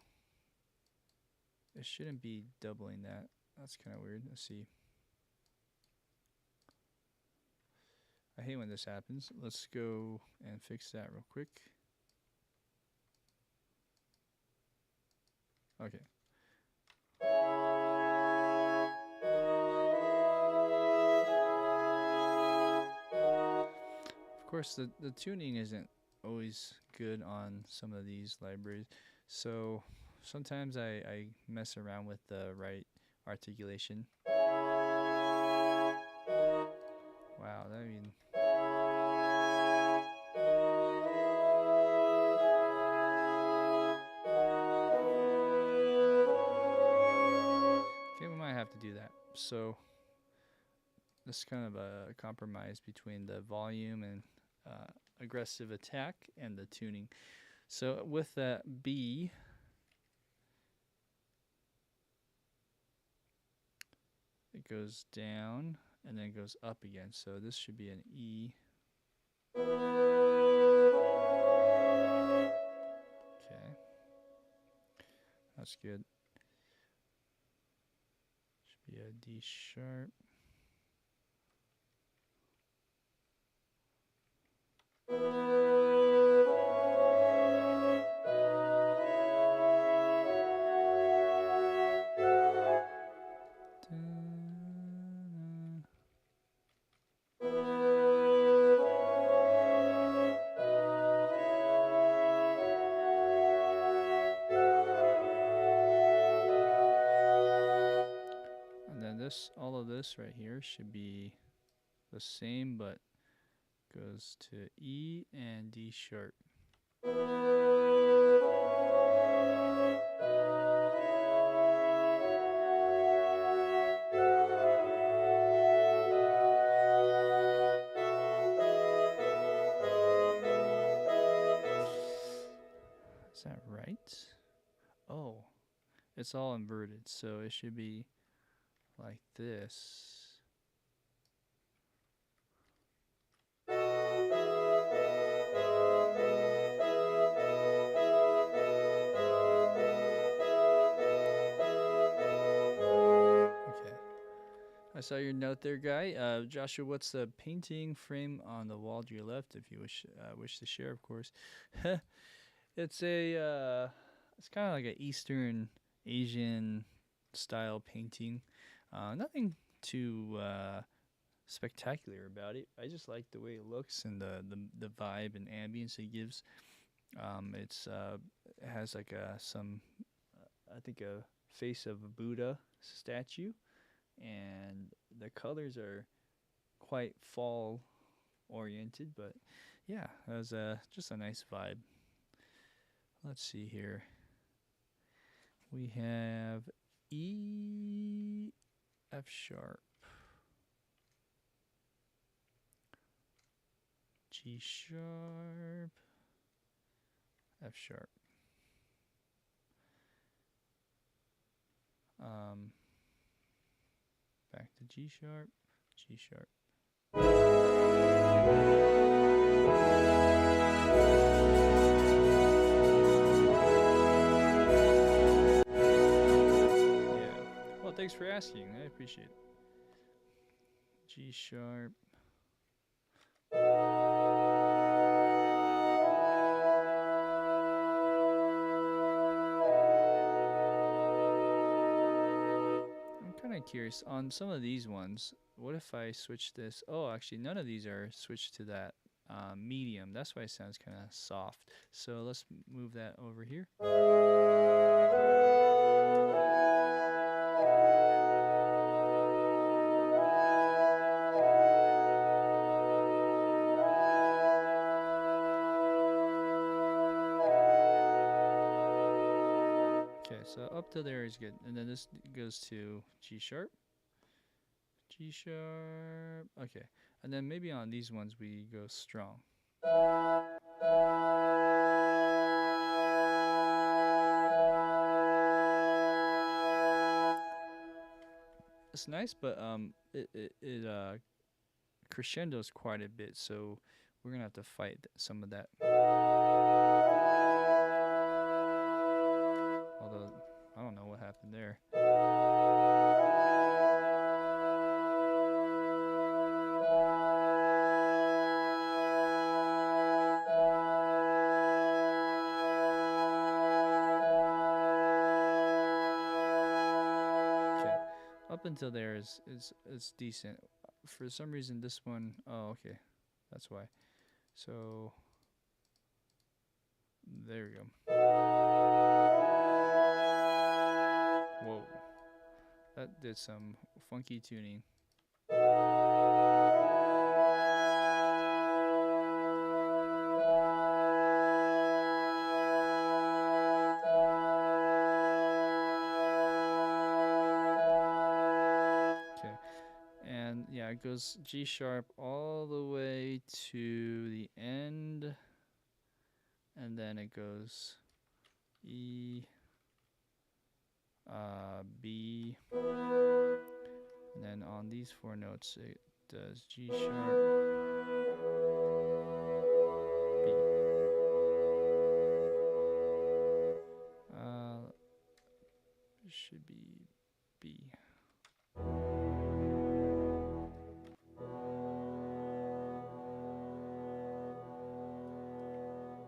it shouldn't be doubling that. That's kind of weird. Let's see. I hate when this happens. Let's go and fix that real quick. Okay. Of course, the tuning isn't always good on some of these libraries, so sometimes I mess around with the right articulation. Wow, that mean. Okay, we might have to do that. So this is kind of a compromise between the volume and aggressive attack and the tuning. So with that B, it goes down and then goes up again. So this should be an E. Okay. That's good. Should be a D sharp. All of this right here should be the same, but goes to E and D sharp. it's all inverted, so it should be like this. I saw your note there, Guy. Joshua, what's the painting frame on the wall to your left? If you wish to share, of course. It's it's kind of like an Eastern Asian style painting. Nothing too spectacular about it. I just like the way it looks and the vibe and ambience it gives. It has like I think a face of a Buddha statue, and the colors are quite fall oriented, but yeah, it was just a nice vibe. Let's see here. We have E, F sharp, G sharp, F sharp. Back to G sharp, G sharp. Yeah. Well, thanks for asking. I appreciate it. G sharp. Curious on some of these ones. What if I switch this? Oh, actually, none of these are switched to that medium. That's why it sounds kind of soft. So let's move that over here. Okay, so up to there is good. And then this goes to G sharp. G sharp. Okay. And then maybe on these ones we go strong. It's nice, but it crescendos quite a bit, so we're gonna have to fight some of that. Although I don't know what happened there. Up until there is decent. For some reason this one, oh okay, that's why. So there we go. Whoa, that did some funky tuning. Yeah, it goes G sharp all the way to the end, and then it goes E, B, and then on these four notes it does G sharp, B. It should be B.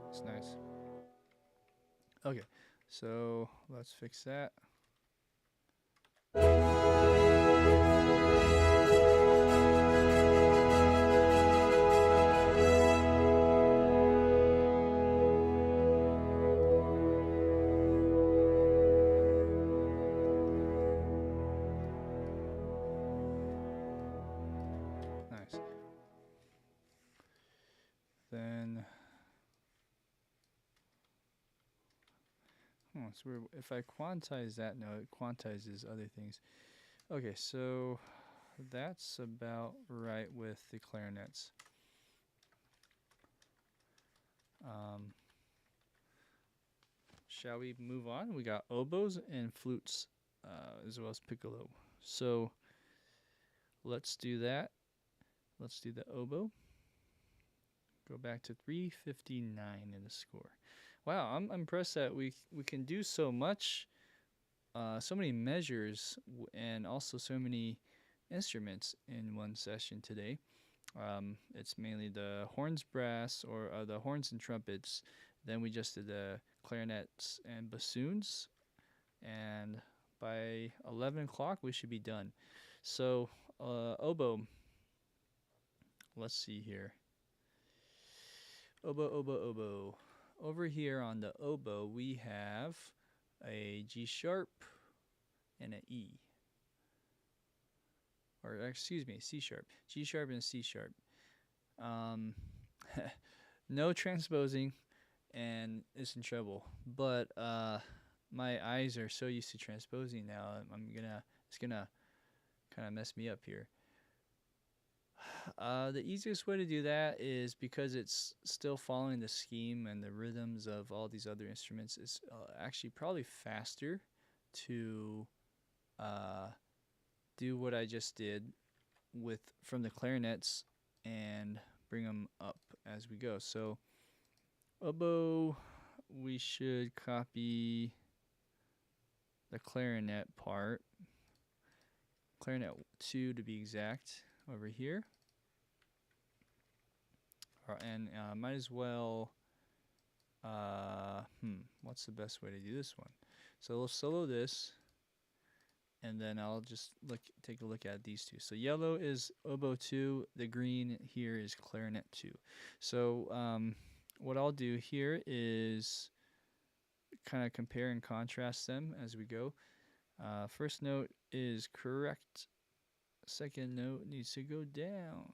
It's nice. Okay, so let's fix that. Nice. Then so if I quantize that note, it quantizes other things. Okay, so that's about right with the clarinets. shall we move on? We got oboes and flutes, as well as piccolo. So let's do that. Let's do the oboe. Go back to 359 in the score. Wow, I'm impressed that we can do so much, so many measures, and also so many instruments in one session today. It's mainly the horns, brass, or the horns and trumpets. Then we just did the clarinets and bassoons, and by 11 o'clock we should be done. So oboe. Let's see here. Oboe, oboe, oboe. Over here on the oboe, we have a G sharp and an E. Or excuse me, C sharp. G sharp and C sharp. No transposing, and it's in trouble. But my eyes are so used to transposing now. It's gonna kind of mess me up here. The easiest way to do that is, because it's still following the scheme and the rhythms of all these other instruments, it's actually probably faster to do what I just did from the clarinets and bring them up as we go. So oboe, we should copy the clarinet part, clarinet 2 to be exact, over here. And might as well, what's the best way to do this one? So we'll solo this, and then I'll just take a look at these two. So yellow is oboe 2, the green here is clarinet 2. So what I'll do here is kind of compare and contrast them as we go. First note is correct. Second note needs to go down.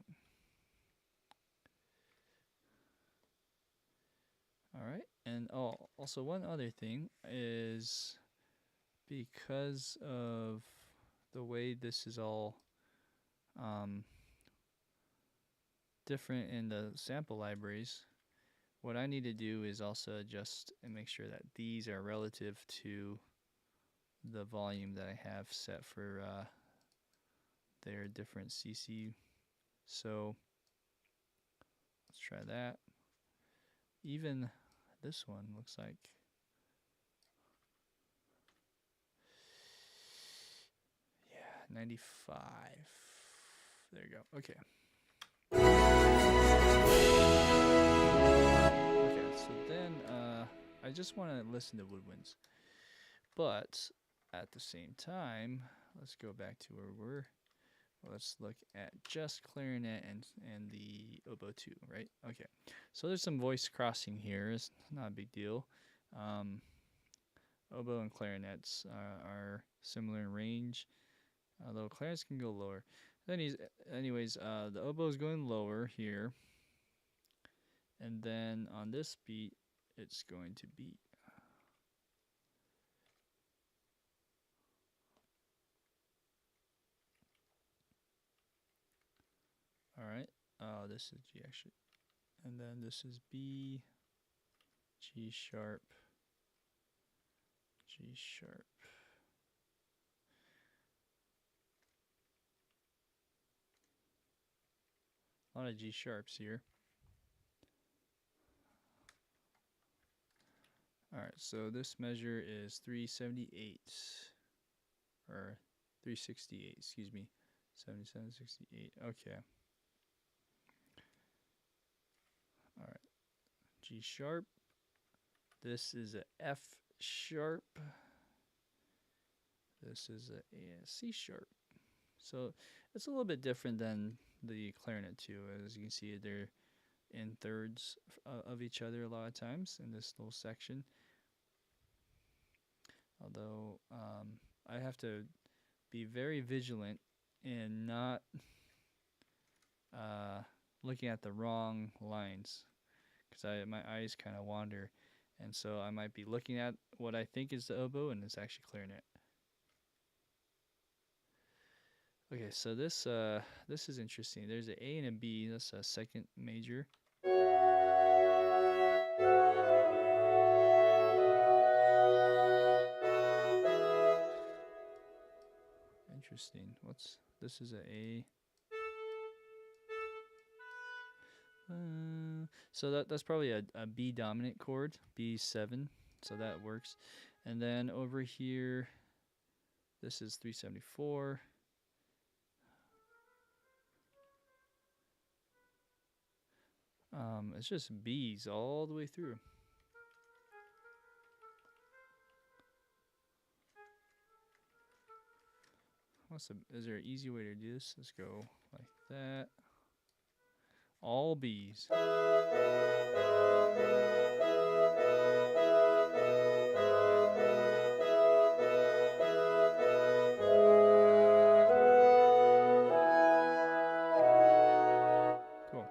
All right, and also one other thing is, because of the way this is all different in the sample libraries, what I need to do is also adjust and make sure that these are relative to the volume that I have set for their different CC. So let's try that. Even this one looks like, yeah, 95. There you go. Okay. Okay, so then I just want to listen to woodwinds. But at the same time, let's go back to where we're. Let's look at just clarinet and the oboe 2, right? Okay, so there's some voice crossing here. It's not a big deal. Oboe and clarinets are similar in range, although clarinets can go lower. Anyways, the oboe is going lower here, and then on this beat, it's going to be. All right. This is G actually, and then this is B, G sharp, G sharp. A lot of G sharps here. All right, so this measure is 378, or 368, excuse me, 77, 68. Okay. All right, G sharp. This is a F sharp. This is a C sharp. So it's a little bit different than the clarinet too. As you can see, they're in thirds of each other a lot of times in this little section. Although I have to be very vigilant in not looking at the wrong lines, because my eyes kind of wander, and so I might be looking at what I think is the oboe and it's actually clarinet. Okay, so this is interesting. There's an A and a B. That's a second major. interesting. This is a A. So that's probably a B dominant chord, B7. So that works. And then over here, this is 374. It's just B's all the way through. Is there an easy way to do this? Let's go like that. All B's. Cool.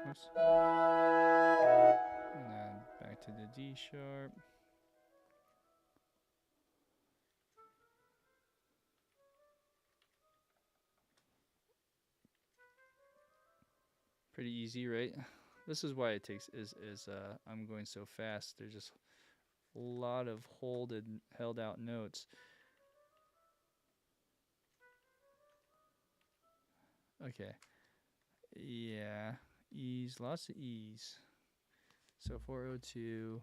Oops. And then back to the D sharp. Pretty easy, right? This is why it takes I'm going so fast. There's just a lot of held out notes. Okay. Yeah. E's, lots of E's. So 402.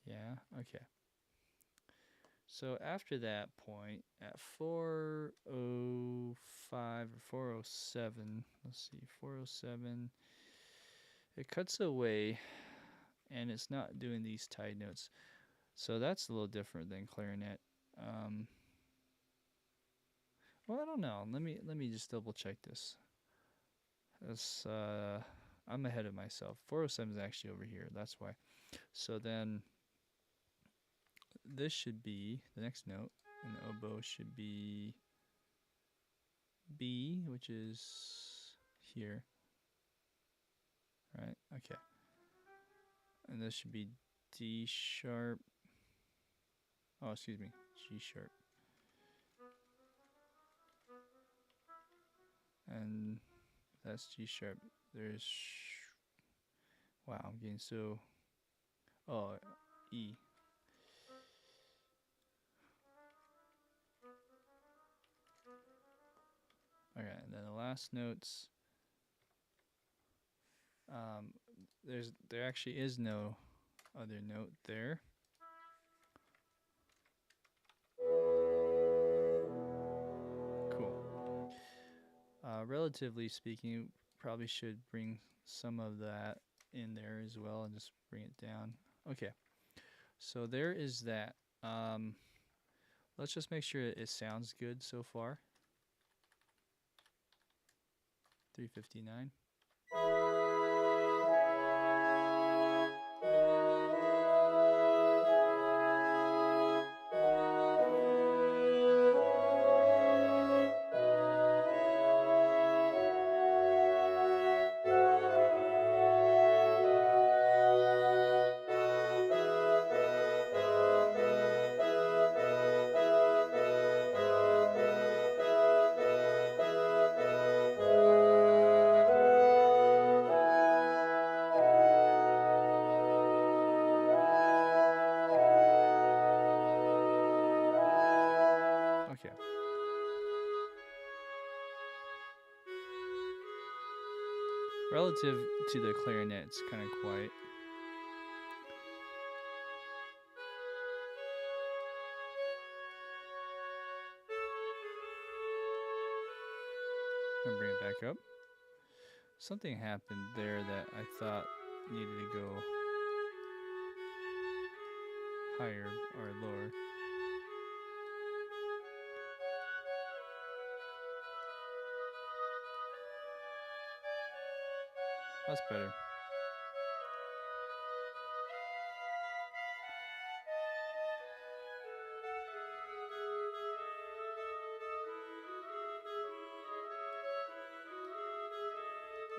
Yeah, okay. So after that point, at 405 or 407, let's see, 407, it cuts away and it's not doing these tied notes. So that's a little different than clarinet. Well, I don't know. Let me just double check this. I'm ahead of myself. 407 is actually over here. That's why. So then this should be the next note, and the oboe should be B, which is here. Right? Okay. And this should be D sharp. Oh, excuse me. G sharp. And that's G sharp. There's wow, I'm getting so E. Okay, and then the last notes. There actually is no other note there. Cool. Relatively speaking, probably should bring some of that in there as well and just bring it down. Okay, so there is that. Let's just make sure it sounds good so far. 359. Okay. Relative to the clarinet, it's kind of quiet. I'm gonna bring it back up. Something happened there that I thought needed to go higher or lower. That's better.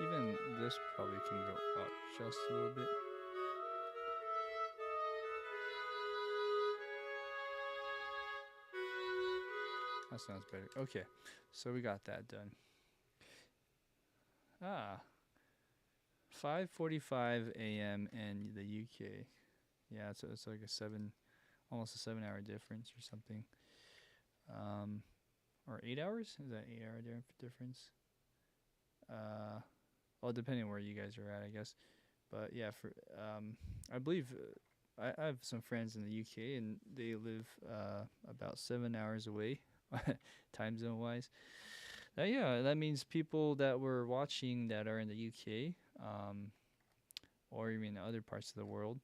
Even this probably can go up just a little bit. That sounds better. Okay, so we got that done. 5:45 a.m. in the UK. Yeah, it's like a 7 almost a 7-hour difference or something. Or 8 hours? Is that 8 hour difference? Well, depending on where you guys are at, I guess. But yeah, for I believe I have some friends in the UK and they live about 7 hours away, time zone wise. Yeah, that means people that were watching that are in the UK, or even other parts of the world.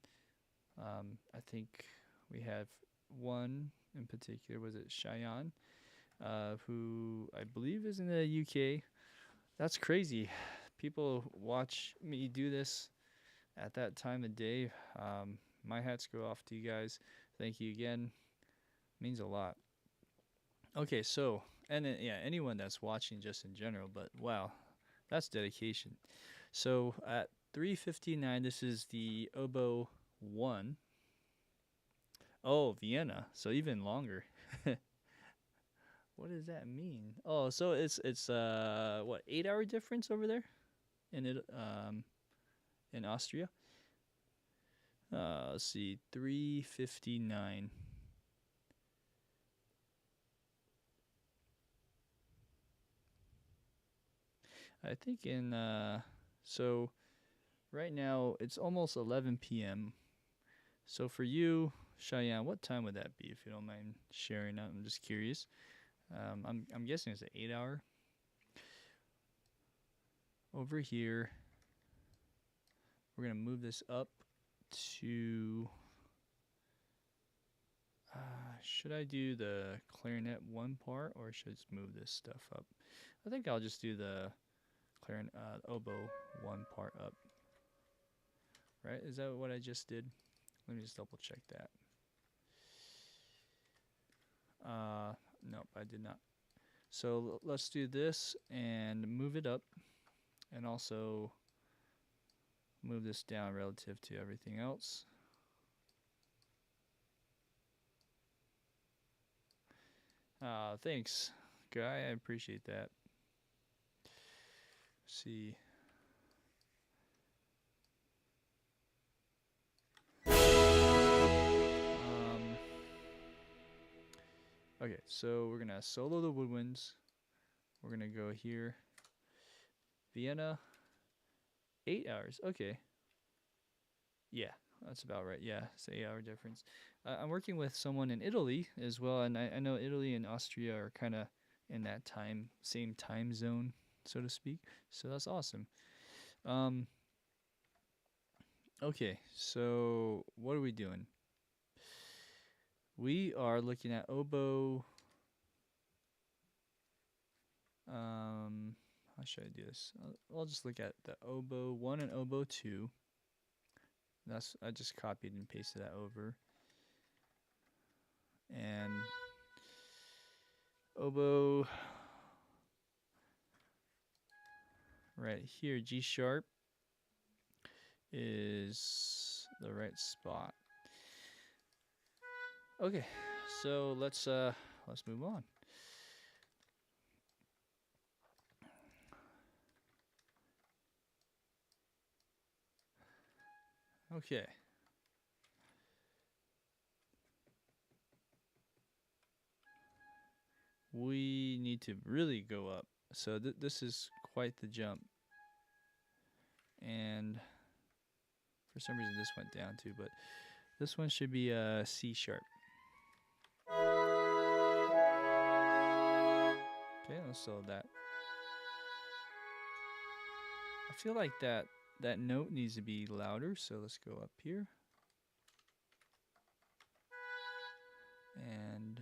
I think we have one in particular. Was it Cheyenne? Who I believe is in the UK. That's crazy. People watch me do this at that time of day. My hats go off to you guys. Thank you again. Means a lot. Okay, so and yeah, anyone that's watching just in general, but wow, that's dedication. So at 3:59, this is the oboe 1. Oh, Vienna. So even longer. What does that mean? Oh, so it's what, 8 hour difference over there in it in Austria. Let's see, 3:59. I think in so right now it's almost 11 p.m. So for you, Cheyenne, what time would that be if you don't mind sharing? I'm just curious. I'm guessing it's an 8 hour. Over here, we're gonna move this up to. Should I do the clarinet 1 part or should I just move this stuff up? I think I'll just do the clarinet oboe 1 part up. Right? Is that what I just did? Let me just double check that. Nope, I did not. So let's do this and move it up, and also move this down relative to everything else. Thanks, Guy. I appreciate that. Let's see. Okay, so we're gonna solo the woodwinds. We're gonna go here. Vienna, 8 hours. Okay. Yeah, that's about right. Yeah, it's an 8 hour difference. I'm working with someone in Italy as well, and I know Italy and Austria are kind of in that same time zone, so to speak. So that's awesome. Okay, so what are we doing? We are looking at oboe. How should I do this? I'll just look at the oboe 1 and oboe 2. I just copied and pasted that over. And oboe right here, G sharp is the right spot. Okay, so let's move on. Okay. We need to really go up. So this is quite the jump. And for some reason this went down too, but this one should be a C sharp. Okay, let's slow that. I feel like that note needs to be louder, so let's go up here. And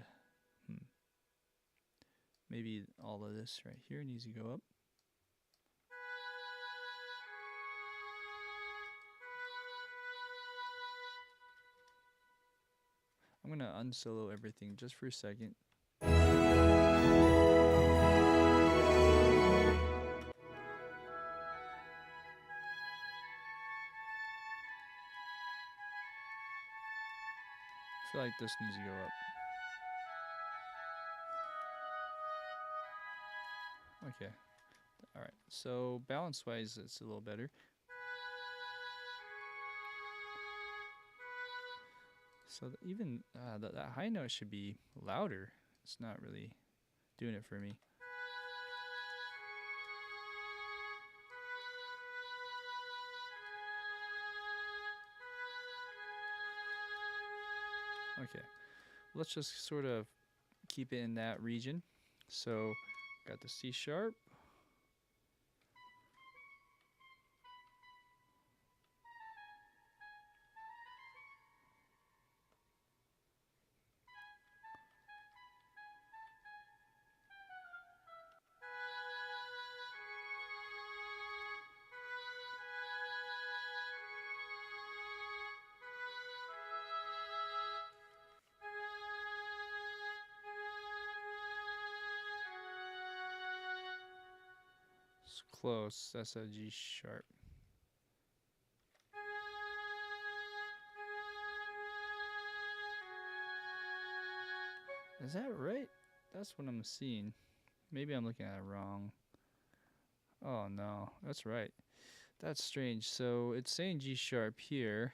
maybe all of this right here needs to go up. I'm gonna unsolo everything just for a second. I feel like this needs to go up. Okay. Alright. So balance wise it's a little better. So even that high note should be louder. It's not really doing it for me. Okay, let's just sort of keep it in that region. So got the C sharp. It's close. That's a G sharp. Is that right? That's what I'm seeing. Maybe I'm looking at it wrong. Oh no, that's right. That's strange. So it's saying G sharp here.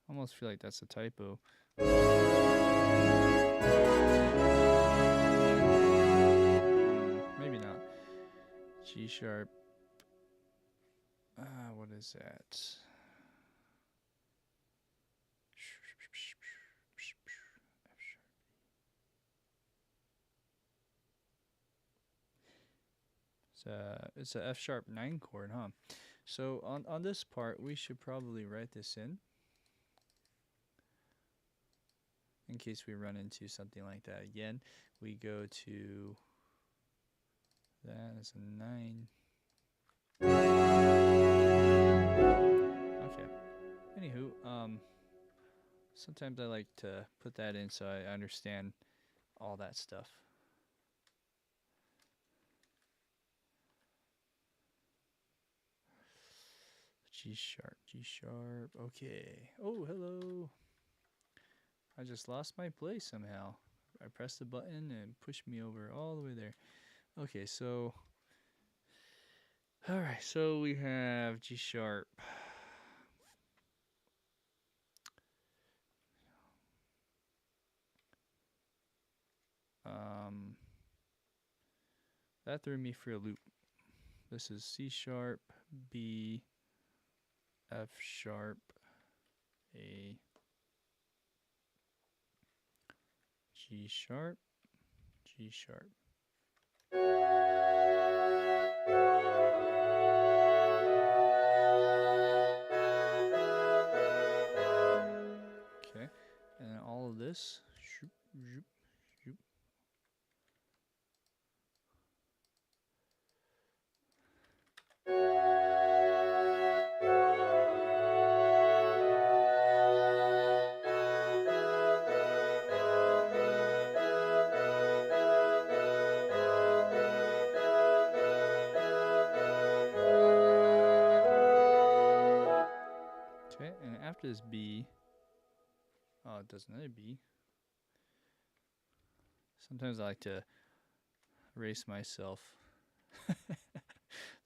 I almost feel like that's a typo. Maybe not. G sharp. What is that? It's a F sharp 9 chord, huh? So on this part, we should probably write this in case we run into something like that again. We go to that as a 9. Okay. Anywho, sometimes I like to put that in so I understand all that stuff. G sharp, G sharp. Okay. Oh, hello. I just lost my place somehow. I pressed the button and pushed me over all the way there. Okay, so all right, so we have G sharp. That threw me for a loop. This is C sharp, B, F sharp, A, G sharp, G sharp. Okay, and then all of this. Shoop, shoop, shoop. Okay, and after this B, oh, it does another B. Sometimes I like to race myself.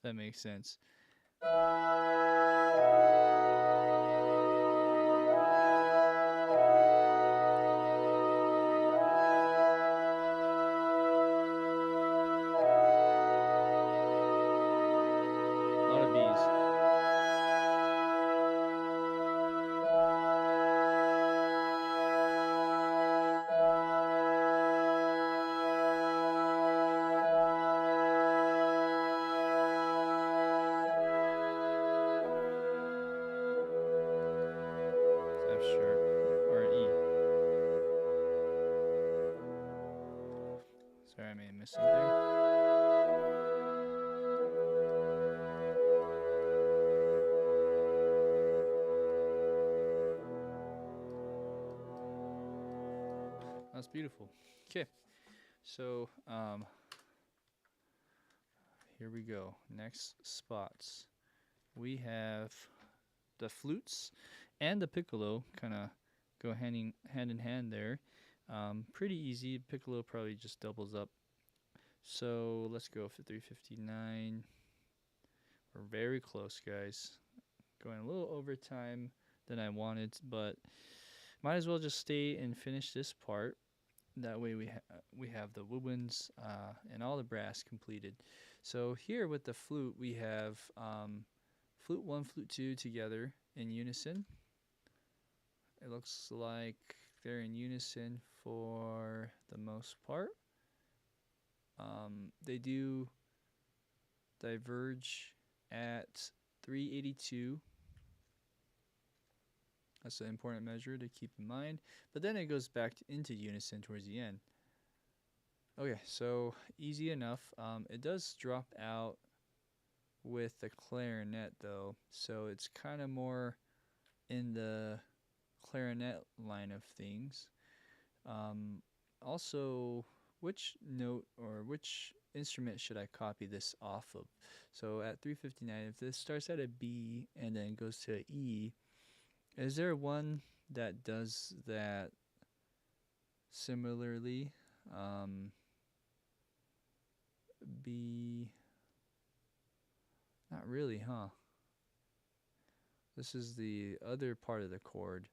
That makes sense. A lot of B's. F sharp or E. Sorry, I made a mistake there. That's beautiful. Okay, so here we go. Next spots. We have the flutes and the piccolo kind of go hand in hand there. Pretty easy. Piccolo probably just doubles up. So let's go for 359. We're very close, guys. Going a little over time than I wanted, but Might as well just stay and finish this part. That way we have the woodwinds and all the brass completed. So here with the flute, we have flute 1, flute 2 together in unison. It looks like they're in unison for the most part. They do diverge at 382. That's an important measure to keep in mind. But then it goes back into unison towards the end. Okay, so easy enough. It does drop out with the clarinet though, so it's kind of more in the clarinet line of things. Also, which note or which instrument should I copy this off of? So at 359, if this starts at a B and then goes to an E, is there one that does that similarly? B, not really, huh? This is the other part of the chord.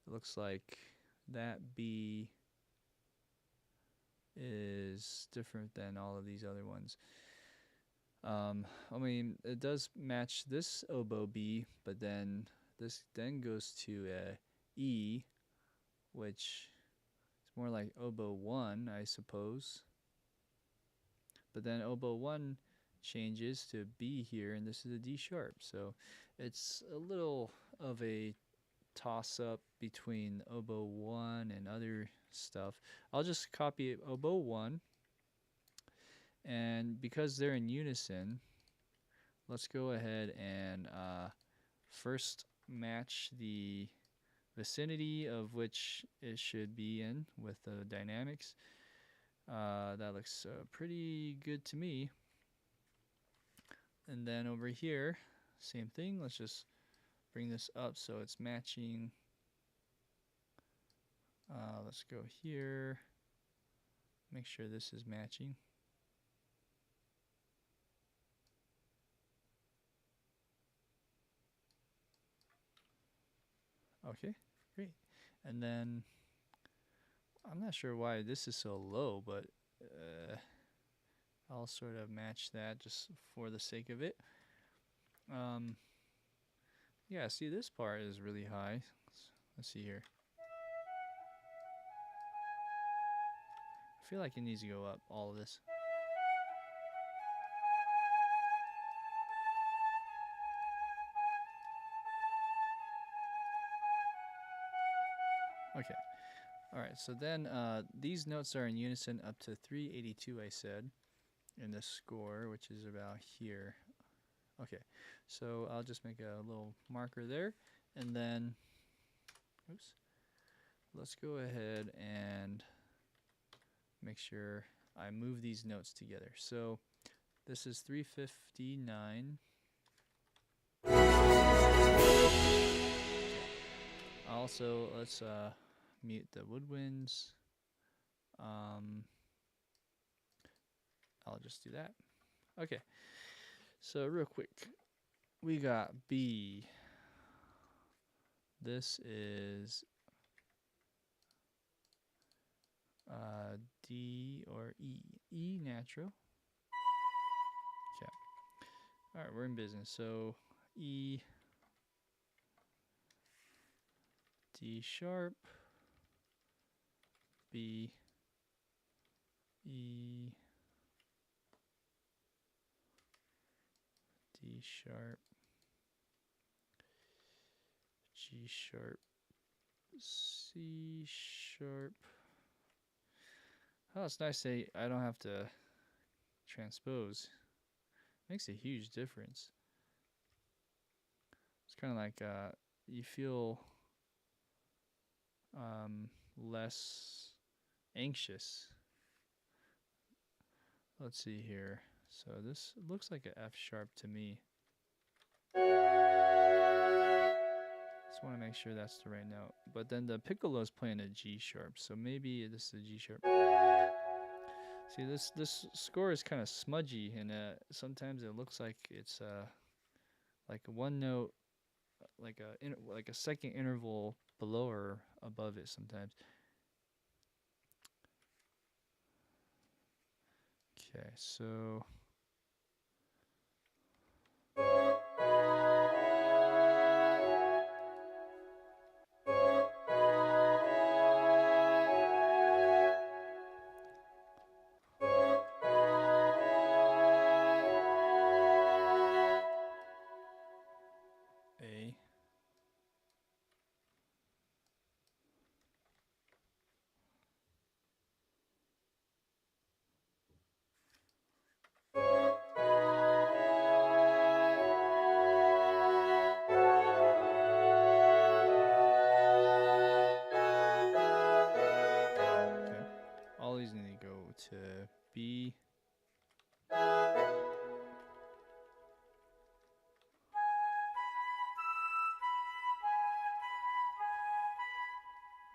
It looks like that B is different than all of these other ones. I mean, it does match this oboe B, but then this then goes to a E, which is more like oboe 1, I suppose. But then oboe 1 changes to B here, and this is a D sharp. So it's a little of a toss-up between oboe 1 and other stuff. I'll just copy oboe 1, and because they're in unison, let's go ahead and first match the vicinity of which it should be in with the dynamics. That looks pretty good to me. And then over here, same thing. Let's just bring this up so it's matching. Let's go here. Make sure this is matching. Okay, great. And then I'm not sure why this is so low, but I'll sort of match that just for the sake of it. Yeah, see, this part is really high. Let's see here. I feel like it needs to go up, all of this. Okay. All right, so then these notes are in unison up to 382, I said, in the score, which is about here. Okay, so I'll just make a little marker there, and then, oops, let's go ahead and make sure I move these notes together. So this is 359. Also, let's mute the woodwinds. I'll just do that. Okay, so real quick, we got B. This is D or E. E natural. Okay. All right, we're in business. So E, D sharp, B, E, D sharp, G sharp, C sharp. Oh, it's nice that I don't have to transpose. Makes a huge difference. It's kind of like you feel less anxious. Let's see here. So this looks like an F sharp to me. Just want to make sure that's the right note. But then the piccolo is playing a G sharp, so maybe this is a G sharp. See, this score is kind of smudgy, and sometimes it looks like it's like one note like a second interval below or above it sometimes. Okay, so A. Okay. All these need to go to B.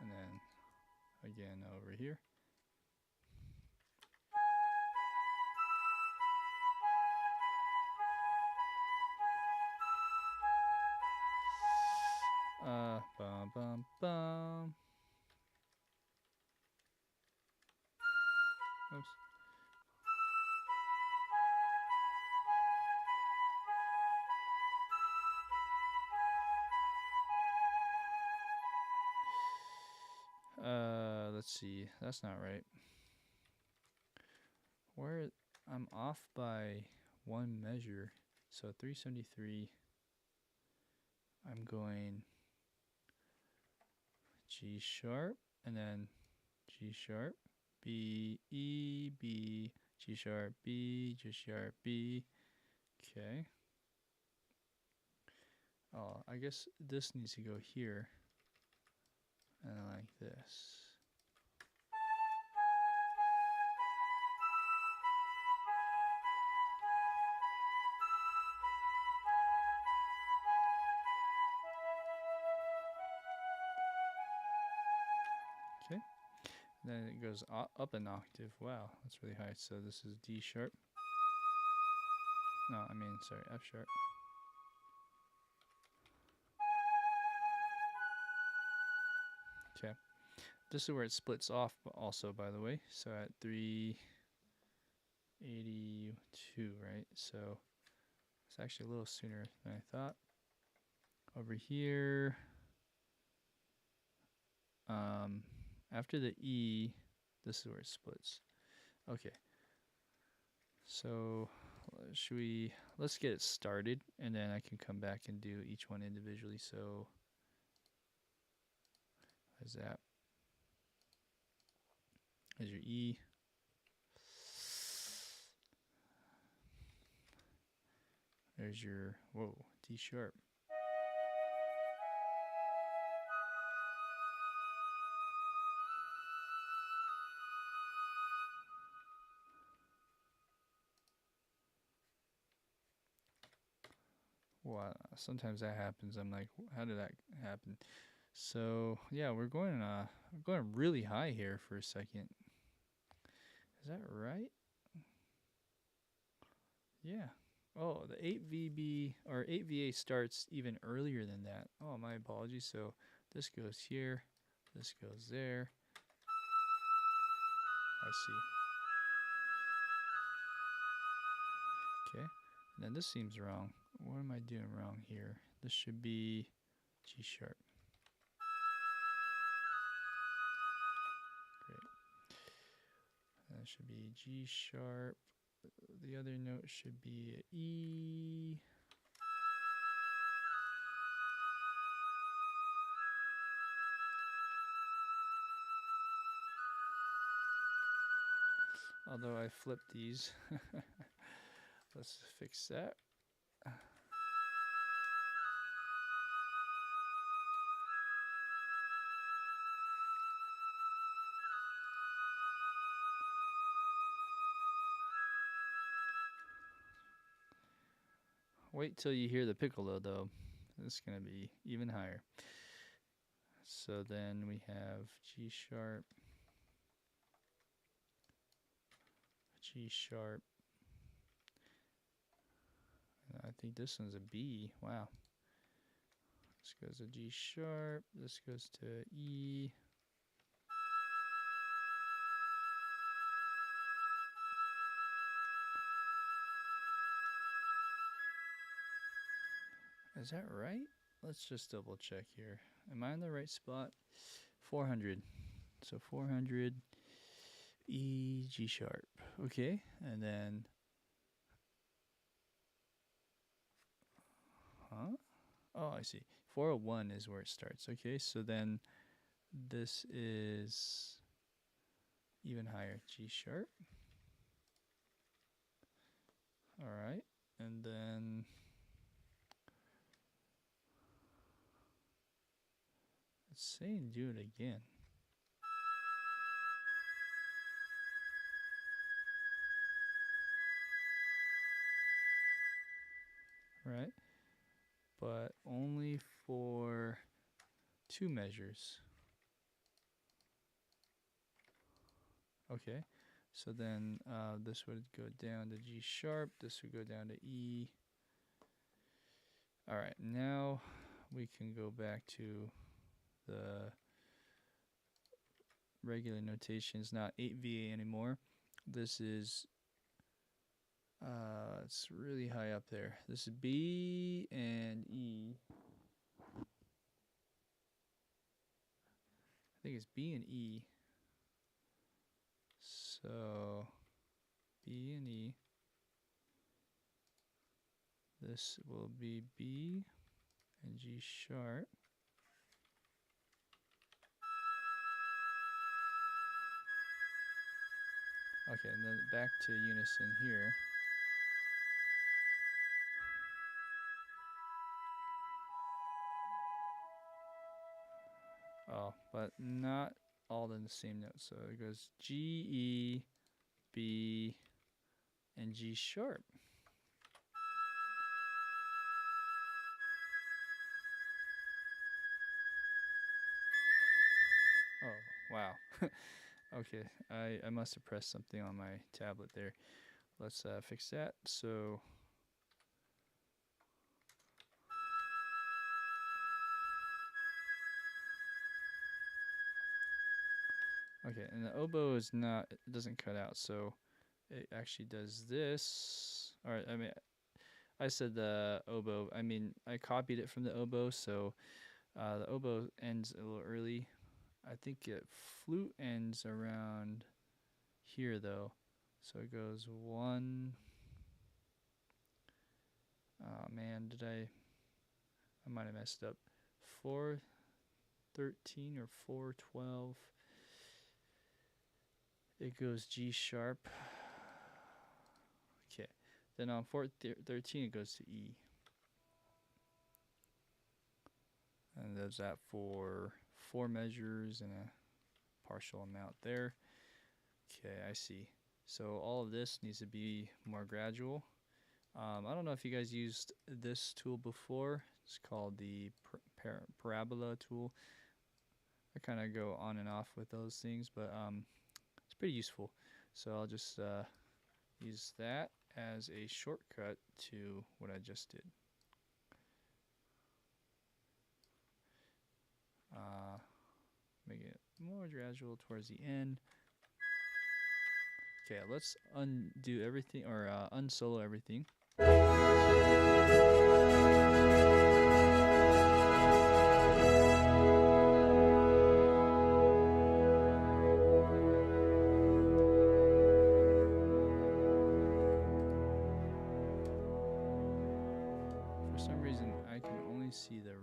And then again over here. Bum bum bum. Oops. Let's see. That's not right. Where I'm off by one measure. So 373. I'm going G sharp and then G sharp, B, E, B, G sharp, B, G sharp, B. Okay. Oh, I guess this needs to go here. And like this. Okay. Then it goes up an octave. Wow, that's really high. So this is D sharp. No, I mean, sorry, F sharp. Okay. This is where it splits off also, by the way. So at 382, right? So it's actually a little sooner than I thought. Over here, after the E, this is where it splits. Okay. So let's get it started, and then I can come back and do each one individually. So what is that? There's your E. There's your, whoa, D sharp. Wow, sometimes that happens. I'm like, how did that happen? So yeah, we're going really high here for a second. Is that right? Yeah. Oh, the 8VB or 8VA starts even earlier than that. Oh, my apologies. So this goes here, this goes there. I see. Okay. And then this seems wrong. What am I doing wrong here? This should be G sharp. Great. That should be G sharp. The other note should be E. Although I flipped these. Let's fix that. Wait till you hear the piccolo though. It's going to be even higher. So then we have G sharp, G sharp. I think this one's a B. Wow. This goes to G sharp. This goes to E. Is that right? Let's just double check here. Am I in the right spot? 400. So 400 E, G sharp. Okay, and then, huh? Oh, I see. 401 is where it starts. Okay, so then this is even higher, G sharp. All right, and then it's saying do it again. Right, but only for 2 measures. Okay, so then this would go down to G sharp, this would go down to E. All right, now we can go back to the regular notation. It's not 8VA anymore. This is, it's really high up there. This is B and E. I think it's B and E. So B and E. This will be B and G sharp. Okay, and then back to unison here. Oh, but not all in the same note. So it goes G, E, B, and G sharp. Oh, wow. Okay, I must have pressed something on my tablet there. Let's fix that. So okay, and the oboe is not, it doesn't cut out, so it actually does this. All right, I mean, I said the oboe. I mean, I copied it from the oboe, so the oboe ends a little early. I think flute ends around here though, so it goes 1. Oh man, I might have messed up. 413 or 412. It goes G sharp. Okay, then on 413 it goes to E. And does that for 4 measures and a partial amount there. Okay, I see. So all of this needs to be more gradual. I don't know if you guys used this tool before. It's called the parabola tool. I kind of go on and off with those things, but it's pretty useful. So I'll just use that as a shortcut to what I just did. Make it more gradual towards the end. Okay, let's undo everything, or unsolo everything. For some reason, I can only see the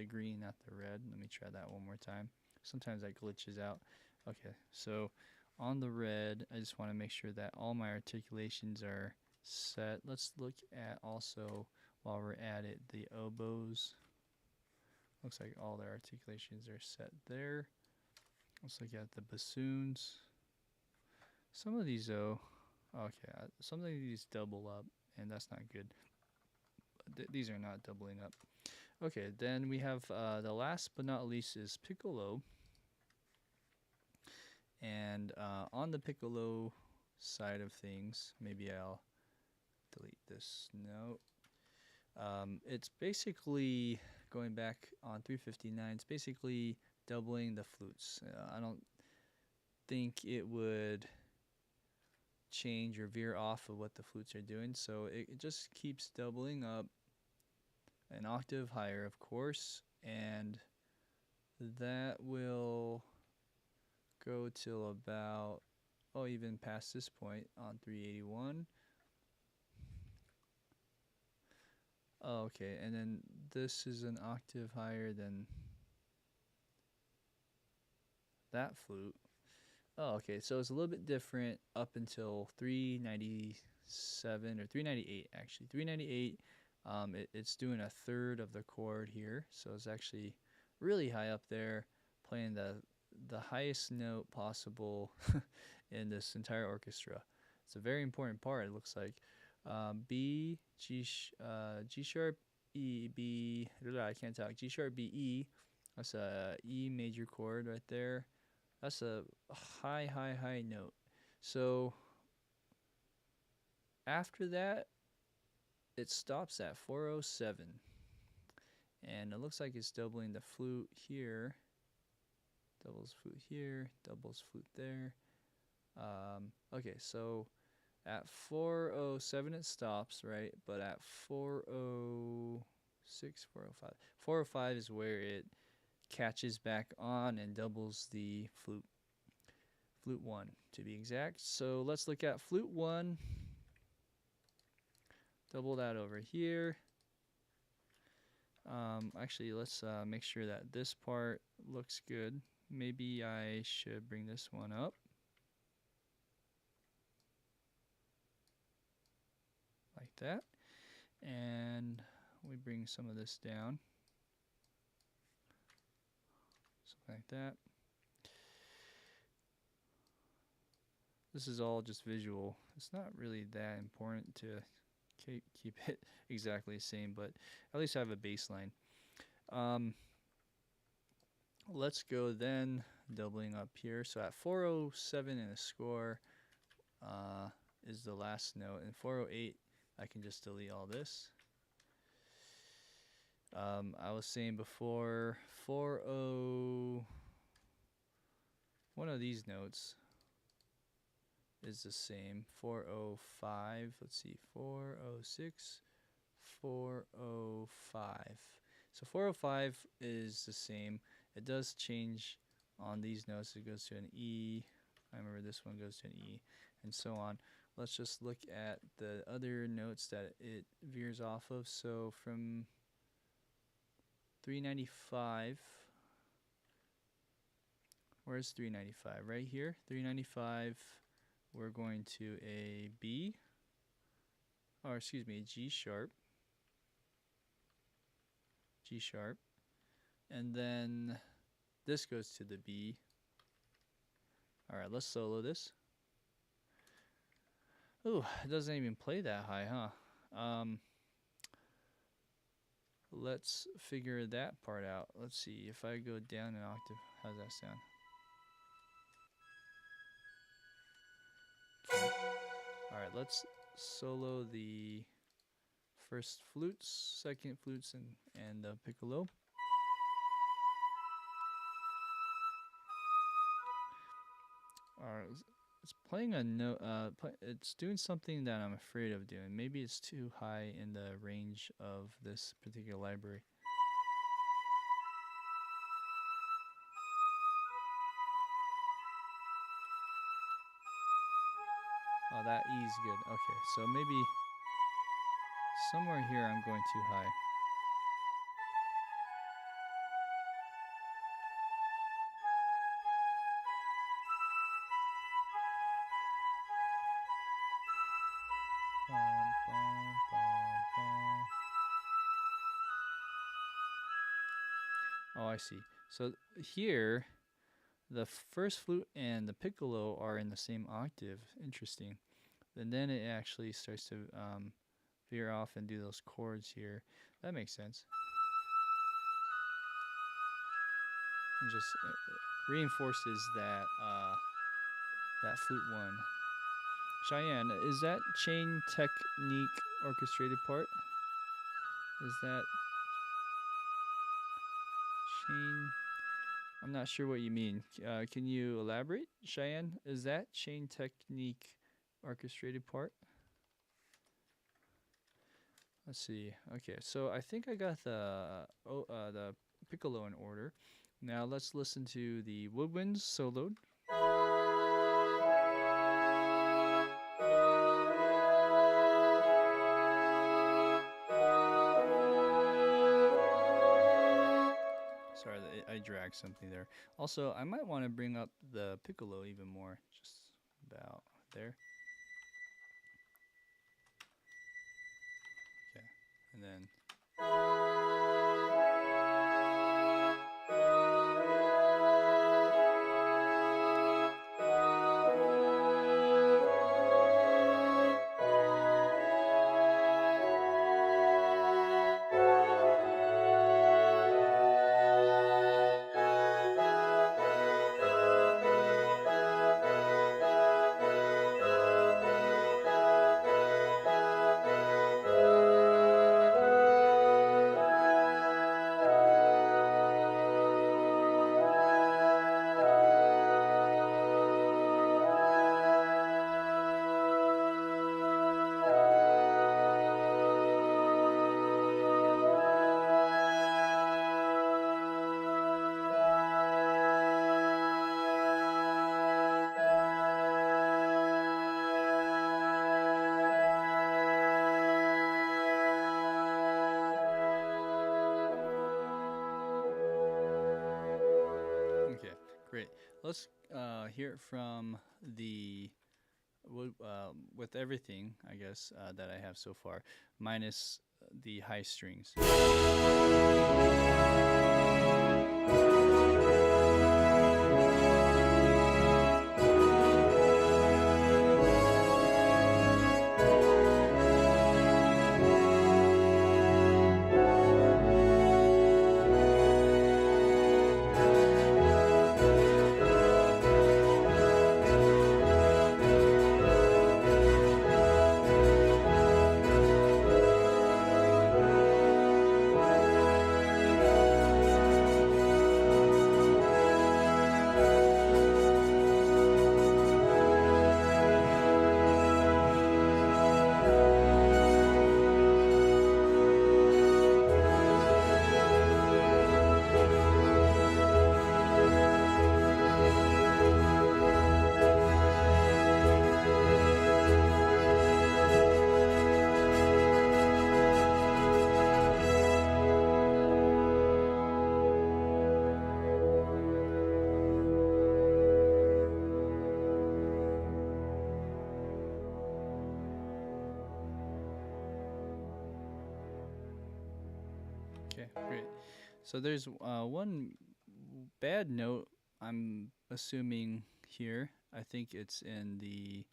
green, not the red. Let me try that one more time. Sometimes that glitches out. Okay, so on the red, I just want to make sure that all my articulations are set. Let's look at also, while we're at it, the oboes. Looks like all their articulations are set there. Let's look at the bassoons. Some of these though, okay, some of these double up, and that's not good. These are not doubling up. Okay, then we have the last but not least is piccolo. And on the piccolo side of things, maybe I'll delete this note. It's basically going back on 359, it's basically doubling the flutes. I don't think it would change or veer off of what the flutes are doing, so it just keeps doubling up an octave higher, of course, and that will go till about, oh, even past this point on 381. Oh, okay, and then this is an octave higher than that flute. Oh, okay, so it's a little bit different up until 397 or 398 actually. 398, it's doing a third of the chord here, so it's actually really high up there, playing the highest note possible in this entire orchestra. It's a very important part, it looks like. B, G sharp, E, B, I can't talk. G sharp, B, E. That's a E major chord right there. That's a high note. So after that, it stops at 407. And it looks like it's doubling the flute here. Doubles flute here, doubles flute there. Okay, so at 407 it stops, right? But at 406, 405. 405 is where it catches back on and doubles the flute. Flute 1 to be exact. So let's look at flute 1. Double that over here. Actually, let's make sure that this part looks good. Maybe I should bring this one up. Like that. And we bring some of this down. Something like that. This is all just visual. It's not really that important to keep it exactly the same, but at least I have a baseline. Let's go then doubling up here. So at 407 in a score is the last note, and 408 I can just delete all this. I was saying before 40, one of these notes is the same. 405, let's see, 406, 405. So 405 is the same. It does change on these notes. It goes to an E. I remember this one goes to an E, and so on. Let's just look at the other notes that it veers off of. So from 395, where's 395? Right here, 395, we're going to a B, or excuse me, G sharp, and then this goes to the B. All right, let's solo this. Ooh, it doesn't even play that high, huh? Let's figure that part out. Let's see, if I go down an octave, how's that sound? Okay. All right, let's solo the first flutes, second flutes, and the piccolo. All right, it's playing a note. It's doing something that I'm afraid of doing. Maybe it's too high in the range of this particular library. Oh, that E is good. Okay, so maybe somewhere here I'm going too high. Oh, I see. So here, the first flute and the piccolo are in the same octave. Interesting. And then it actually starts to veer off and do those chords here. That makes sense. And just reinforces that that flute 1. Cheyenne, is that chain technique orchestrated part? Is that Chain. I'm not sure what you mean. Can you elaborate, Cheyenne? Is that chain technique orchestrated part? Let's see. Okay, so I think I got the piccolo in order. Now let's listen to the woodwinds soloed. Sorry, I dragged something there. Also, I might want to bring up the piccolo even more, just about there. Okay, and then. Okay, great. Let's hear it from the with everything, I guess, that I have so far, minus the high strings. Okay, great. So there's one bad note, I'm assuming here. I think it's in the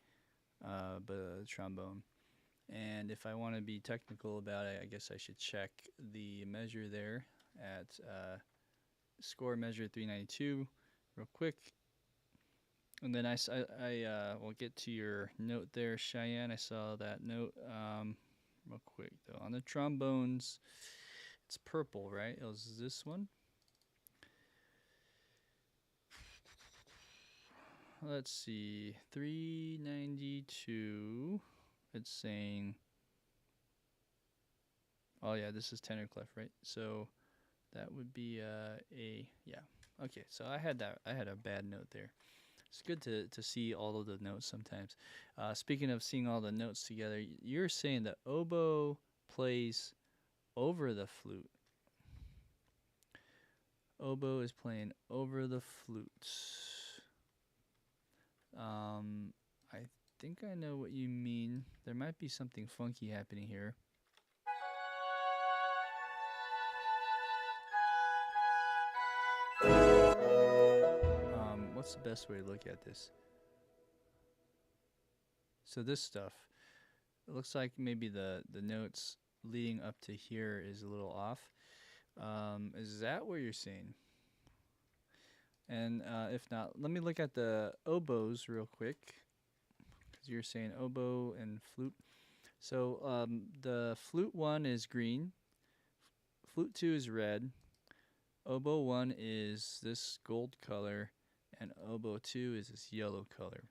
trombone. And if I want to be technical about it, I guess I should check the measure there at score measure 392 real quick. And then I will get to your note there, Cheyenne. I saw that note real quick, though. On the trombones, it's purple, right? It was this one. Let's see, 392. It's saying, oh yeah, this is tenor clef, right? So that would be yeah. Okay, so I had a bad note there. It's good to see all of the notes sometimes. Speaking of seeing all the notes together, you're saying that oboe plays over the flute. Oboe is playing over the flutes. I think I know what you mean. There might be something funky happening here. What's the best way to look at this? So this stuff, it looks like maybe the notes leading up to here is a little off. Is that what you're saying? And if not, let me look at the oboes real quick, because you're saying oboe and flute. So the flute 1 is green, flute 2 is red, Oboe 1 is this gold color, and oboe 2 is this yellow color.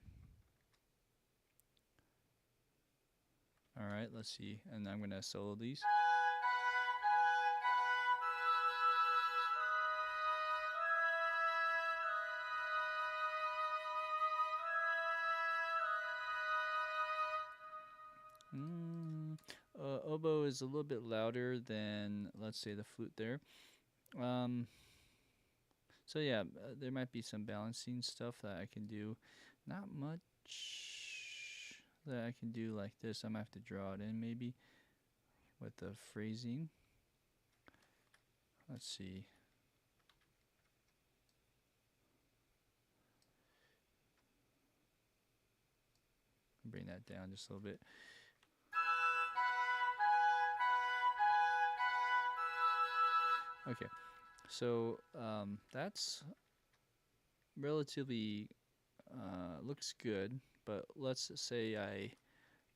All right, let's see. And I'm going to solo these. Oboe is a little bit louder than, let's say, the flute there. So yeah, there might be some balancing stuff that I can do. Not much that I can do like this. I might have to draw it in maybe with the phrasing. Let's see. Bring that down just a little bit. Okay, so that's relatively looks good, but let's say I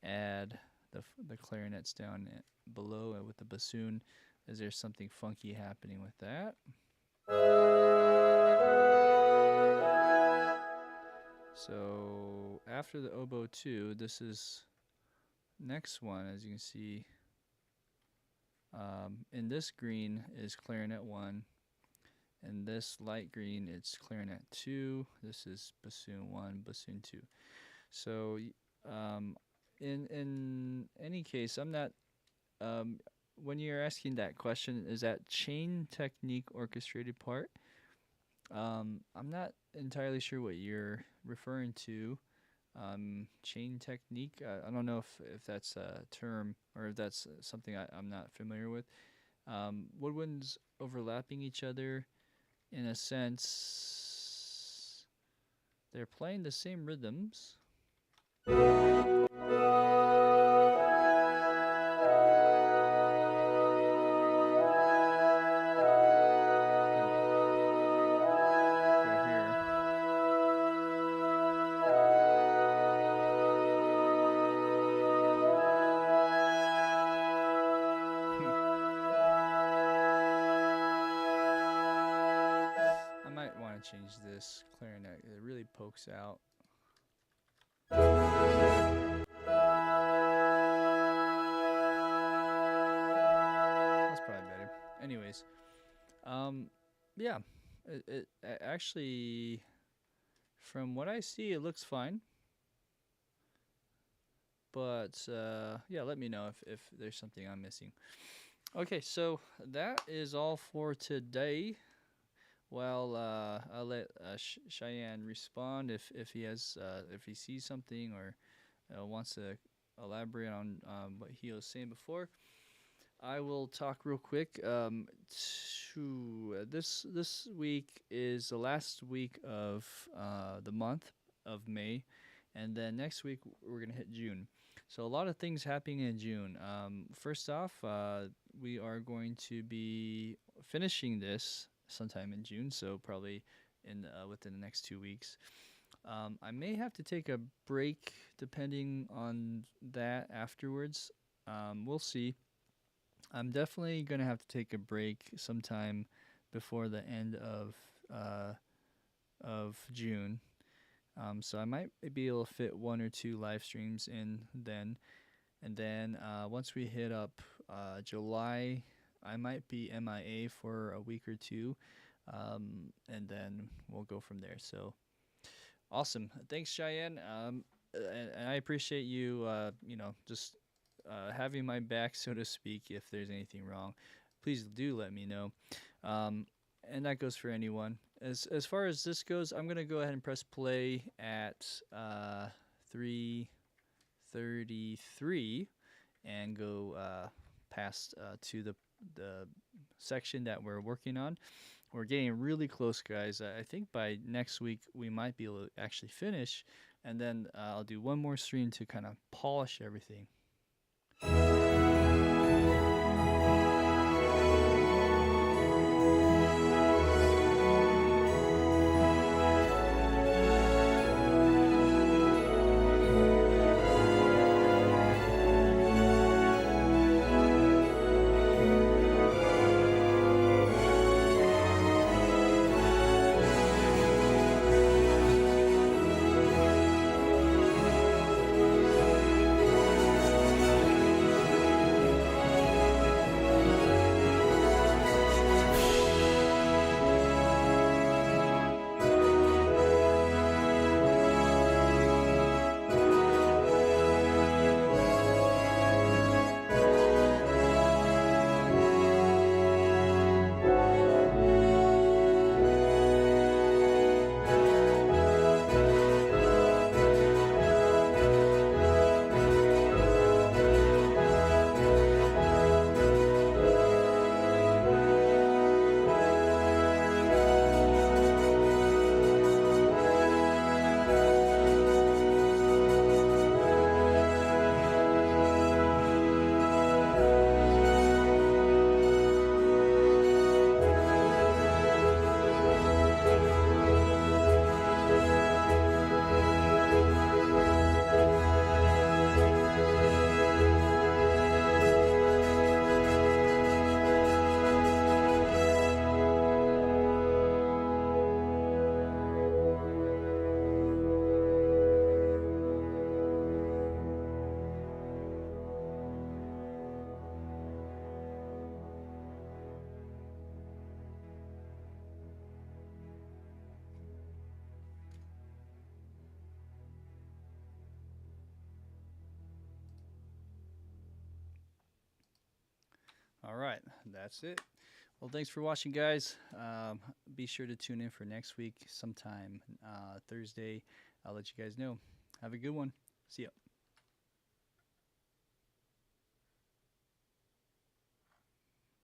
add the clarinets down below with the bassoon. Is there something funky happening with that? So after the oboe 2, this is next one, as you can see. In this green is clarinet 1, and this light green it's clarinet 2. This is bassoon 1, bassoon 2. So in any case, I'm not when you're asking that question, is that chain technique orchestrated part? I'm not entirely sure what you're referring to. Chain technique. I don't know if that's a term or if that's something I'm not familiar with. Woodwinds overlapping each other, in a sense, they're playing the same rhythms. Change this clarinet. It really pokes out. That's probably better. Anyways, yeah, it actually, from what I see, it looks fine. But yeah, let me know if there's something I'm missing. Okay, so that is all for today. Well, I'll let Cheyenne respond if he has if he sees something or wants to elaborate on what he was saying before. I will talk real quick. This week is the last week of the month of May, and then next week we're gonna hit June. So a lot of things happening in June. First off, we are going to be finishing this sometime in June, so probably in within the next 2 weeks. I may have to take a break depending on that afterwards. We'll see. I'm definitely gonna have to take a break sometime before the end of June. So I might be able to fit 1 or 2 live streams in then, and then once we hit up July, I might be MIA for a week or 2, and then we'll go from there. So awesome. Thanks, Cheyenne. And I appreciate you, just having my back, so to speak. If there's anything wrong, please do let me know. And that goes for anyone. As far as this goes, I'm going to go ahead and press play at 3:33 and go past to the section that we're working on. We're getting really close, guys. I think by next week we might be able to actually finish, and then I'll do one more stream to kind of polish everything. All right, that's it. Well, thanks for watching, guys. Be sure to tune in for next week, sometime Thursday. I'll let you guys know. Have a good one. See ya.